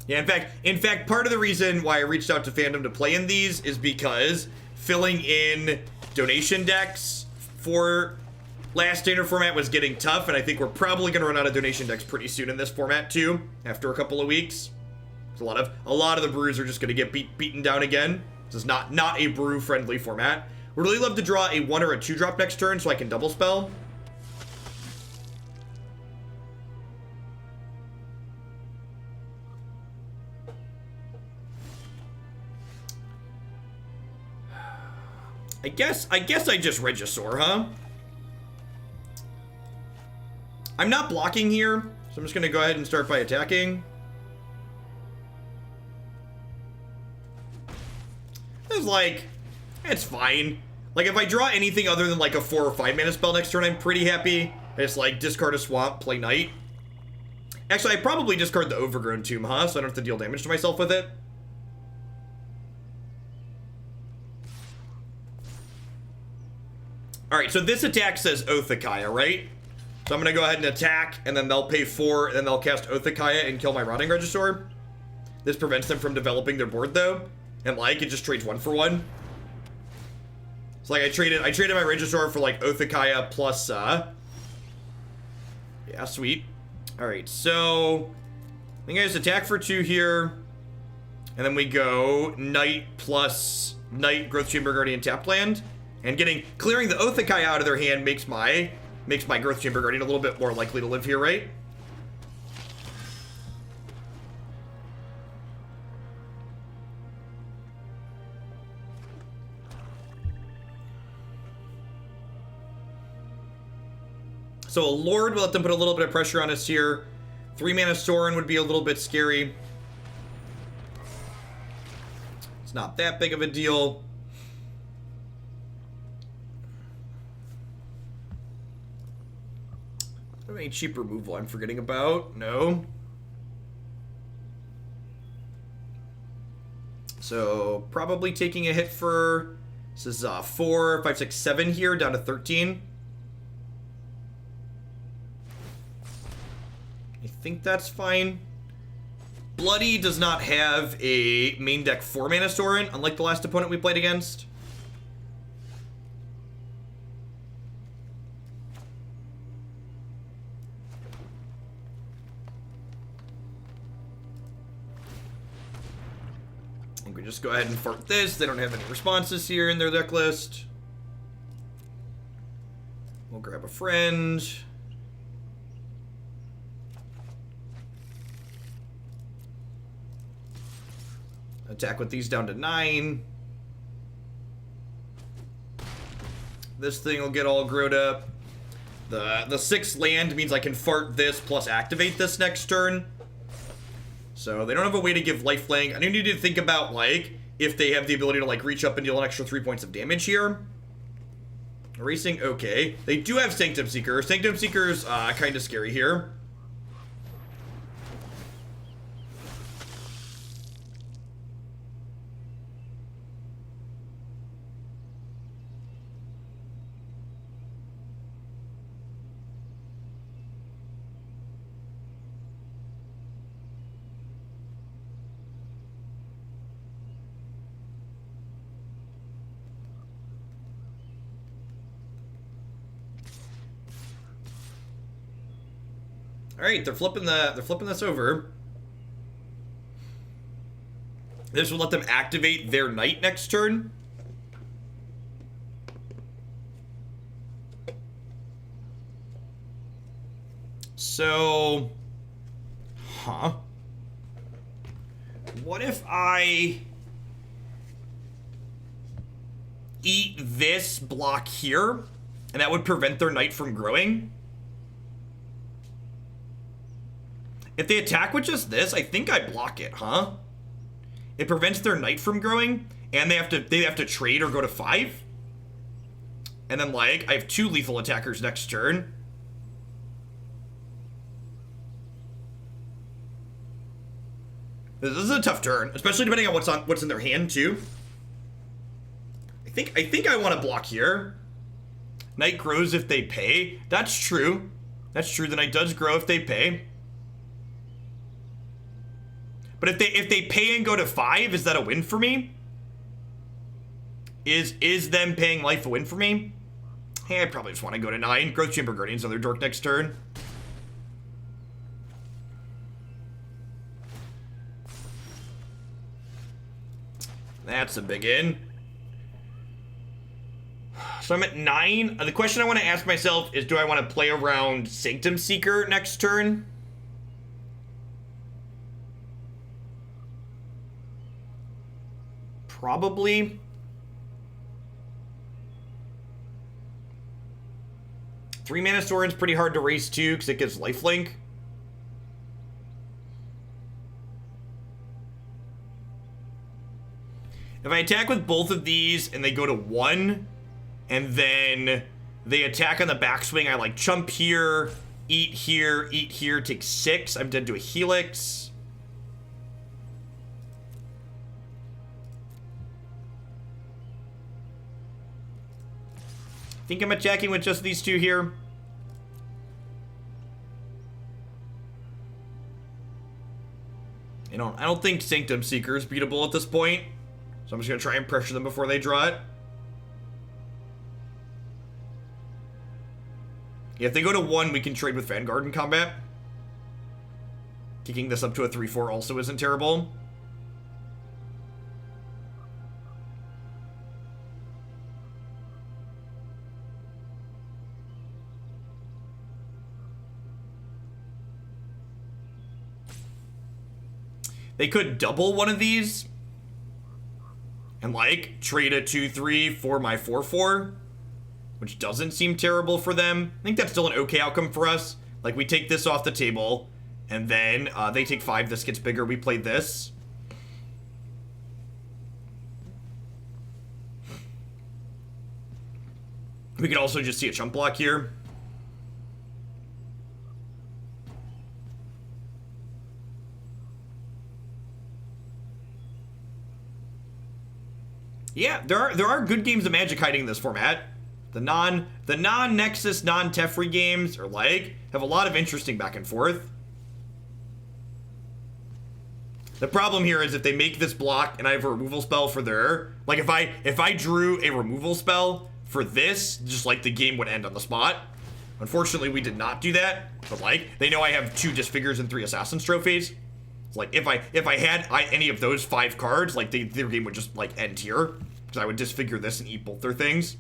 Yeah, in fact, part of the reason why I reached out to Fandom to play in these is because filling in donation decks for last standard format was getting tough, and I think we're probably going to run out of donation decks pretty soon in this format too, after a couple of weeks. A lot of the brews are just going to get beaten down again. This is not a brew friendly format. Would really love to draw a 1 or a 2 drop next turn so I can double spell. I guess I just Regisaur, huh? I'm not blocking here, so I'm just going to go ahead and start by attacking. It's like, it's fine. Like, if I draw anything other than like a 4 or 5 mana spell next turn, I'm pretty happy. I just like discard a swamp, play Knight. Actually, I probably discard the Overgrown Tomb, huh? So I don't have to deal damage to myself with it. Alright, so this attack says Oathakaya, right? So I'm going to go ahead and attack, and then they'll pay 4, and then they'll cast Oathakaya and kill my Rotting Regisaur. This prevents them from developing their board, though. And, like, it just trades 1 for 1. So, like, I traded my Regisaur for, like, Oathakaya plus, yeah, sweet. Alright, so I think I just attack for 2 here. And then we go Knight plus Knight, Growth Chamber Guardian, tapped land. And clearing the Oathakaya out of their hand makes my Growth Chamber Guardian a little bit more likely to live here, right? So a Lord will let them put a little bit of pressure on us here. 3 mana Sorin would be a little bit scary. It's not that big of a deal. Do I have any cheap removal I'm forgetting about? No. So probably taking a hit for, this is 4, 5, 6, 7 here, down to 13. I think that's fine. Bloody does not have a main deck 4 mana Sorin, unlike the last opponent we played against. I think we just go ahead and fart this. They don't have any responses here in their deck list. We'll grab a friend. Attack with these down to 9. This thing will get all growed up. The 6th land means I can fart this plus activate this next turn. So they don't have a way to give lifelink. I do need to think about, like, if they have the ability to, like, reach up and deal an extra 3 points of damage here. Erasing, okay. They do have Sanctum Seeker. Sanctum Seeker's kind of scary here. All right, they're flipping this over. This will let them activate their Knight next turn. So, what if I eat this block here, and that would prevent their knight from growing. If they attack with just this, I think I block it, huh? It prevents their knight from growing, and they have to trade or go to 5. And then, like, I have 2 lethal attackers next turn. This is a tough turn, especially depending on what's in their hand too. I think I want to block here. Knight grows if they pay. That's true. That's true. The knight does grow if they pay. But if they pay and go to 5, is that a win for me? Is them paying life a win for me? Hey, I probably just want to go to 9. Growth Chamber Guardian's another dork next turn. That's a big in. So I'm at 9. The question I want to ask myself is, do I want to play around Sanctum Seeker next turn? Probably. Three mana Sorin's pretty hard to race too, because it gives lifelink. If I attack with both of these and they go to 1, and then they attack on the backswing, I like chump here, eat here, take 6. I'm dead to a Helix. I think I'm attacking with just these 2 here. I don't think Sanctum Seeker is beatable at this point. So I'm just going to try and pressure them before they draw it. Yeah, if they go to 1, we can trade with Vanguard in combat. Kicking this up to a 3-4 also isn't terrible. They could double one of these and like trade a 2-3 for my 4-4, which doesn't seem terrible for them. I think that's still an okay outcome for us. Like, we take this off the table, and then they take 5, this gets bigger, we play this. We could also just see a chump block here. Yeah, there are good games of Magic hiding in this format. The non-Nexus, non-Teferi games are like have a lot of interesting back and forth. The problem here is if they make this block and I have a removal spell for their, like if I drew a removal spell for this, just like the game would end on the spot. Unfortunately, we did not do that. But like they know I have 2 Disfigures and 3 Assassin's Trophies. It's like if I had any of those 5 cards, like their game would just like end here because I would disfigure this and eat both their things.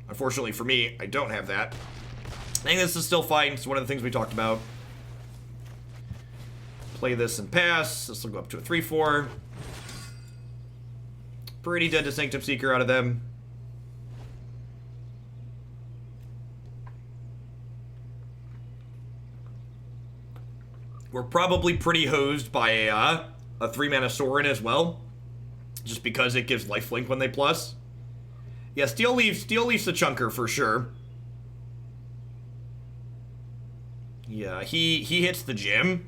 Unfortunately for me, I don't have that. I think this is still fine. It's one of the things we talked about. Play this and pass. This will go up to a 3-4. Pretty dead to Sanctum Seeker out of them. We're probably pretty hosed by a 3-mana Sorin as well, just because it gives lifelink when they plus. Yeah, Steel Leaf's the chunker for sure. Yeah, he hits the gym.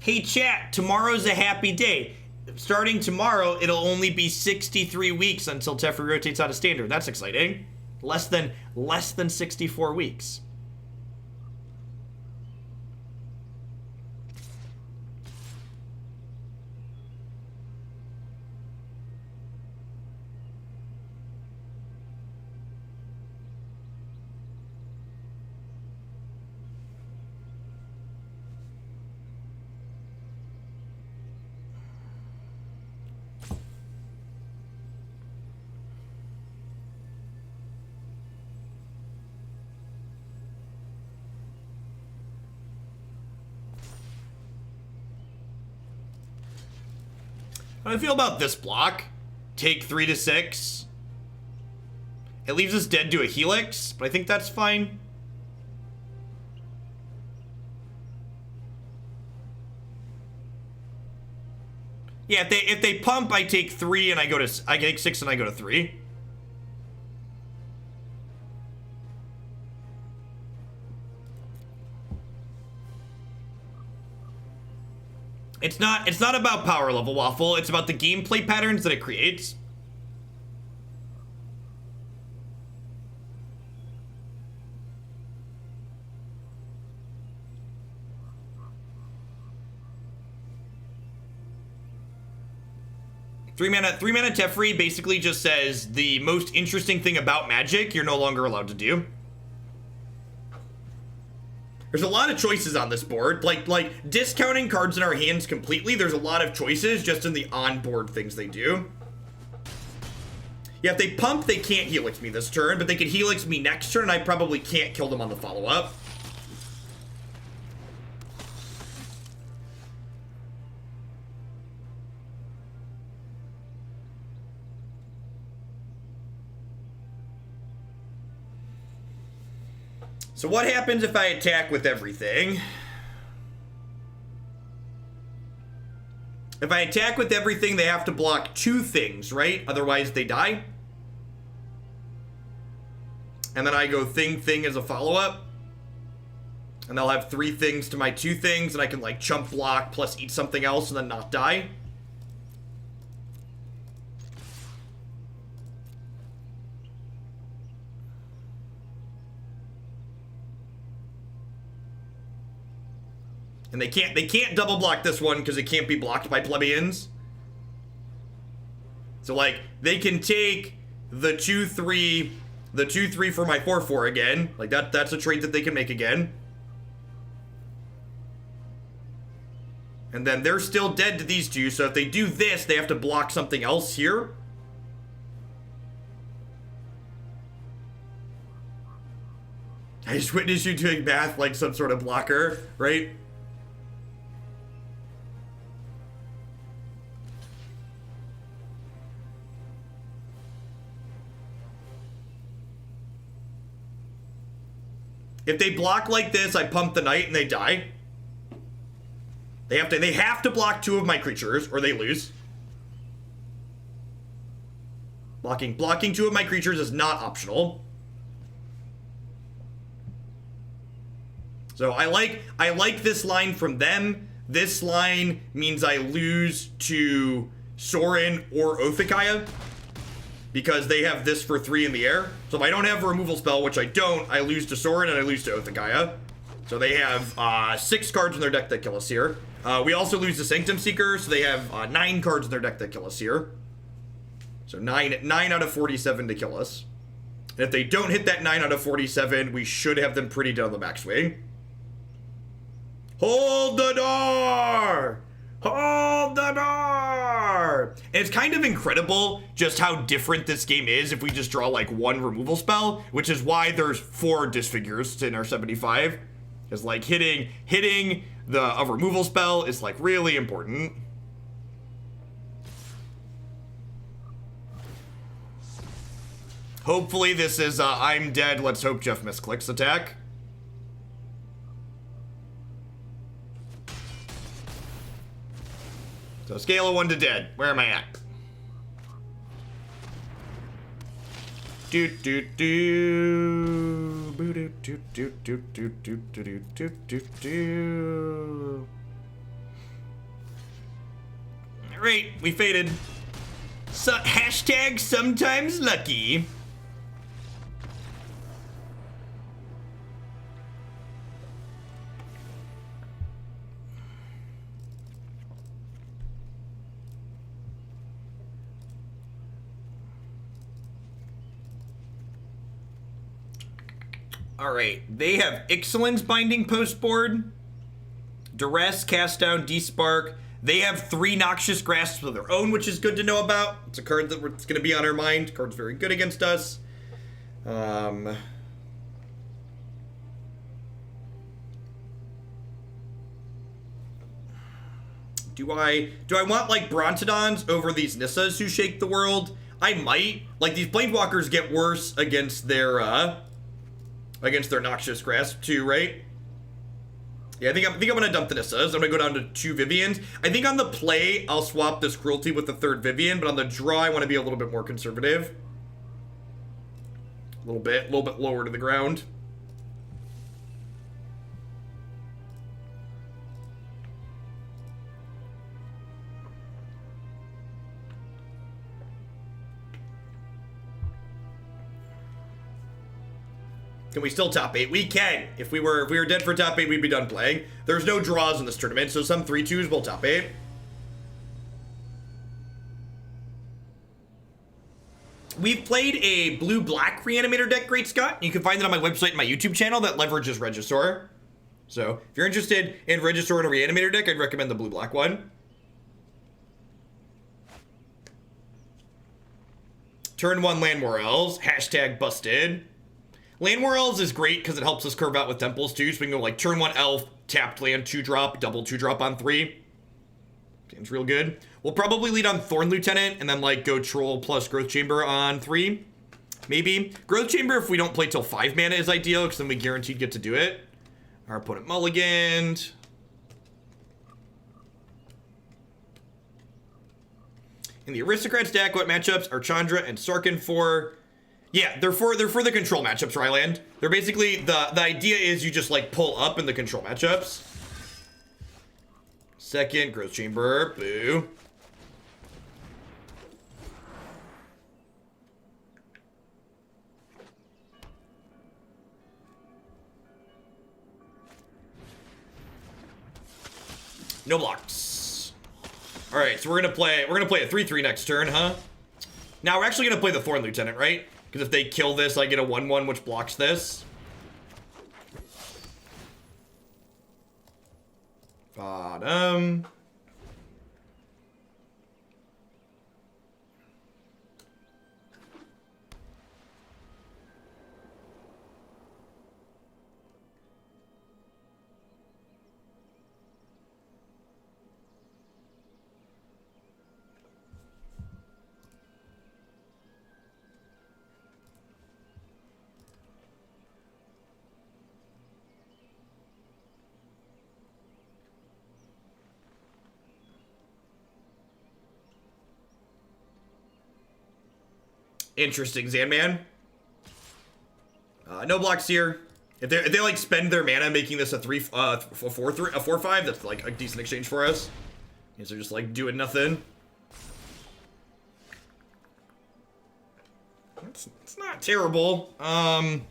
Hey chat, tomorrow's a happy day. Starting tomorrow, it'll only be 63 weeks until Teferi rotates out of Standard. That's exciting. Less than 64 weeks. How do I feel about this block? Take 3 to 6. It leaves us dead to a Helix, but I think that's fine. Yeah, if they pump, I take 3 and I take 6 and I go to 3. It's not about power level, Waffle. It's about the gameplay patterns that it creates. Three mana Teferi basically just says the most interesting thing about Magic you're no longer allowed to do. There's a lot of choices on this board. Like discounting cards in our hands completely, there's a lot of choices just in the on-board things they do. Yeah, if they pump, they can't Helix me this turn, but they could Helix me next turn, and I probably can't kill them on the follow-up. So what happens if I attack with everything? If I attack with everything, they have to block 2 things, right? Otherwise, they die. And then I go thing as a follow-up. And they'll have 3 things to my 2 things, and I can, like, chump block plus eat something else and then not die. And they can't double block this one because it can't be blocked by plebeians. So like they can take the 2/3 for my 4/4 again. Like that's a trait that they can make again. And then they're still dead to these 2, so if they do this, they have to block something else here. I just witnessed you doing math like some sort of blocker, right? If they block like this, I pump the knight and they die. They have to block 2 of my creatures or they lose. Blocking 2 of my creatures is not optional. So I like this line from them. This line means I lose to Sorin or Othakaya, because they have this for 3 in the air. So if I don't have a removal spell, which I don't, I lose to Sorin and I lose to Othakaya. So they have 6 cards in their deck that kill us here. We also lose to Sanctum Seeker, so they have 9 cards in their deck that kill us here. So 9 out of 47 to kill us. And if they don't hit that 9 out of 47, we should have them pretty down the backswing. Hold the door! Hold the door! And it's kind of incredible just how different this game is if we just draw like 1 removal spell, which is why there's 4 disfigures in our 75. Because like hitting a removal spell is like really important. Hopefully this is I'm dead, let's hope Jeff misclicks attack. So scale of 1 to dead. Where am I at? Do do do. Boo do do do do do do do do do do. All right, we faded. So, hashtag sometimes lucky. All right, they have Ixalan's Binding Post board, Duress, Cast Down, Despark. They have 3 Noxious Grasps of their own, which is good to know about. It's a card that's going to be on our mind. Card's very good against us. Do I want like Brontodons over these Nissas who shake the world? I might. Like, these Planewalkers get worse against their Noxious Grasp too, right? Yeah, I think I'm gonna dump the Nissas. I'm gonna go down to 2 Vivians. I think on the play, I'll swap this Cruelty with the 3rd Vivian, but on the draw, I want to be a little bit more conservative. A little bit lower to the ground. Can we still top 8? We can. If we were dead for top 8, we'd be done playing. There's no draws in this tournament, so some 3-2s will top 8. We've played a blue-black Reanimator deck, Great Scott. You can find it on my website and my YouTube channel that leverages Regisaur. So, if you're interested in Regisaur and a Reanimator deck, I'd recommend the blue-black one. Turn 1 Land Morels. Hashtag busted. Land War Elves is great because it helps us curve out with temples too, so we can go like turn 1 elf, tapped land 2-drop, double 2-drop on 3. Seems real good. We'll probably lead on Thorn Lieutenant and then like go Troll plus Growth Chamber on 3. Maybe. Growth Chamber, if we don't play till 5 mana, is ideal because then we guaranteed get to do it. Our opponent mulliganed. In the Aristocrats deck, what matchups are Chandra and Sarkhan for? Yeah, they're for the control matchups, Ryland. They're basically, the idea is you just like pull up in the control matchups. Second, Growth Chamber, boo. No blocks. All right, so we're gonna play a 3/3 next turn, huh? Now we're actually gonna play the Thorn Lieutenant, right? Because if they kill this, I get a 1/1 which blocks this. Bottom. Interesting, Zanman. No blocks here. If they like spend their mana making this a 4/5, that's like a decent exchange for us. Because they're just like doing nothing. It's not terrible. I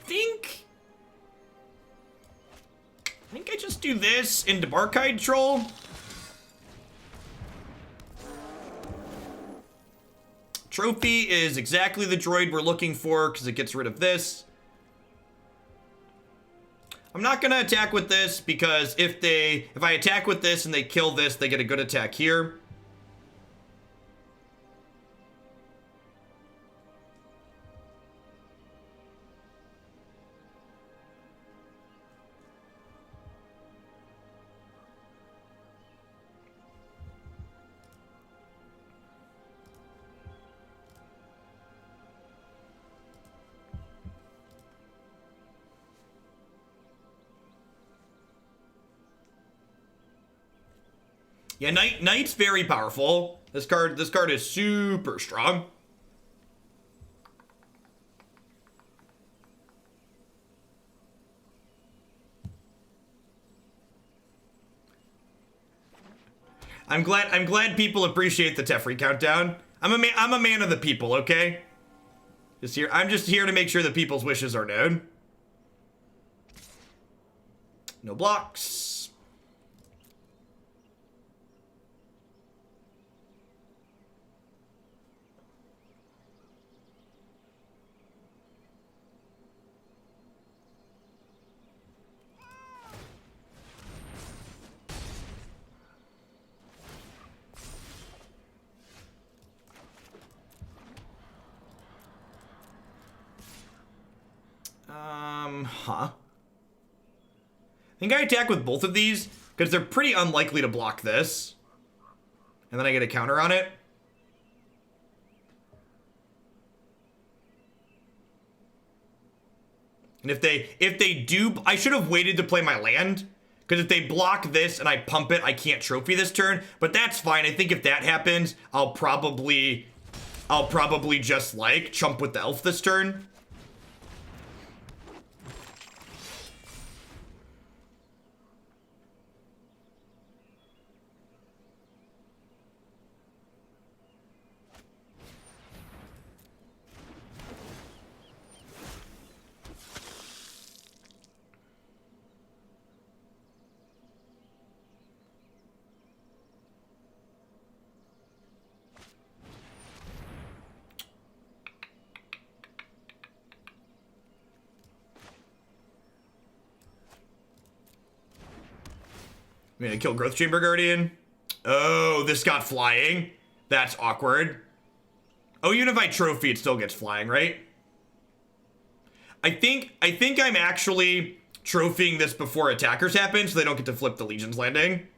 think I just do this into Barkide Troll. Trophy is exactly the droid we're looking for because it gets rid of this. I'm not gonna attack with this because if I attack with this and they kill this, they get a good attack here. Yeah, Knight's very powerful. This card is super strong. I'm glad people appreciate the Teferi countdown. I'm a man of the people, okay? I'm just here to make sure that people's wishes are known. No blocks. think I attack with both of these because they're pretty unlikely to block this. And then I get a counter on it. And if they do, I should have waited to play my land. Because if they block this and I pump it, I can't trophy this turn. But that's fine. I think if that happens, I'll probably just like chump with the elf this turn. I'm gonna kill Growth Chamber Guardian. Oh, this got flying. That's awkward. Oh, even if I trophy, it still gets flying, right? I think I'm actually trophying this before attackers happen, so they don't get to flip the Legion's Landing.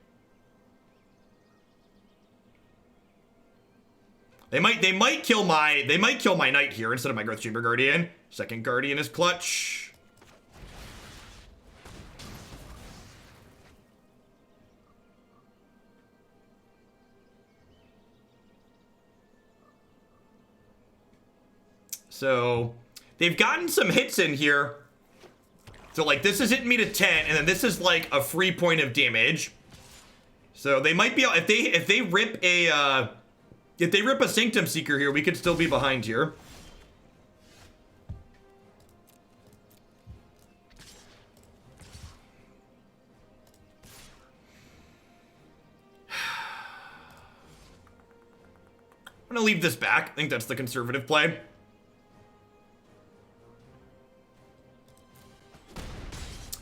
They might kill my knight here instead of my Growth Chamber Guardian. Second Guardian is clutch. So they've gotten some hits in here. So like this is hitting me to 10, and then this is like a free point of damage. So they might be able, if they rip a Sanctum Seeker here, we could still be behind here. I'm gonna leave this back. I think that's the conservative play.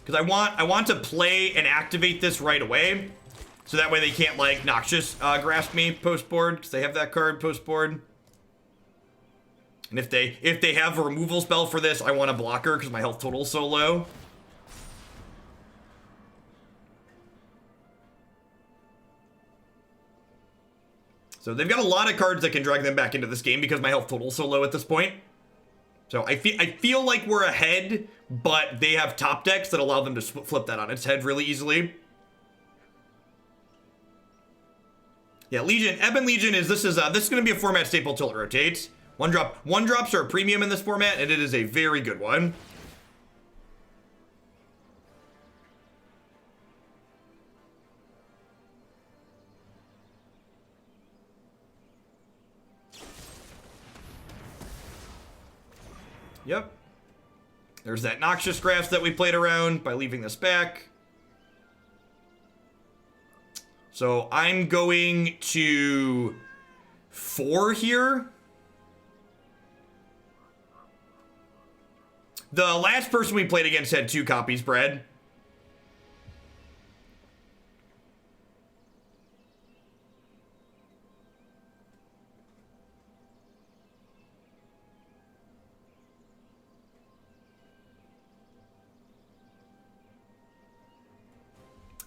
Because I want to play and activate this right away. So that way they can't, like, Noxious grasp me post-board. Because they have that card post-board. And if they have a removal spell for this, I want a blocker because my health total is so low. So they've got a lot of cards that can drag them back into this game because my health total is so low at this point. So I feel like we're ahead, but they have top decks that allow them to flip that on its head really easily. Yeah, Legion, Ebon Legion this is going to be a format staple till it rotates. One drops are a premium in this format, and it is a very good one. Yep. There's that Noxious Grasp that we played around by leaving this back. So I'm going to 4 here. The last person we played against had 2 copies, Brad.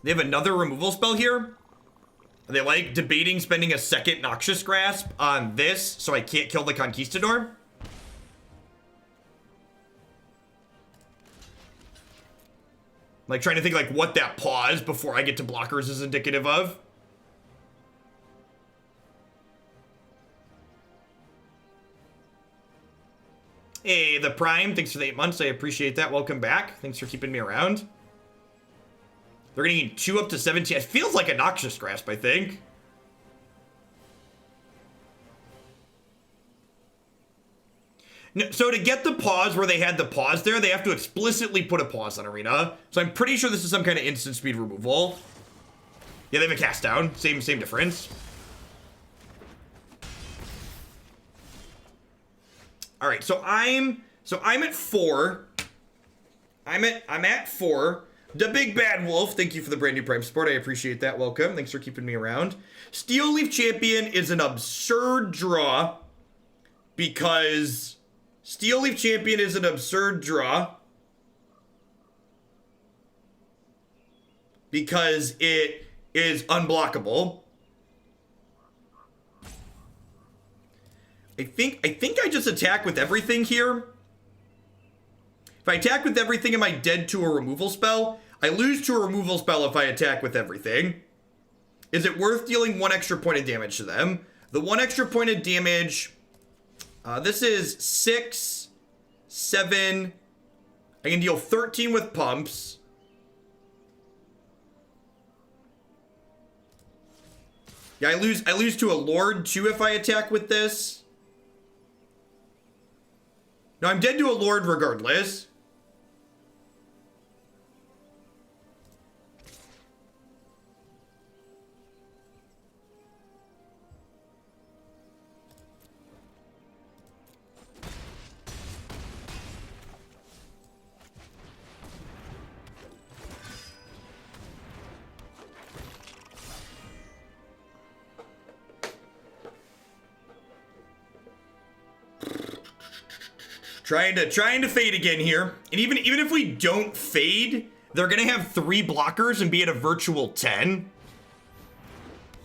They have another removal spell here. They like debating spending a second Noxious Grasp on this so I can't kill the Conquistador. Like trying to think like what that pause before I get to blockers is indicative of. Hey, the Prime, thanks for the 8 months. I appreciate that. Welcome back. Thanks for keeping me around. They're going to need 2 up to 17. It feels like a Noxious Grasp, I think. No, so to get the pause where they had the pause there, they have to explicitly put a pause on Arena. So I'm pretty sure this is some kind of instant speed removal. Yeah, they have a cast down. Same difference. All right, so I'm at 4. I'm at 4. The Big Bad Wolf, thank you for the brand new Prime support. I appreciate that. Welcome. Thanks for keeping me around. Steel Leaf Champion is an absurd draw because Steel Leaf Champion is an absurd draw because it is unblockable. I think I just attack with everything here. If I attack with everything, am I dead to a removal spell? I lose to a removal spell if I attack with everything. Is it worth dealing 1 extra point of damage to them? The 1 extra point of damage, this is 6, 7, I can deal 13 with pumps. Yeah, I lose to a Lord too if I attack with this. No, I'm dead to a Lord regardless. Trying to fade again here. And even if we don't fade, they're gonna have 3 blockers and be at a virtual 10.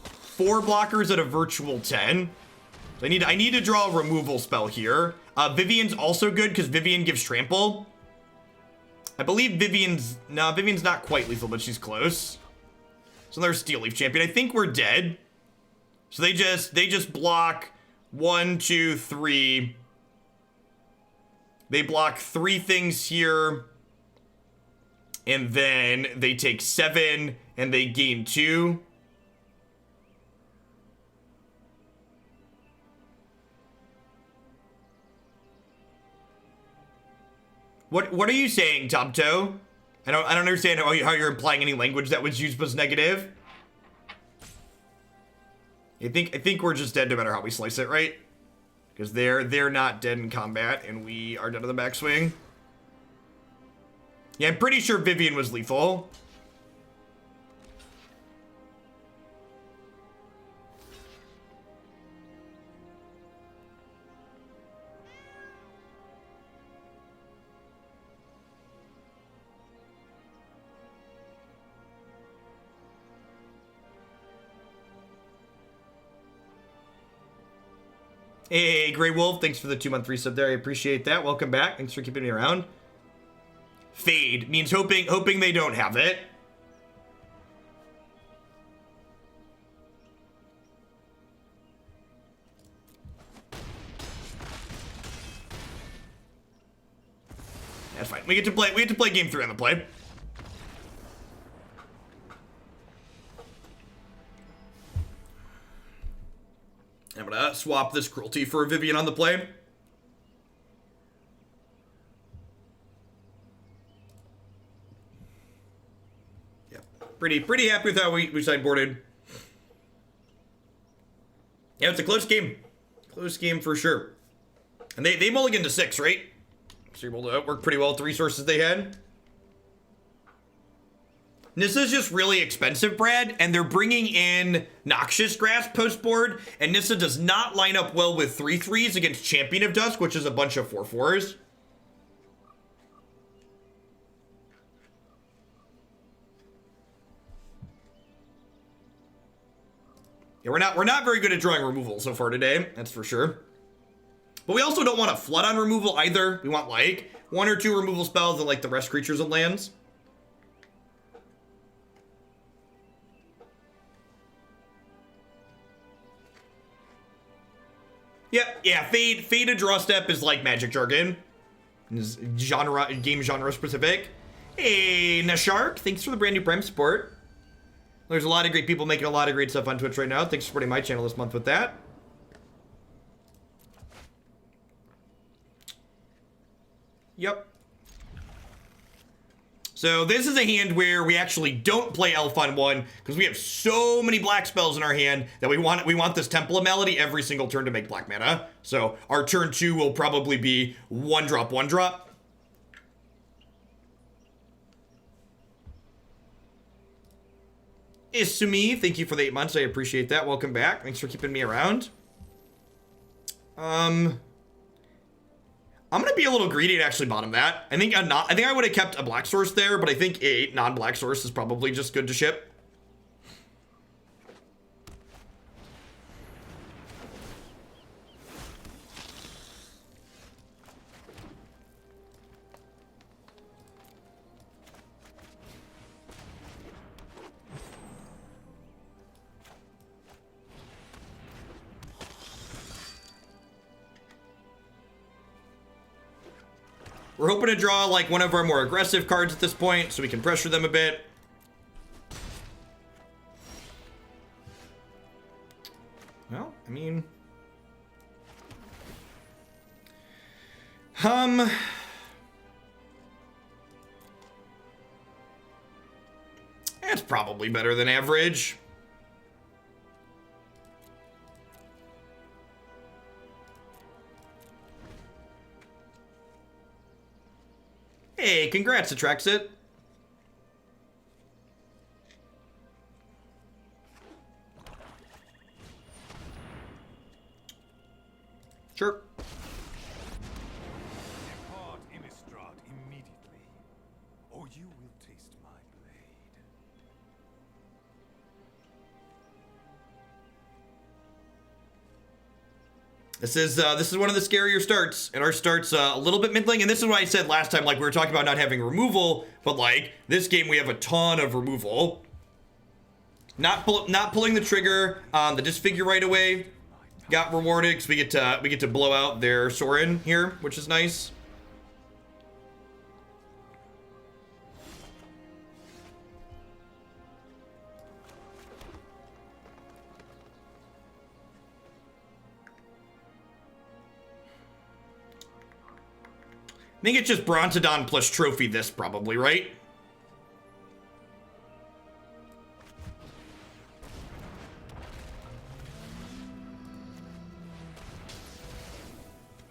4 blockers at a virtual 10. So I need to draw a removal spell here. Vivian's also good because Vivian gives trample. I believe Vivian's not quite lethal, but she's close. So there's Steel Leaf Champion. I think we're dead. So they just block 1, 2, 3. They block 3 things here, and then they take 7, and they gain 2. What are you saying, Top Toe? I don't understand how you're implying any language that was used was negative. I think we're just dead no matter how we slice it, right? Because they're not dead in combat, and we are dead on the backswing. Yeah, I'm pretty sure Vivian was lethal. Hey, Grey Wolf, thanks for the 2-month resub there. I appreciate that. Welcome back. Thanks for keeping me around. Fade means hoping they don't have it. That's fine. We get to play game 3 on the play. I'm gonna swap this Cruelty for a Vivian on the play. Yeah, pretty happy with how we sideboarded. Yeah, it's a close game. Close game for sure. And they mulliganed to 6, right? So you're able to work pretty well with the resources they had. Nissa's just really expensive, Brad, and they're bringing in Noxious Grass post-board, and Nissa does not line up well with 3/3s against Champion of Dusk, which is a bunch of 4/4s. Yeah, we're not very good at drawing removal so far today, that's for sure. But we also don't want to flood on removal either. We want like 1 or 2 removal spells and like the rest creatures and lands. Yeah, fade a draw step is like Magic jargon. It's game genre specific. Hey, Nashark, thanks for the brand new Prime support. There's a lot of great people making a lot of great stuff on Twitch right now. Thanks for supporting my channel this month with that. Yep. So this is a hand where we actually don't play Elf on 1 because we have so many black spells in our hand that we want this Temple of Malady every single turn to make black mana. So our turn 2 will probably be 1-drop, 1-drop. Isumi, thank you for the 8 months. I appreciate that. Welcome back. Thanks for keeping me around. I'm gonna be a little greedy and actually bottom that. I think I would have kept a black source there, but I think a non-black source is probably just good to ship. We're hoping to draw like one of our more aggressive cards at this point so we can pressure them a bit. Well, I mean... That's probably better than average. Hey, congrats, Atraxit. Sure. Depart Innistrad immediately, or you will taste my blade. This is one of the scarier starts, and our start's a little bit middling, and this is what I said last time, like we were talking about not having removal, but like this game we have a ton of removal. Not pulling the trigger on the disfigure right away got rewarded because we get to blow out their Sorin here, which is nice. I think it's just Brontodon plus Trophy this probably, right?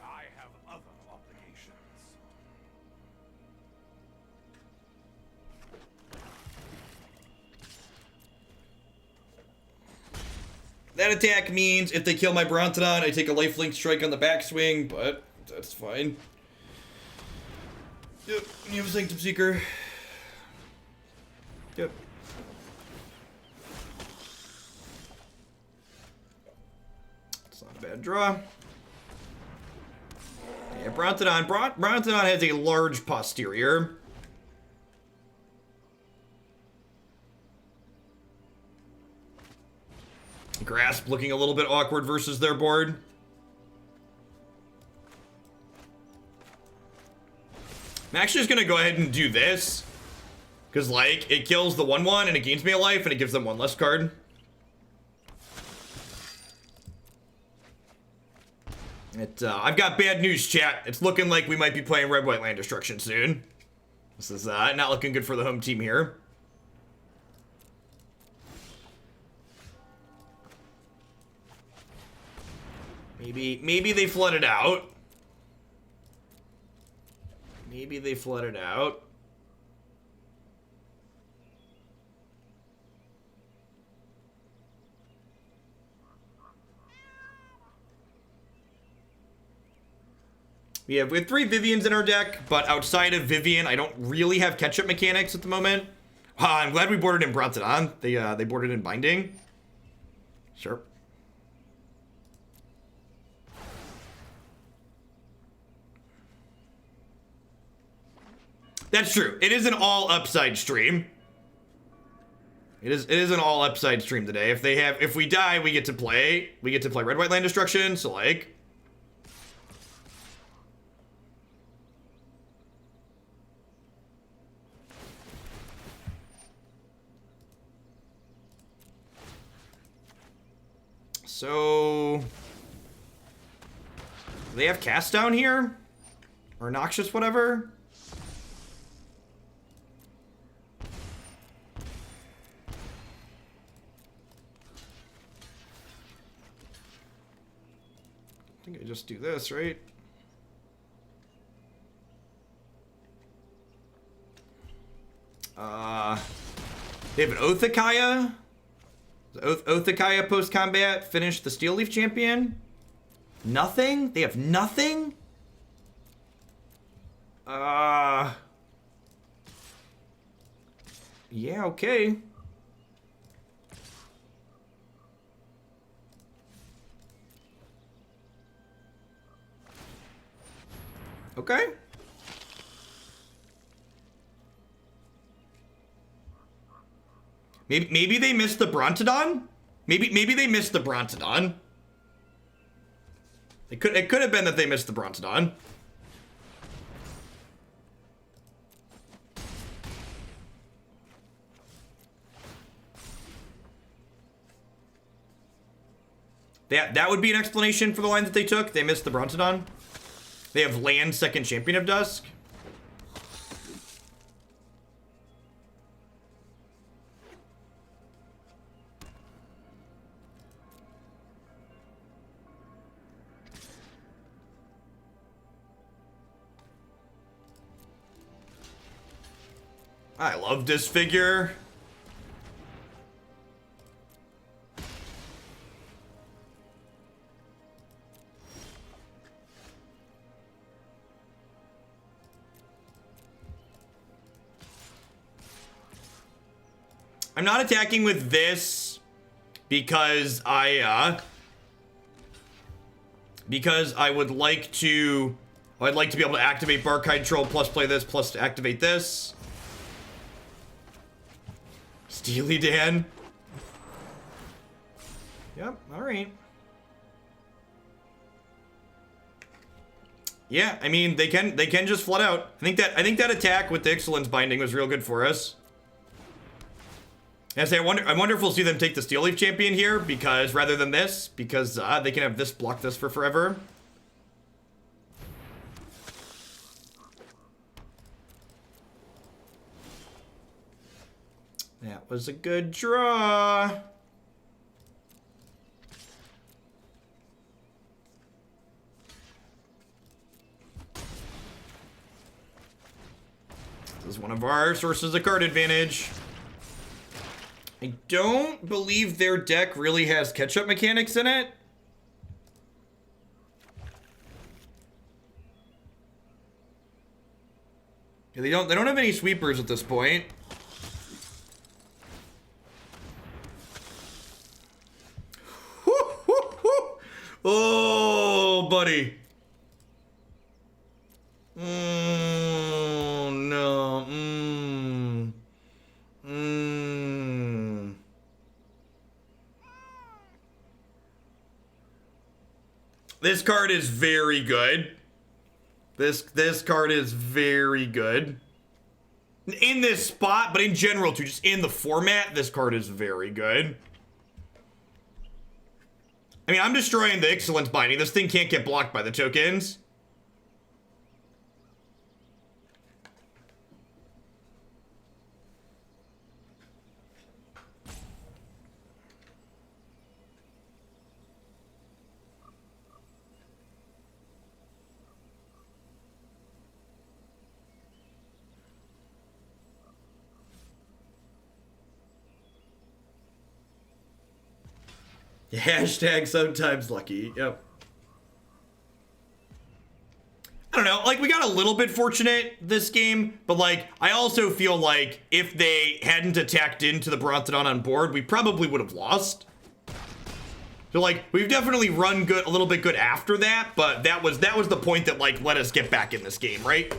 I have other obligations. That attack means if they kill my Brontodon, I take a lifelink strike on the backswing, but that's fine. Yep, you have a Sanctum Seeker. Yep. It's not a bad draw. Yeah, Brontodon has a large posterior. Grasp looking a little bit awkward versus their board. I'm actually just gonna go ahead and do this. Because, like, it kills the 1/1 and it gains me a life and it gives them one less card. I've got bad news, chat. It's looking like we might be playing Red-White Land Destruction soon. This is not looking good for the home team here. Maybe they flood it out. Maybe they flood it out. We have 3 Vivians in our deck, but outside of Vivian, I don't really have catch-up mechanics at the moment. I'm glad we boarded in Brontodon. They boarded in Binding. Sure. That's true. It is an all upside stream. It is an all upside stream today. If we die, we get to play Red-White Land Destruction, so like. So do they have cast down here? Or Noxious whatever? I think I just do this, right? They have an Oathakaya? Oathakaya post-combat finish the Steel Leaf Champion? Nothing? They have nothing? Yeah, okay. Okay. Maybe they missed the Brontodon? Maybe they missed the Brontodon. It could have been that they missed the Brontodon. That would be an explanation for the line that they took. They missed the Brontodon. They have land second champion of Dusk. I love this figure. I'm not attacking with this because I would like to I'd like to be able to activate Barkhide Troll plus play this plus to activate this. Steely Dan. Yep, all right. Yeah, I mean they can just flood out. I think that attack with the Excellence Binding was real good for us. I say I wonder if we'll see them take the Steel Leaf Champion here because rather than this, because they can have this block this for forever. That was a good draw. This is one of our sources of card advantage. I don't believe their deck really has catch-up mechanics in it. Yeah, they don't have any sweepers at this point. Oh, buddy. No. This card is very good. This card is very good. In this spot, but in general too, just in the format, this card is very good. I mean, I'm destroying the Excellence Binding. This thing can't get blocked by the tokens. Hashtag sometimes lucky. Yep. I don't know. Like, we got a little bit fortunate this game, but, like, I also feel like if they hadn't attacked into the Brontodon on board, we probably would have lost. So, like, we've definitely run good, a little bit good after that, but that was the point that, like, let us get back in this game, right?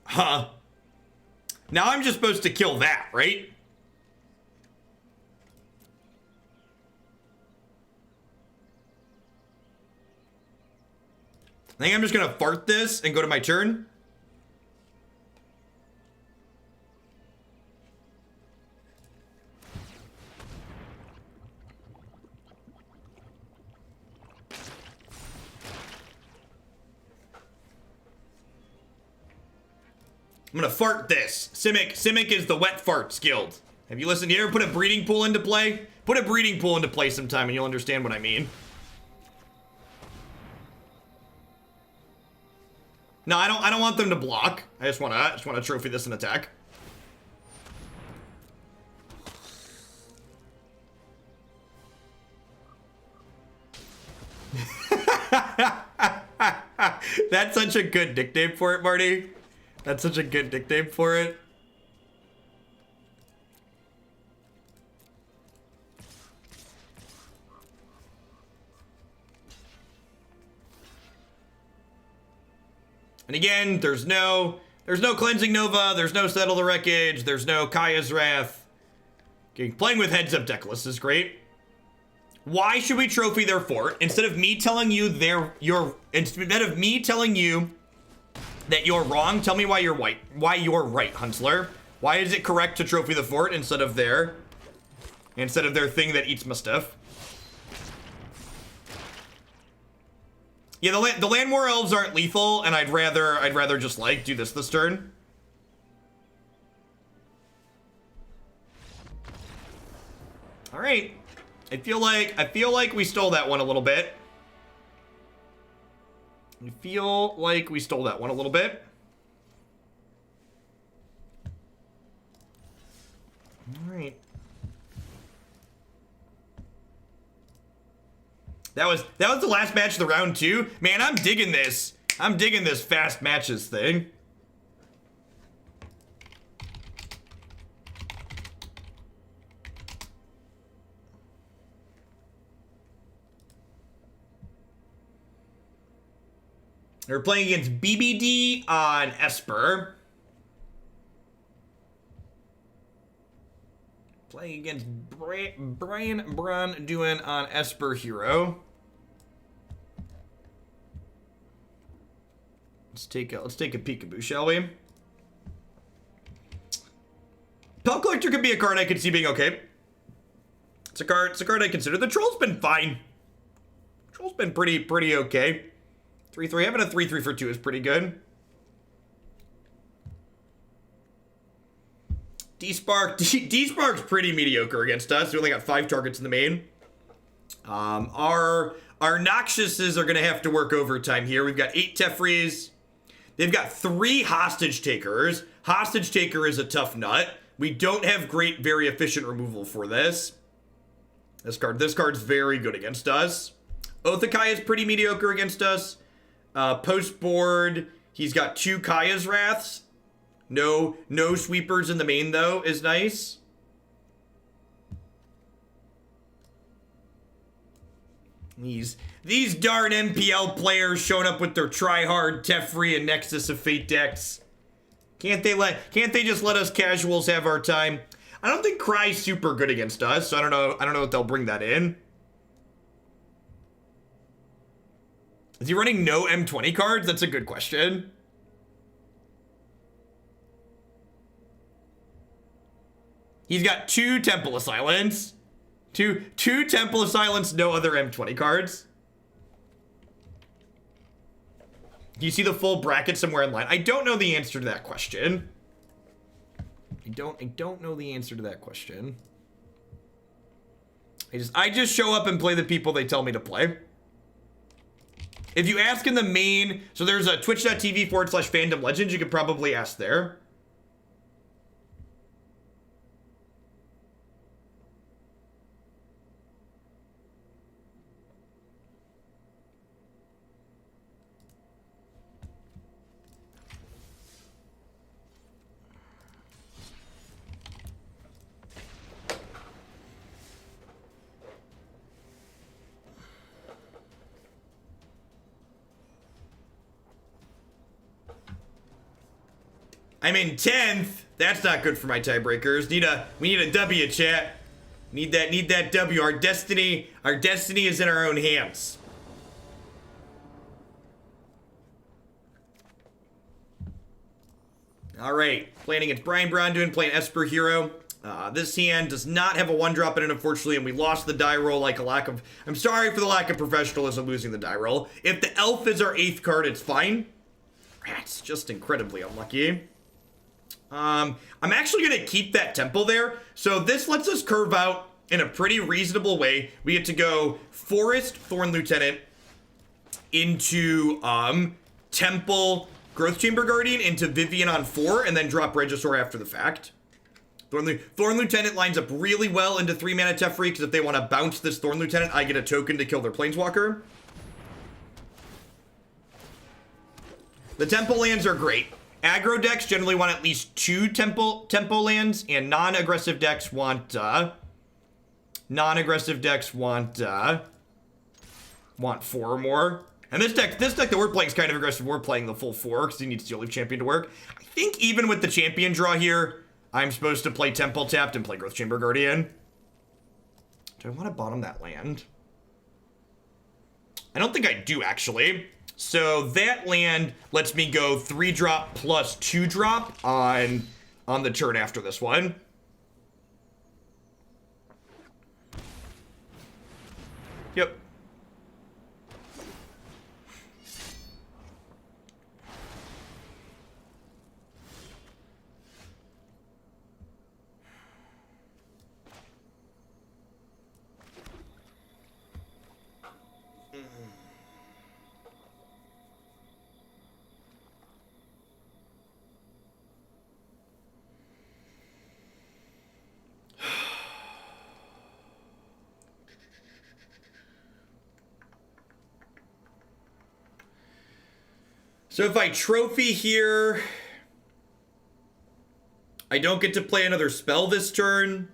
Huh. Now I'm just supposed to kill that, right? I think I'm just gonna fart this and go to my turn. I'm gonna fart this. Simic is the wet farts guild. Have you listened here? Put a breeding pool into play? Put a breeding pool into play sometime and you'll understand what I mean. No, I don't want them to block. I just wanna trophy this and attack. That's such a good nickname for it, Marty. That's such a good nickname for it. And again, there's no Cleansing Nova, there's no Settle the Wreckage, there's no Kaya's Wrath. Okay, playing with heads-up deck lists is great. Why should we trophy their fort? Instead of me telling you instead of me telling you that you're wrong, tell me why you're right. Why you're right, Hunsler. Why is it correct to trophy the fort instead of their thing that eats my stuff? Yeah, the land war elves aren't lethal, and I'd rather just like do this turn. All right, I feel like we stole that one a little bit. I feel like we stole that one a little bit. All right. That was the last match of the round 2. Man, I'm digging this. I'm digging this fast matches thing. They're playing against BBD on Esper. Playing against Brian Brun doing on Esper Hero. Let's take a peekaboo, shall we? Pelt Collector could be a card I could see being okay. It's a card I consider. The Troll's been fine. Troll's been pretty okay. 3/3. Having a 3/3 for 2 is pretty good. D-Spark's pretty mediocre against us. We only got 5 targets in the main. Our Noxiouses are gonna have to work overtime here. We've got 8 Tefris. They've got 3 Hostage Takers. Hostage Taker is a tough nut. We don't have great, very efficient removal for this. This card's very good against us. Othakai is pretty mediocre against us. Post board, he's got 2 Kaya's Wraths. No sweepers in the main though is nice. These darn MPL players showing up with their try-hard Teferi and Nexus of Fate decks. Can't they just let us casuals have our time? I don't think Cry's super good against us, so I don't know if they'll bring that in. Is he running no M20 cards? That's a good question. He's got 2 Temple of Silence. Two Temple of Silence, no other M20 cards. Do you see the full bracket somewhere in line? I don't know the answer to that question. I don't know the answer to that question. I just show up and play the people they tell me to play. If you ask in the main, so there's a twitch.tv/Fandom Legends, you could probably ask there. I'm in 10th. That's not good for my tiebreakers. We need a W, chat. Need that W. Our destiny is in our own hands. All right, playing against Brian Brown, playing Esper Hero. This hand does not have a 1-drop in it, unfortunately, and we lost the die roll I'm sorry for the lack of professionalism losing the die roll. If the elf is our 8th card, it's fine. That's just incredibly unlucky. I'm actually going to keep that temple there. So this lets us curve out in a pretty reasonable way. We get to go Forest, Thorn Lieutenant, into Temple, Growth Chamber Guardian, into Vivian on 4, and then drop Regisaur after the fact. Thorn Lieutenant lines up really well into 3-mana Teferi, because if they want to bounce this Thorn Lieutenant, I get a token to kill their Planeswalker. The tempo lands are great. Aggro decks generally want at least 2 tempo lands, and non-aggressive decks want want 4 or more. And this deck that we're playing is kind of aggressive. We're playing the full 4 because he needs Steel Leaf Champion to work. I think even with the champion draw here, I'm supposed to play Temple tapped and play Growth Chamber Guardian. Do I want to bottom that land? I don't think I do, actually. So that land lets me go 3-drop plus 2-drop on the turn after this one. Yep. So if I trophy here, I don't get to play another spell this turn,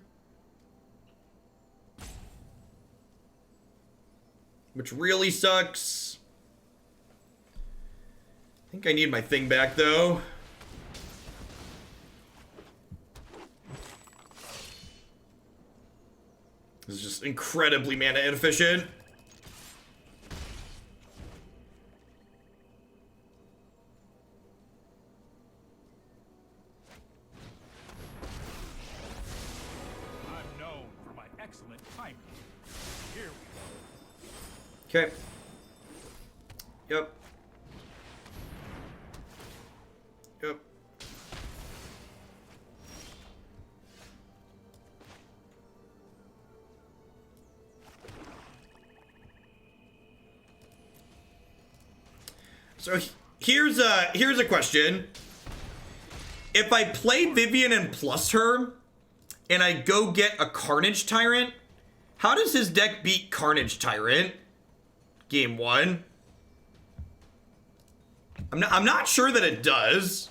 which really sucks. I think I need my thing back, though. This is just incredibly mana inefficient. Okay. Yep. Yep. So here's a question. If I play Vivian and plus her, and I go get a Carnage Tyrant, how does his deck beat Carnage Tyrant? Game 1. I'm not sure that it does.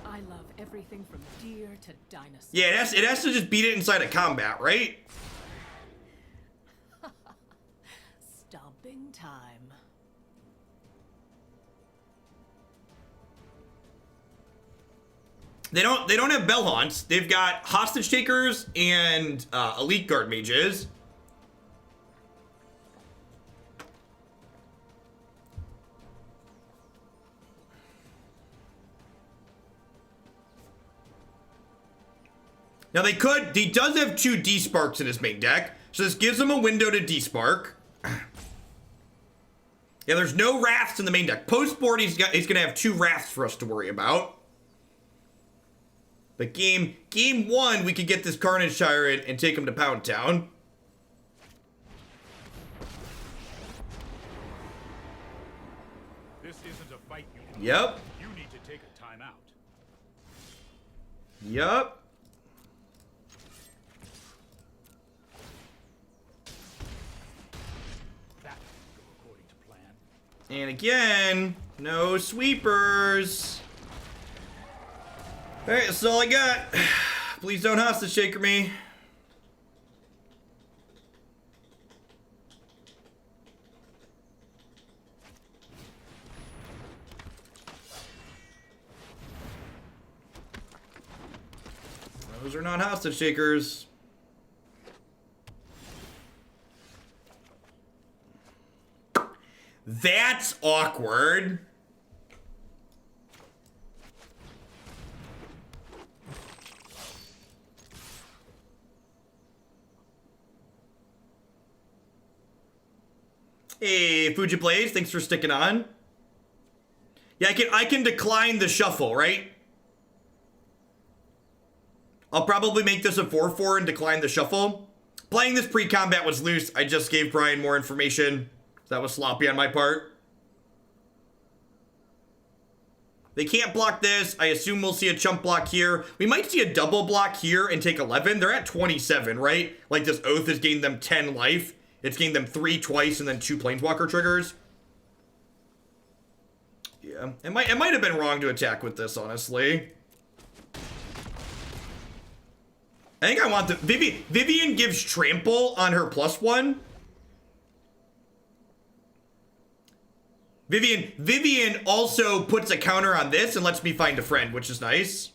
I love everything from deer to dinosaurs. Yeah, it has to just beat it inside of combat, right? Stomping time. They don't have Bell Haunts. They've got Hostage Takers and Elite Guard Mages. Now he does have 2 D-Sparks in his main deck, so this gives him a window to D-Spark. Yeah, there's no Wraths in the main deck. Post-board, he's gonna have 2 Wraths for us to worry about. But game 1, we could get this Carnage Tyrant and take him to Pound Town. This isn't a fight. Yep. You need to take a timeout. Yep. That didn't go according to plan. And again, no sweepers. Alright, that's all I got. Please don't hostage shaker me. Those are not hostage shakers. That's awkward. Hey, Fuji Plays, thanks for sticking on. Yeah, I can decline the shuffle, right? I'll probably make this a 4-4 and decline the shuffle. Playing this pre-combat was loose. I just gave Brian more information. That was sloppy on my part. They can't block this. I assume we'll see a chump block here. We might see a double block here and take 11. They're at 27, right? Like this Oath has gained them 10 life. It's gained them 3 twice and then 2 Planeswalker triggers. Yeah, it might have been wrong to attack with this, honestly. I think I want the Vivian gives trample on her +1. Vivian also puts a counter on this and lets me find a friend, which is nice.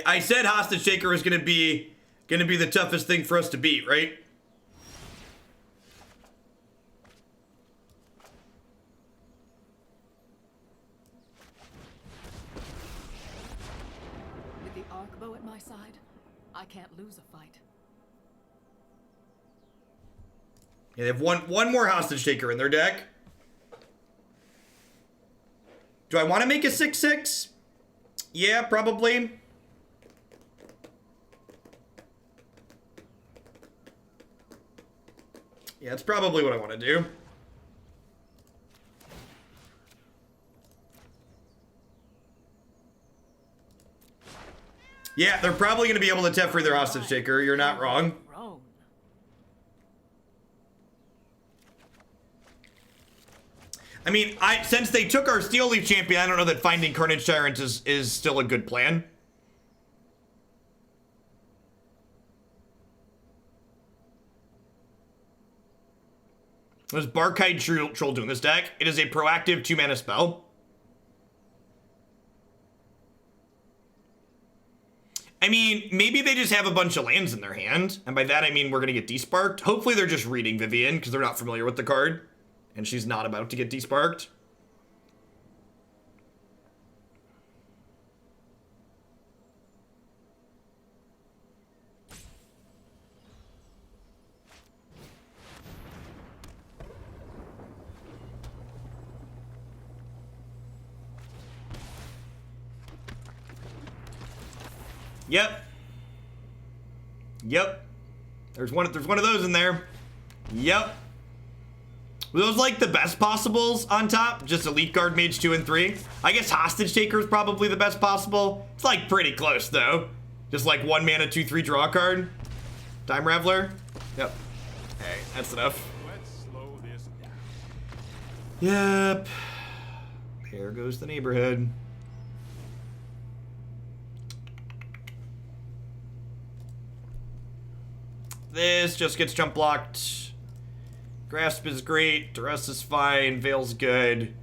I said Hostage Taker was gonna be the toughest thing for us to beat, right? With the arc bow at my side, I can't lose a fight. Yeah, they have one more Hostage Taker in their deck. Do I want to make a 6/6? Yeah, probably. Yeah, that's probably what I want to do. Yeah, they're probably going to be able to Teferi their Hostage Taker. You're not wrong. Throne. I mean, since they took our Steel Leaf Champion, I don't know that finding Carnage Tyrant is still a good plan. What is Barkite Troll do in this deck? It is a proactive 2-mana spell. I mean, maybe they just have a bunch of lands in their hand. And by that, I mean we're going to get desparked. Hopefully they're just reading Vivian because they're not familiar with the card. And she's not about to get desparked. Yep. Yep. There's one of those in there. Yep. Were those like the best possibles on top? Just Elite Guard Mage 2 and 3? I guess Hostage Taker is probably the best possible. It's like pretty close though. Just like 1 mana 2/3 draw a card. Time Raveler. Yep. Hey, that's enough. Let's slow this down. Yep. There goes the neighborhood. This just gets jump blocked. Grasp is great. Duress is fine. Veil's good.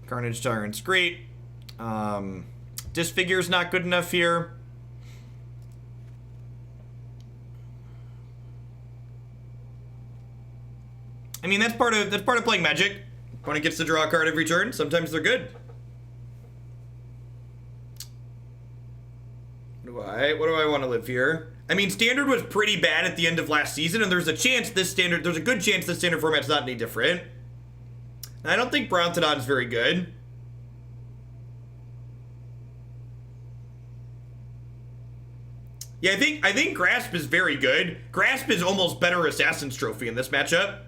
Carnage Tyrant's great. Disfigure's not good enough here. I mean, that's part of playing Magic. Opponent gets to draw a card every turn. Sometimes they're good. What do I want to live here? I mean, Standard was pretty bad at the end of last season, and there's a good chance this Standard format's not any different. And I don't think Brontodon's very good. Yeah, I think Grasp is very good. Grasp is almost better Assassin's Trophy in this matchup.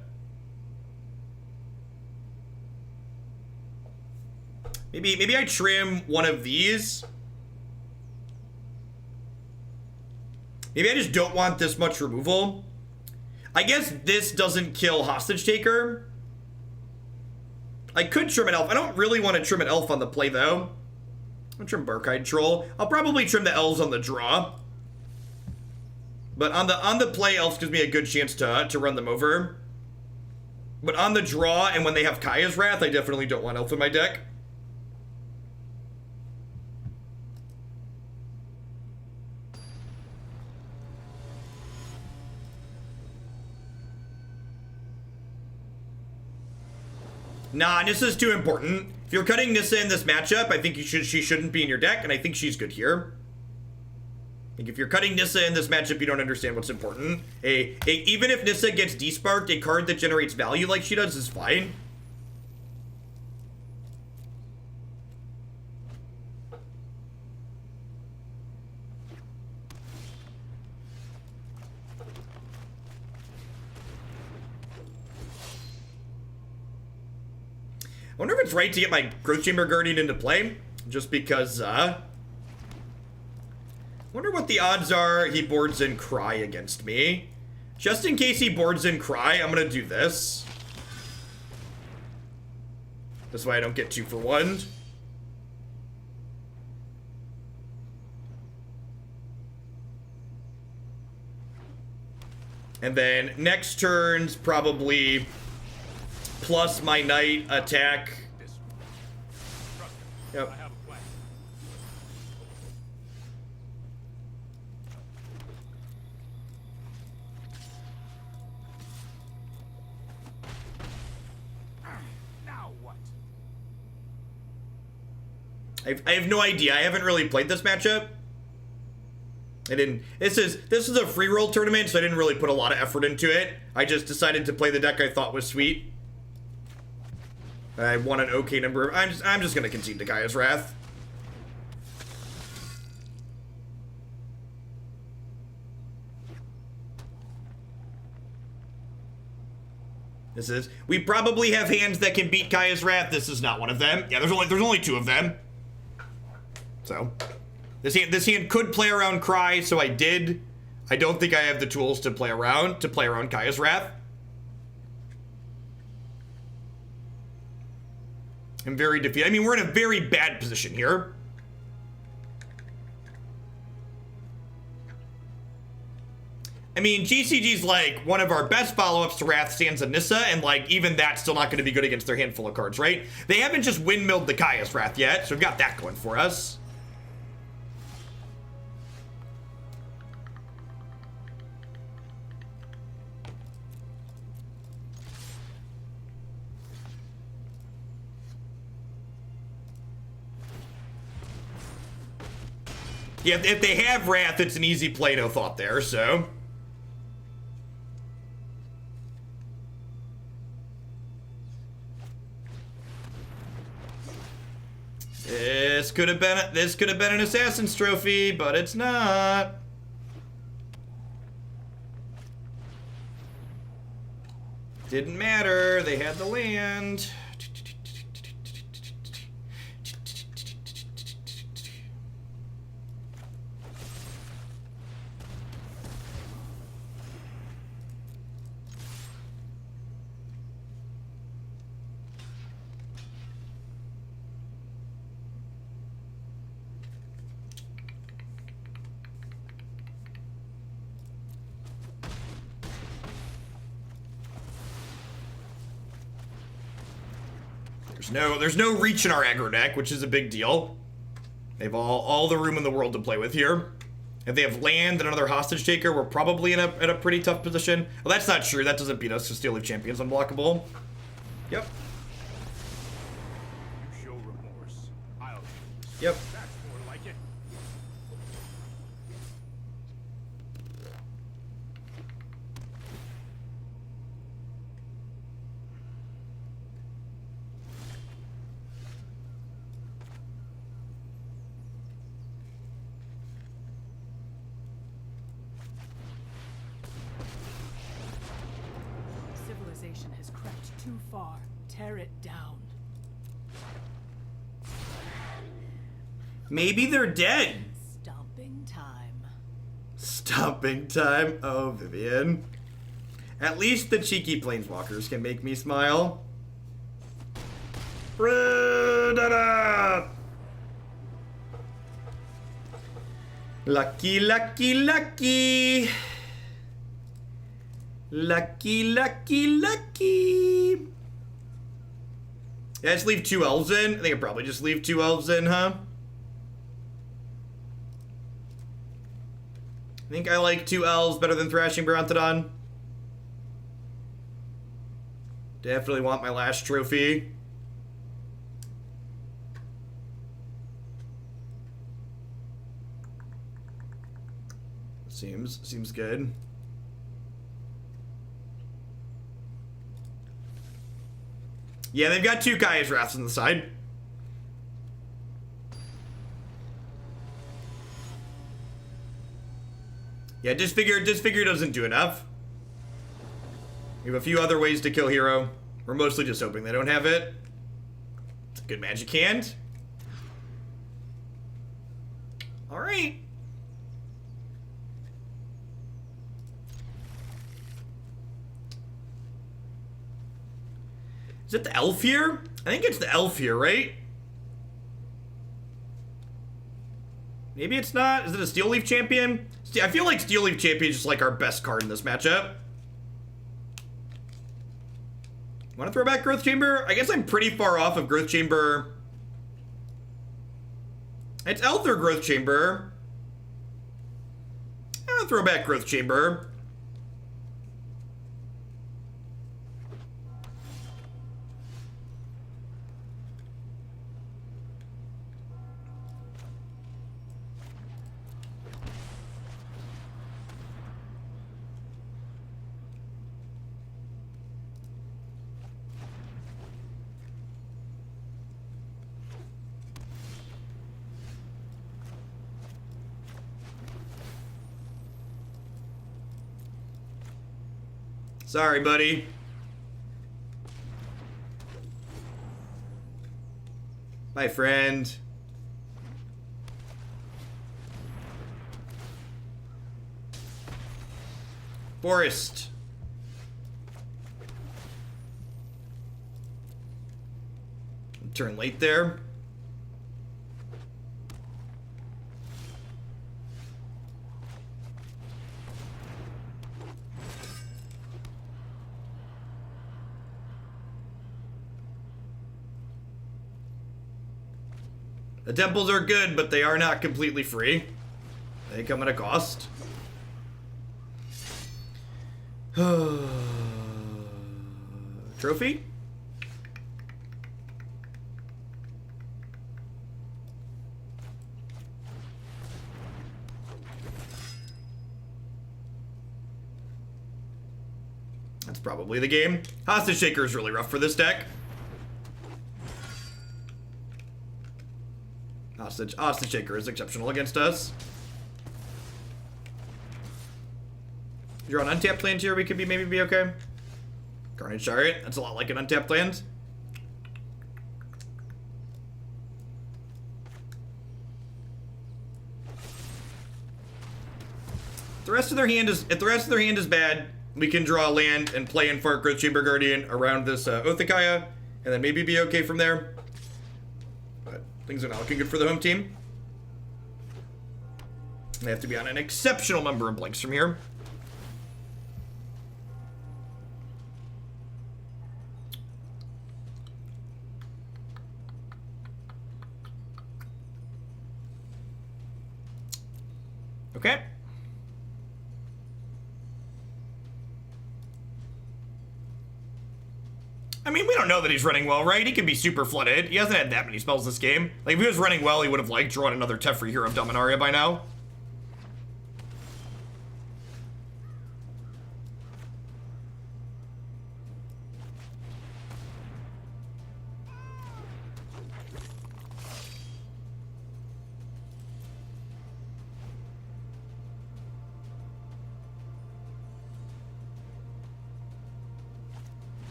Maybe I trim one of these. Maybe I just don't want this much removal. I guess this doesn't kill Hostage Taker. I could trim an elf. I don't really want to trim an elf on the play, though. I'll trim Barkite Troll. I'll probably trim the elves on the draw. But on the play, elves gives me a good chance to run them over. But on the draw, and when they have Kaya's Wrath, I definitely don't want elf in my deck. Nah, Nissa's too important. If you're cutting Nissa in this matchup, I think she shouldn't be in your deck, and I think she's good here. I think if you're cutting Nissa in this matchup, you don't understand what's important. Even if Nissa gets desparked, a card that generates value like she does is fine. wonder if it's right to get my Growth Chamber Guardian into play, just because, wonder what the odds are he boards in Cry against me. Just in case he boards in Cry, I'm gonna do this. This way I don't get 2 for 1. And then next turn's probably plus my knight attack. Yep. I have a plan. Now what? I have no idea. I haven't really played this matchup. I didn't. This is a free roll tournament, so I didn't really put a lot of effort into it. I just decided to play the deck I thought was sweet. I won an okay number. I'm just gonna concede to Gaea's Wrath. We probably have hands that can beat Gaea's Wrath. This is not one of them. Yeah, there's only 2 of them. So, this hand could play around Cry, so I did. I don't think I have the tools to play around Gaea's Wrath. I'm very defeated. I mean, we're in a very bad position here. I mean, GCG's like one of our best follow-ups to Wrath stands Anissa, and like even that's still not going to be good against their handful of cards, right? They haven't just windmilled the Gaea's Wrath yet, so we've got that going for us. Yeah, if they have Wrath, it's an easy play, no thought there, so. This could have been an Assassin's Trophy, but it's not. Didn't matter, they had the land. There's no reach in our aggro deck, which is a big deal. They have all the room in the world to play with here. If they have land and another hostage taker, we're probably in a pretty tough position. Well, that's not true. That doesn't beat us because Steel Leaf Champion's unblockable. Yep. You show remorse. I'll. Yep. That's more like it. Civilization has crept too far. Tear it down. Maybe they're dead. Stomping time. Stomping time. Oh, Vivian. At least the cheeky planeswalkers can make me smile. Da-da! Lucky, lucky, lucky. Lucky, lucky, lucky. Yeah, just leave 2 elves in. I think I'd probably just leave 2 elves in, huh? I think I like 2 elves better than Thrashing Barontodon. Definitely want my last trophy. Seems good. Yeah, they've got 2 Gaea's Wraths on the side. Yeah, Disfigure doesn't do enough. We have a few other ways to kill Hero. We're mostly just hoping they don't have it. It's a good magic hand. All right. Is it the elf here? I think it's the elf here, right? Maybe it's not. Is it a Steel Leaf Champion? I feel like Steel Leaf Champion is just like our best card in this matchup. Want to throw back Growth Chamber? I guess I'm pretty far off of Growth Chamber. It's Elf or Growth Chamber. I'm gonna throw back Growth Chamber. Sorry, buddy. My friend. Forest. Turn late there. The temples are good, but they are not completely free. They come at a cost. Trophy? That's probably the game. Hostage Shaker is really rough for this deck. Hostage Shaker is exceptional against us. Draw an untapped land here, we could maybe be okay. Carnage Chariot, that's a lot like an untapped land. If the rest of their hand is bad, we can draw a land and play in Fart Growth Chamber Guardian around this Othakaya, and then maybe be okay from there. But things are not looking good for the home team. They have to be on an exceptional number of blanks from here. Okay. I mean, we don't know that he's running well, right? He can be super flooded. He hasn't had that many spells this game. Like, if he was running well, he would have, like, drawn another Teferi Hero of Dominaria by now.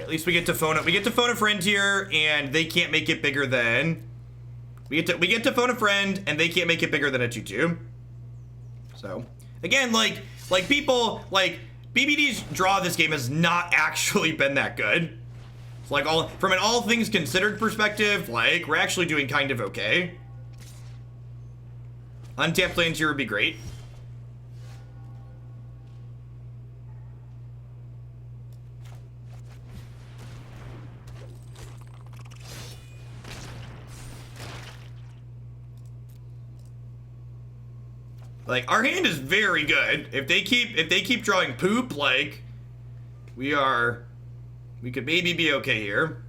At least we get to phone it. We get to phone a friend here, and they can't make it bigger than. We get to phone a friend, and they can't make it bigger than a 2/2. So again, like people like BBD's draw this game has not actually been that good. It's like from an all things considered perspective, like we're actually doing kind of okay. Untapped lands here would be great. Like, our hand is very good. If they keep drawing poop, like, we could maybe be okay here.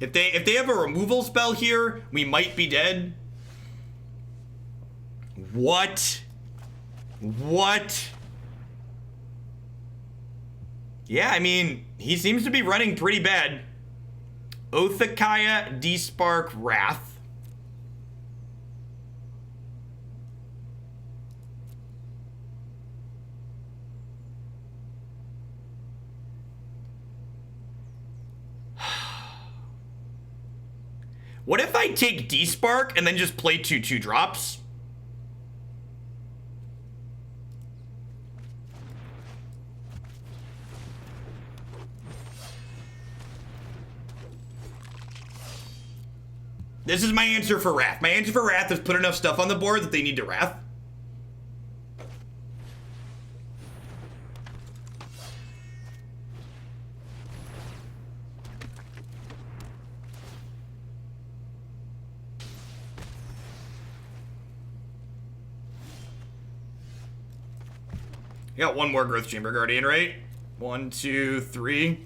If they have a removal spell here, we might be dead. What? Yeah, I mean, he seems to be running pretty bad. Othakaya, Despark, Wrath. What if I take Despark and then just play 2/2 drops? This is my answer for Wrath. My answer for Wrath is put enough stuff on the board that they need to Wrath. You got one more Growth Chamber Guardian, right? 1, 2, 3.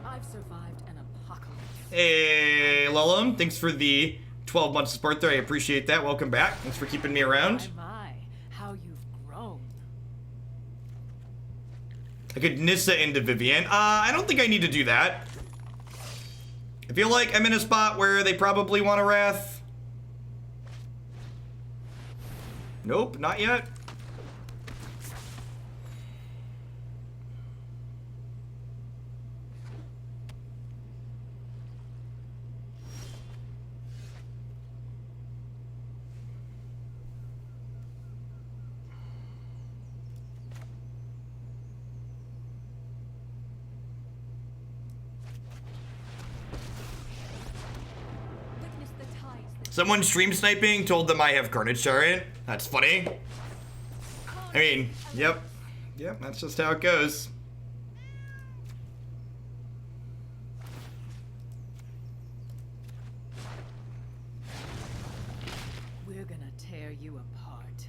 I've survived an apocalypse. Hey, Lullum, thanks for the 12 months support there. I appreciate that. Welcome back. Thanks for keeping me around. My, how you've grown. I could Nissa into Vivian. I don't think I need to do that. I feel like I'm in a spot where they probably want to Wrath. Nope, not yet. Witness the tides that Someone stream sniping told them I have Carnage Giant. That's funny. I mean, yep. Yep, that's just how it goes. we're gonna tear you apart.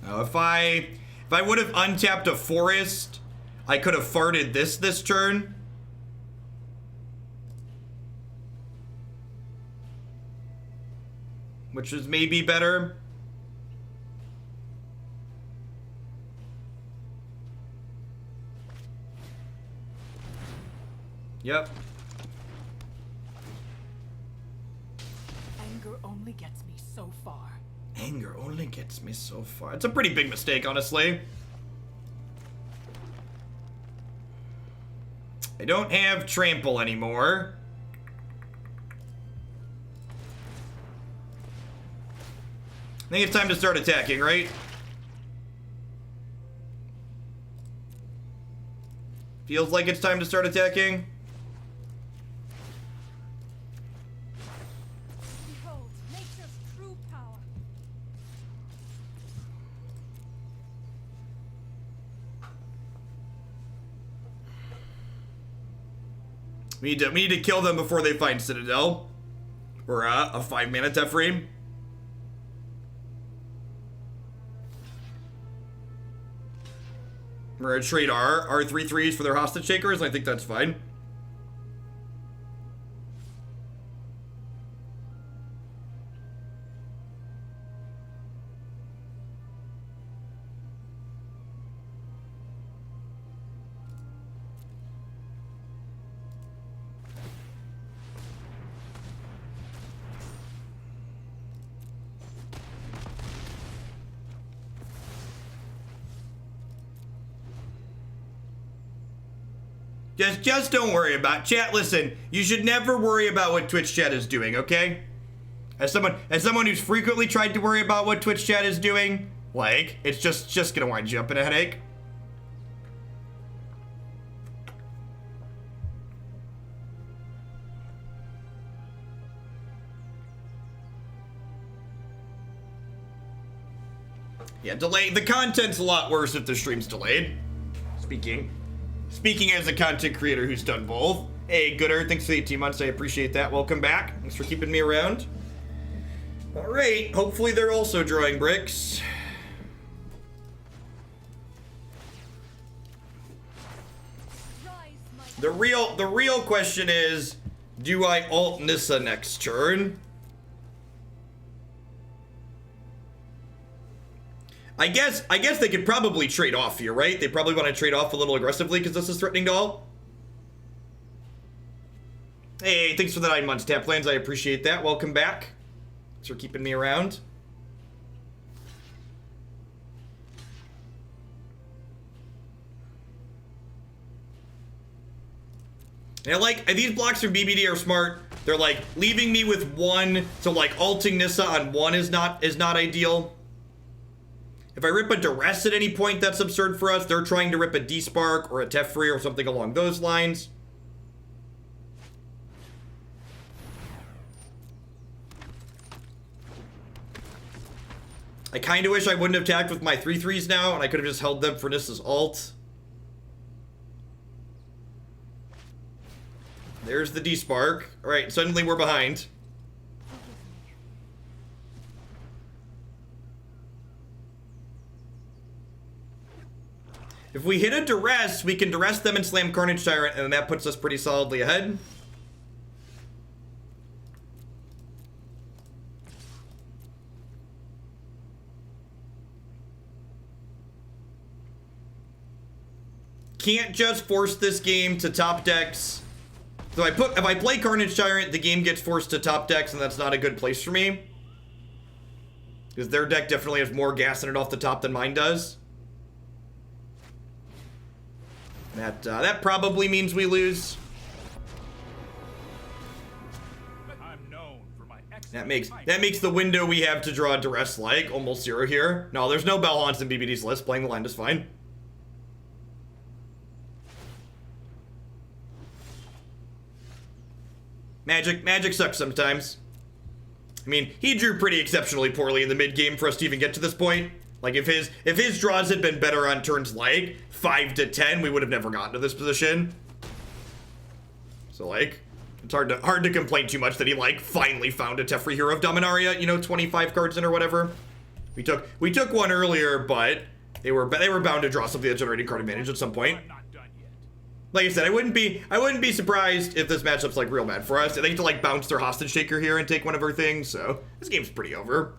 Now, if I would have untapped a forest, I could have farted this turn. Which is maybe better. Yep. Anger only gets me so far. Anger only gets me so far. It's a pretty big mistake, honestly. I don't have trample anymore. I think it's time to start attacking, right? Feels like it's time to start attacking. Behold, nature's true power. We need to kill them before they find Citadel. Or a 5-mana Teframe. We're gonna trade our 3/3s for their hostage takers. I think that's fine. Just don't worry about it. Chat. Listen, you should never worry about what Twitch chat is doing, okay? As someone who's frequently tried to worry about what Twitch chat is doing, like, it's just gonna wind you up in a headache. Yeah, delay. The content's a lot worse if the stream's delayed. Speaking as a content creator who's done both. Hey, Gooder, thanks for the 18 months. I appreciate that. Welcome back. Thanks for keeping me around. All right. Hopefully they're also drawing bricks. The real question is, do I alt Nissa next turn? I guess they could probably trade off here, right? They probably want to trade off a little aggressively because this is threatening to all. Hey, thanks for the 9 months, Taplands. I appreciate that. Welcome back. Thanks for keeping me around. And like, these blocks from BBD are smart. They're like leaving me with 1, so like alting Nissa on 1 is not ideal. If I rip a Duress at any point, that's absurd for us. They're trying to rip a D-Spark or a Teferi or something along those lines. I kind of wish I wouldn't have attacked with my 3/3s now, and I could have just held them for Nissa's ult. There's the D-Spark. Alright, suddenly we're behind. If we hit a Duress, we can Duress them and slam Carnage Tyrant, and then that puts us pretty solidly ahead. Can't just force this game to top decks. So if I play Carnage Tyrant, the game gets forced to top decks, and that's not a good place for me. Because their deck definitely has more gas in it off the top than mine does. That probably means we lose. I'm known for my That makes the window we have to draw Duress like almost 0 here. No, there's no Bell Haunts in BBD's list. Playing the land is fine. Magic sucks sometimes. I mean, he drew pretty exceptionally poorly in the mid game for us to even get to this point. Like if his draws had been better on turns like 5 to 10, we would have never gotten to this position. So like, it's hard to complain too much that he like finally found a Teferi Hero of Dominaria, you know, 25 cards in or whatever. We took one earlier, but they were bound to draw something that generated card advantage at some point. I'm not done yet. Like I said, I wouldn't be surprised if this matchup's like real bad for us. They get to like bounce their hostage taker here and take one of her things, so this game's pretty over.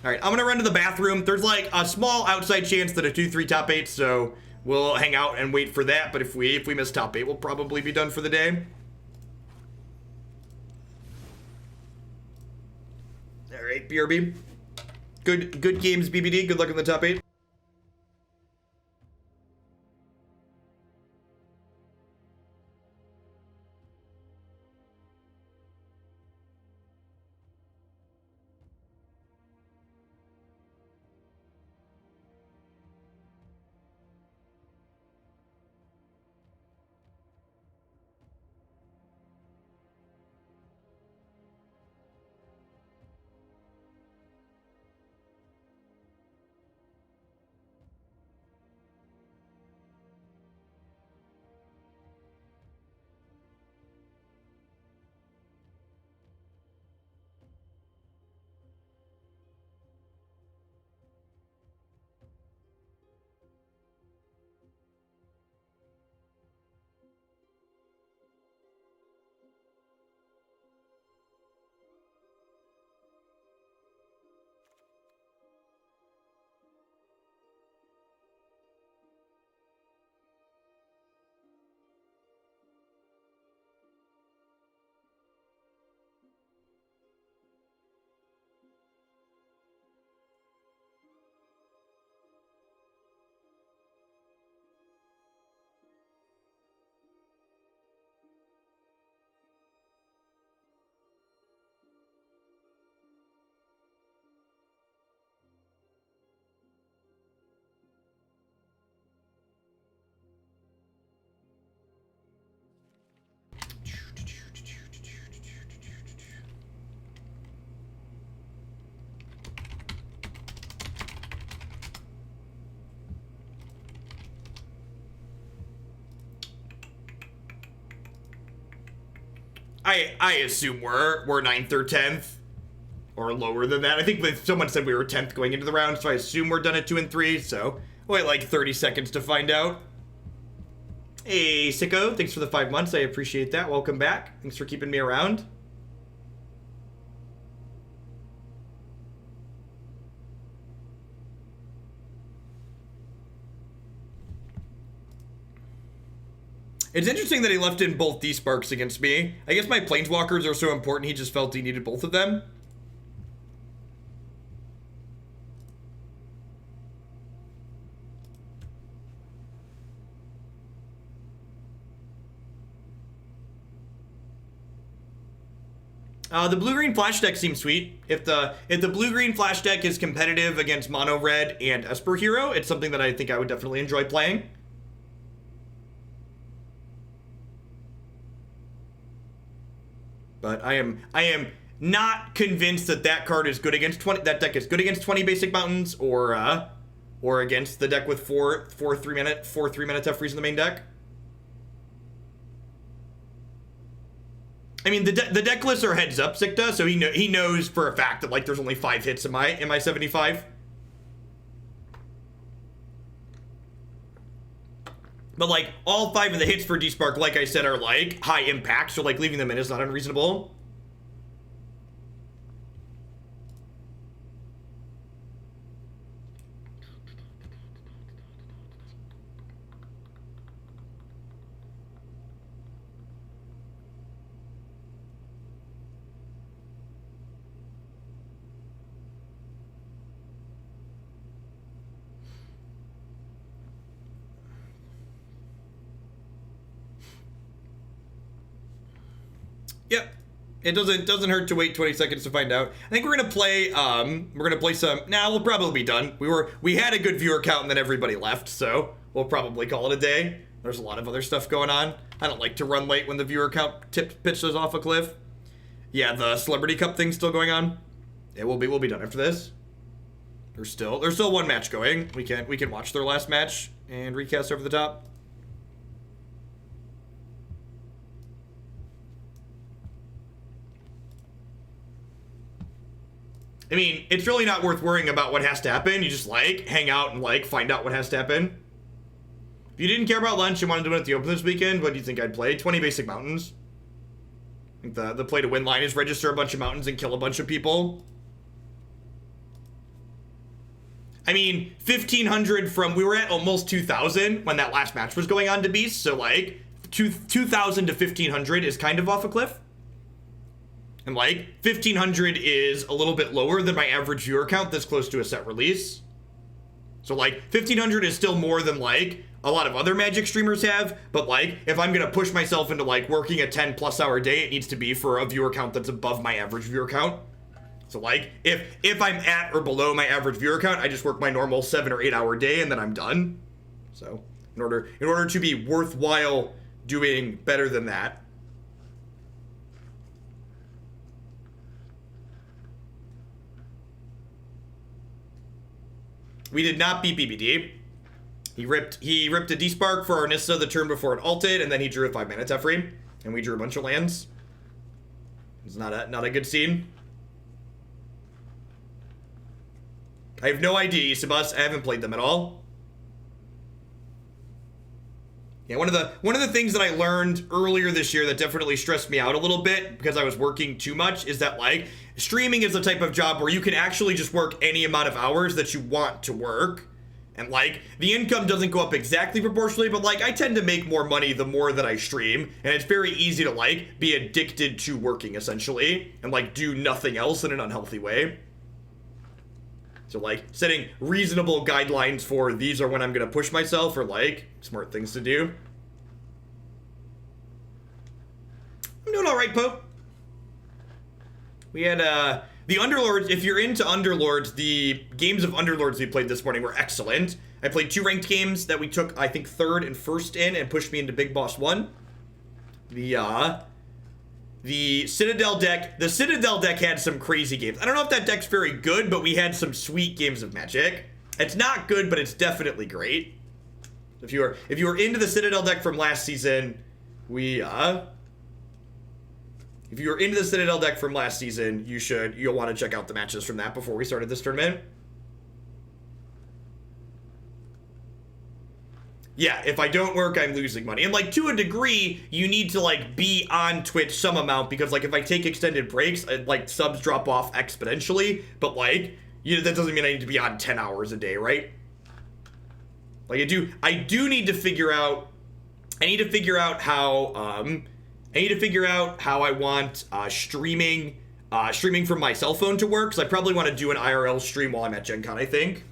Alright, I'm gonna run to the bathroom. There's like a small outside chance that a 2-3 top 8, so we'll hang out and wait for that, but if we miss top 8, we'll probably be done for the day. Alright, BRB. Good games, BBD. Good luck in the top 8. I assume we're 9th or 10th. Or lower than that. I think someone said we were 10th going into the round, so I assume we're done at 2 and 3, so wait like 30 seconds to find out. Hey, Sicko, thanks for the 5 months. I appreciate that. Welcome back. Thanks for keeping me around. It's interesting that he left in both D-Sparks against me. I guess my Planeswalkers are so important, he just felt he needed both of them. The blue-green flash deck seems sweet. If the blue-green flash deck is competitive against mono red and Esper Hero, it's something that I think I would definitely enjoy playing. But I am not convinced that that card is good against 20. That deck is good against 20 basic mountains, or against the deck with four 3-mana Tefreeze in the main deck. I mean, the deck lists are heads up, Sikta, so he knows for a fact that like there's only 5 hits in my 75. But like all 5 of the hits for D-Spark, like I said, are like high impact, so like leaving them in is not unreasonable. Yep. It doesn't hurt to wait 20 seconds to find out. I think we're gonna play some. We'll probably be done. We had a good viewer count and then everybody left, so we'll probably call it a day. There's a lot of other stuff going on. I don't like to run late when the viewer count pitches off a cliff. Yeah, the Celebrity Cup thing's still going on. Yeah, we'll be done after this. There's still one match going. We can watch their last match and recast over the top. I mean, it's really not worth worrying about what has to happen. You just like hang out and like find out what has to happen. If you didn't care about lunch and wanted to win at the Open this weekend, what do you think I'd play? 20 basic mountains. I think the play to win line is register a bunch of mountains and kill a bunch of people. I mean, 1,500 from, we were at almost 2,000 when that last match was going on to Beast, so like 2,000 to 1,500 is kind of off a cliff. And like 1,500 is a little bit lower than my average viewer count that's close to a set release. So like 1,500 is still more than like a lot of other Magic streamers have, but like if I'm gonna push myself into like working a 10+ hour day, it needs to be for a viewer count that's above my average viewer count. So like if I'm at or below my average viewer count, I just work my normal 7 or 8 hour day and then I'm done. So in order to be worthwhile doing better than that. We did not beat BBD. He ripped a D-Spark for our Nissa the turn before it ulted, and then he drew a 5-mana Teferi, and we drew a bunch of lands. It's not a good scene. I have no idea, Isabus. I haven't played them at all. Yeah, one of the things that I learned earlier this year that definitely stressed me out a little bit because I was working too much is that like streaming is the type of job where you can actually just work any amount of hours that you want to work. And like the income doesn't go up exactly proportionally, but like I tend to make more money the more that I stream, and it's very easy to like be addicted to working essentially and like do nothing else in an unhealthy way. So like setting reasonable guidelines for these are when I'm gonna push myself or like smart things to do. I'm doing all right, Pope. We had the Underlords. If you're into Underlords, the games of Underlords we played this morning were excellent. I played 2 ranked games that we took, I think, 3rd and 1st in and pushed me into Big Boss 1. The Citadel deck had some crazy games. I don't know if that deck's very good, but we had some sweet games of Magic. It's not good, but it's definitely great. If you were into the Citadel deck from last season, if you were into the Citadel deck from last season, you'll want to check out the matches from that before we started this tournament. Yeah, if I don't work, I'm losing money. And like to a degree, you need to like be on Twitch some amount because like if I take extended breaks, like subs drop off exponentially. But like, that doesn't mean I need to be on 10 hours a day, right? Like I do need to figure out I need to figure out how I want streaming from my cell phone to work, because I probably want to do an IRL stream while I'm at Gen Con, I think.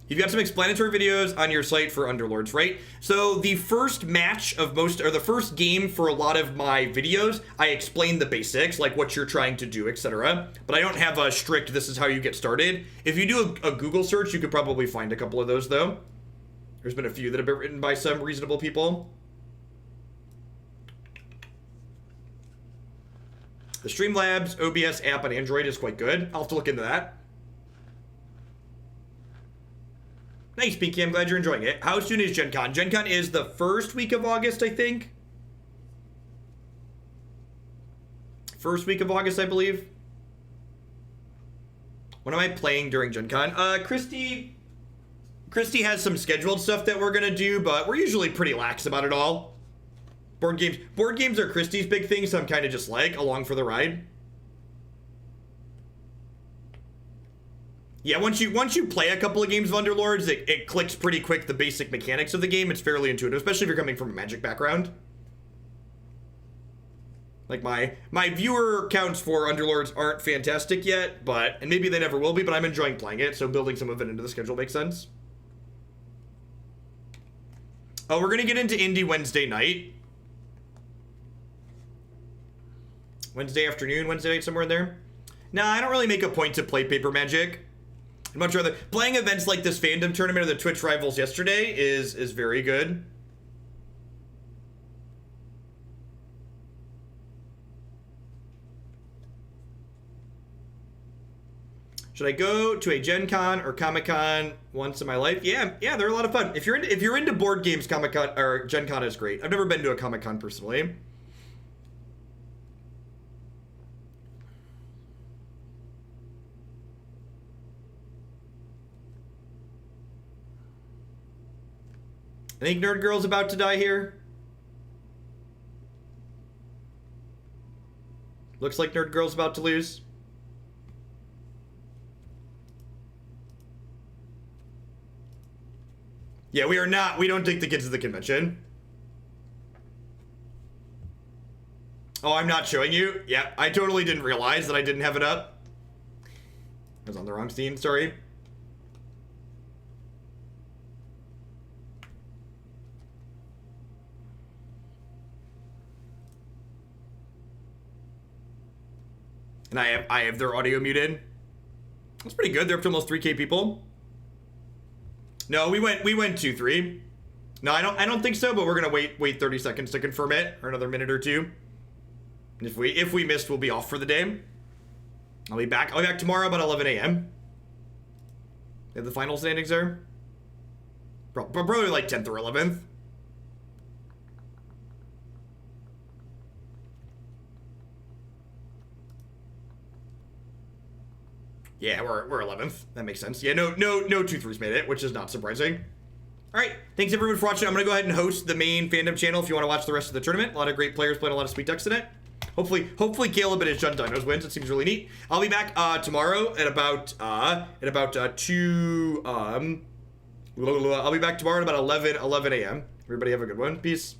You've got some explanatory videos on your site for Underlords, right? So the first match of the first game for a lot of my videos, I explain the basics, like what you're trying to do, etc. But I don't have a strict, this is how you get started. If you do a Google search, you could probably find a couple of those, though. There's been a few that have been written by some reasonable people. The Streamlabs OBS app on Android is quite good. I'll have to look into that. Nice, Pinky. I'm glad you're enjoying it. How soon is Gen Con? Gen Con is the first week of August, I think. First week of August, I believe. What am I playing during Gen Con? Christy has some scheduled stuff that we're gonna do, but we're usually pretty lax about it all. Board games are Christy's big thing, so I'm kind of just like along for the ride. Yeah, once you play a couple of games of Underlords, it clicks pretty quick the basic mechanics of the game. It's fairly intuitive, especially if you're coming from a Magic background. Like my viewer counts for Underlords aren't fantastic yet, and maybe they never will be, but I'm enjoying playing it, so building some of it into the schedule makes sense. Oh, we're gonna get into Indie Wednesday night. Wednesday afternoon, Wednesday night, somewhere in there. Nah, I don't really make a point to play Paper Magic. I'd much rather playing events like this Fandom tournament or the Twitch Rivals yesterday is very good. Should I go to a Gen Con or Comic Con once in my life? Yeah, they're a lot of fun. If you're into board games, Comic Con or Gen Con is great. I've never been to a Comic Con personally. I think Nerd Girl's about to die here. Looks like Nerd Girl's about to lose. Yeah, we don't take the kids to the convention. Oh, I'm not showing you? Yeah, I totally didn't realize that I didn't have it up. I was on the wrong scene, sorry. And I have their audio muted. That's pretty good. They're up to almost 3K people. No, we went 2-3. No, I don't think so, but we're gonna wait 30 seconds to confirm it, or another minute or two. And if we missed, we'll be off for the day. I'll be back tomorrow about 11 a.m. They have the final standings there. Probably like 10th or 11th. Yeah, we're 11th. That makes sense. Yeah, no 2-3s made it, which is not surprising. All right, thanks everyone for watching. I'm gonna go ahead and host the main Fandom channel if you want to watch the rest of the tournament. A lot of great players playing a lot of sweet decks in it. Hopefully Caleb and his Jund Dinos wins. It seems really neat. I'll be back tomorrow at about 2. I'll be back tomorrow at about 11 a.m. Everybody have a good one. Peace.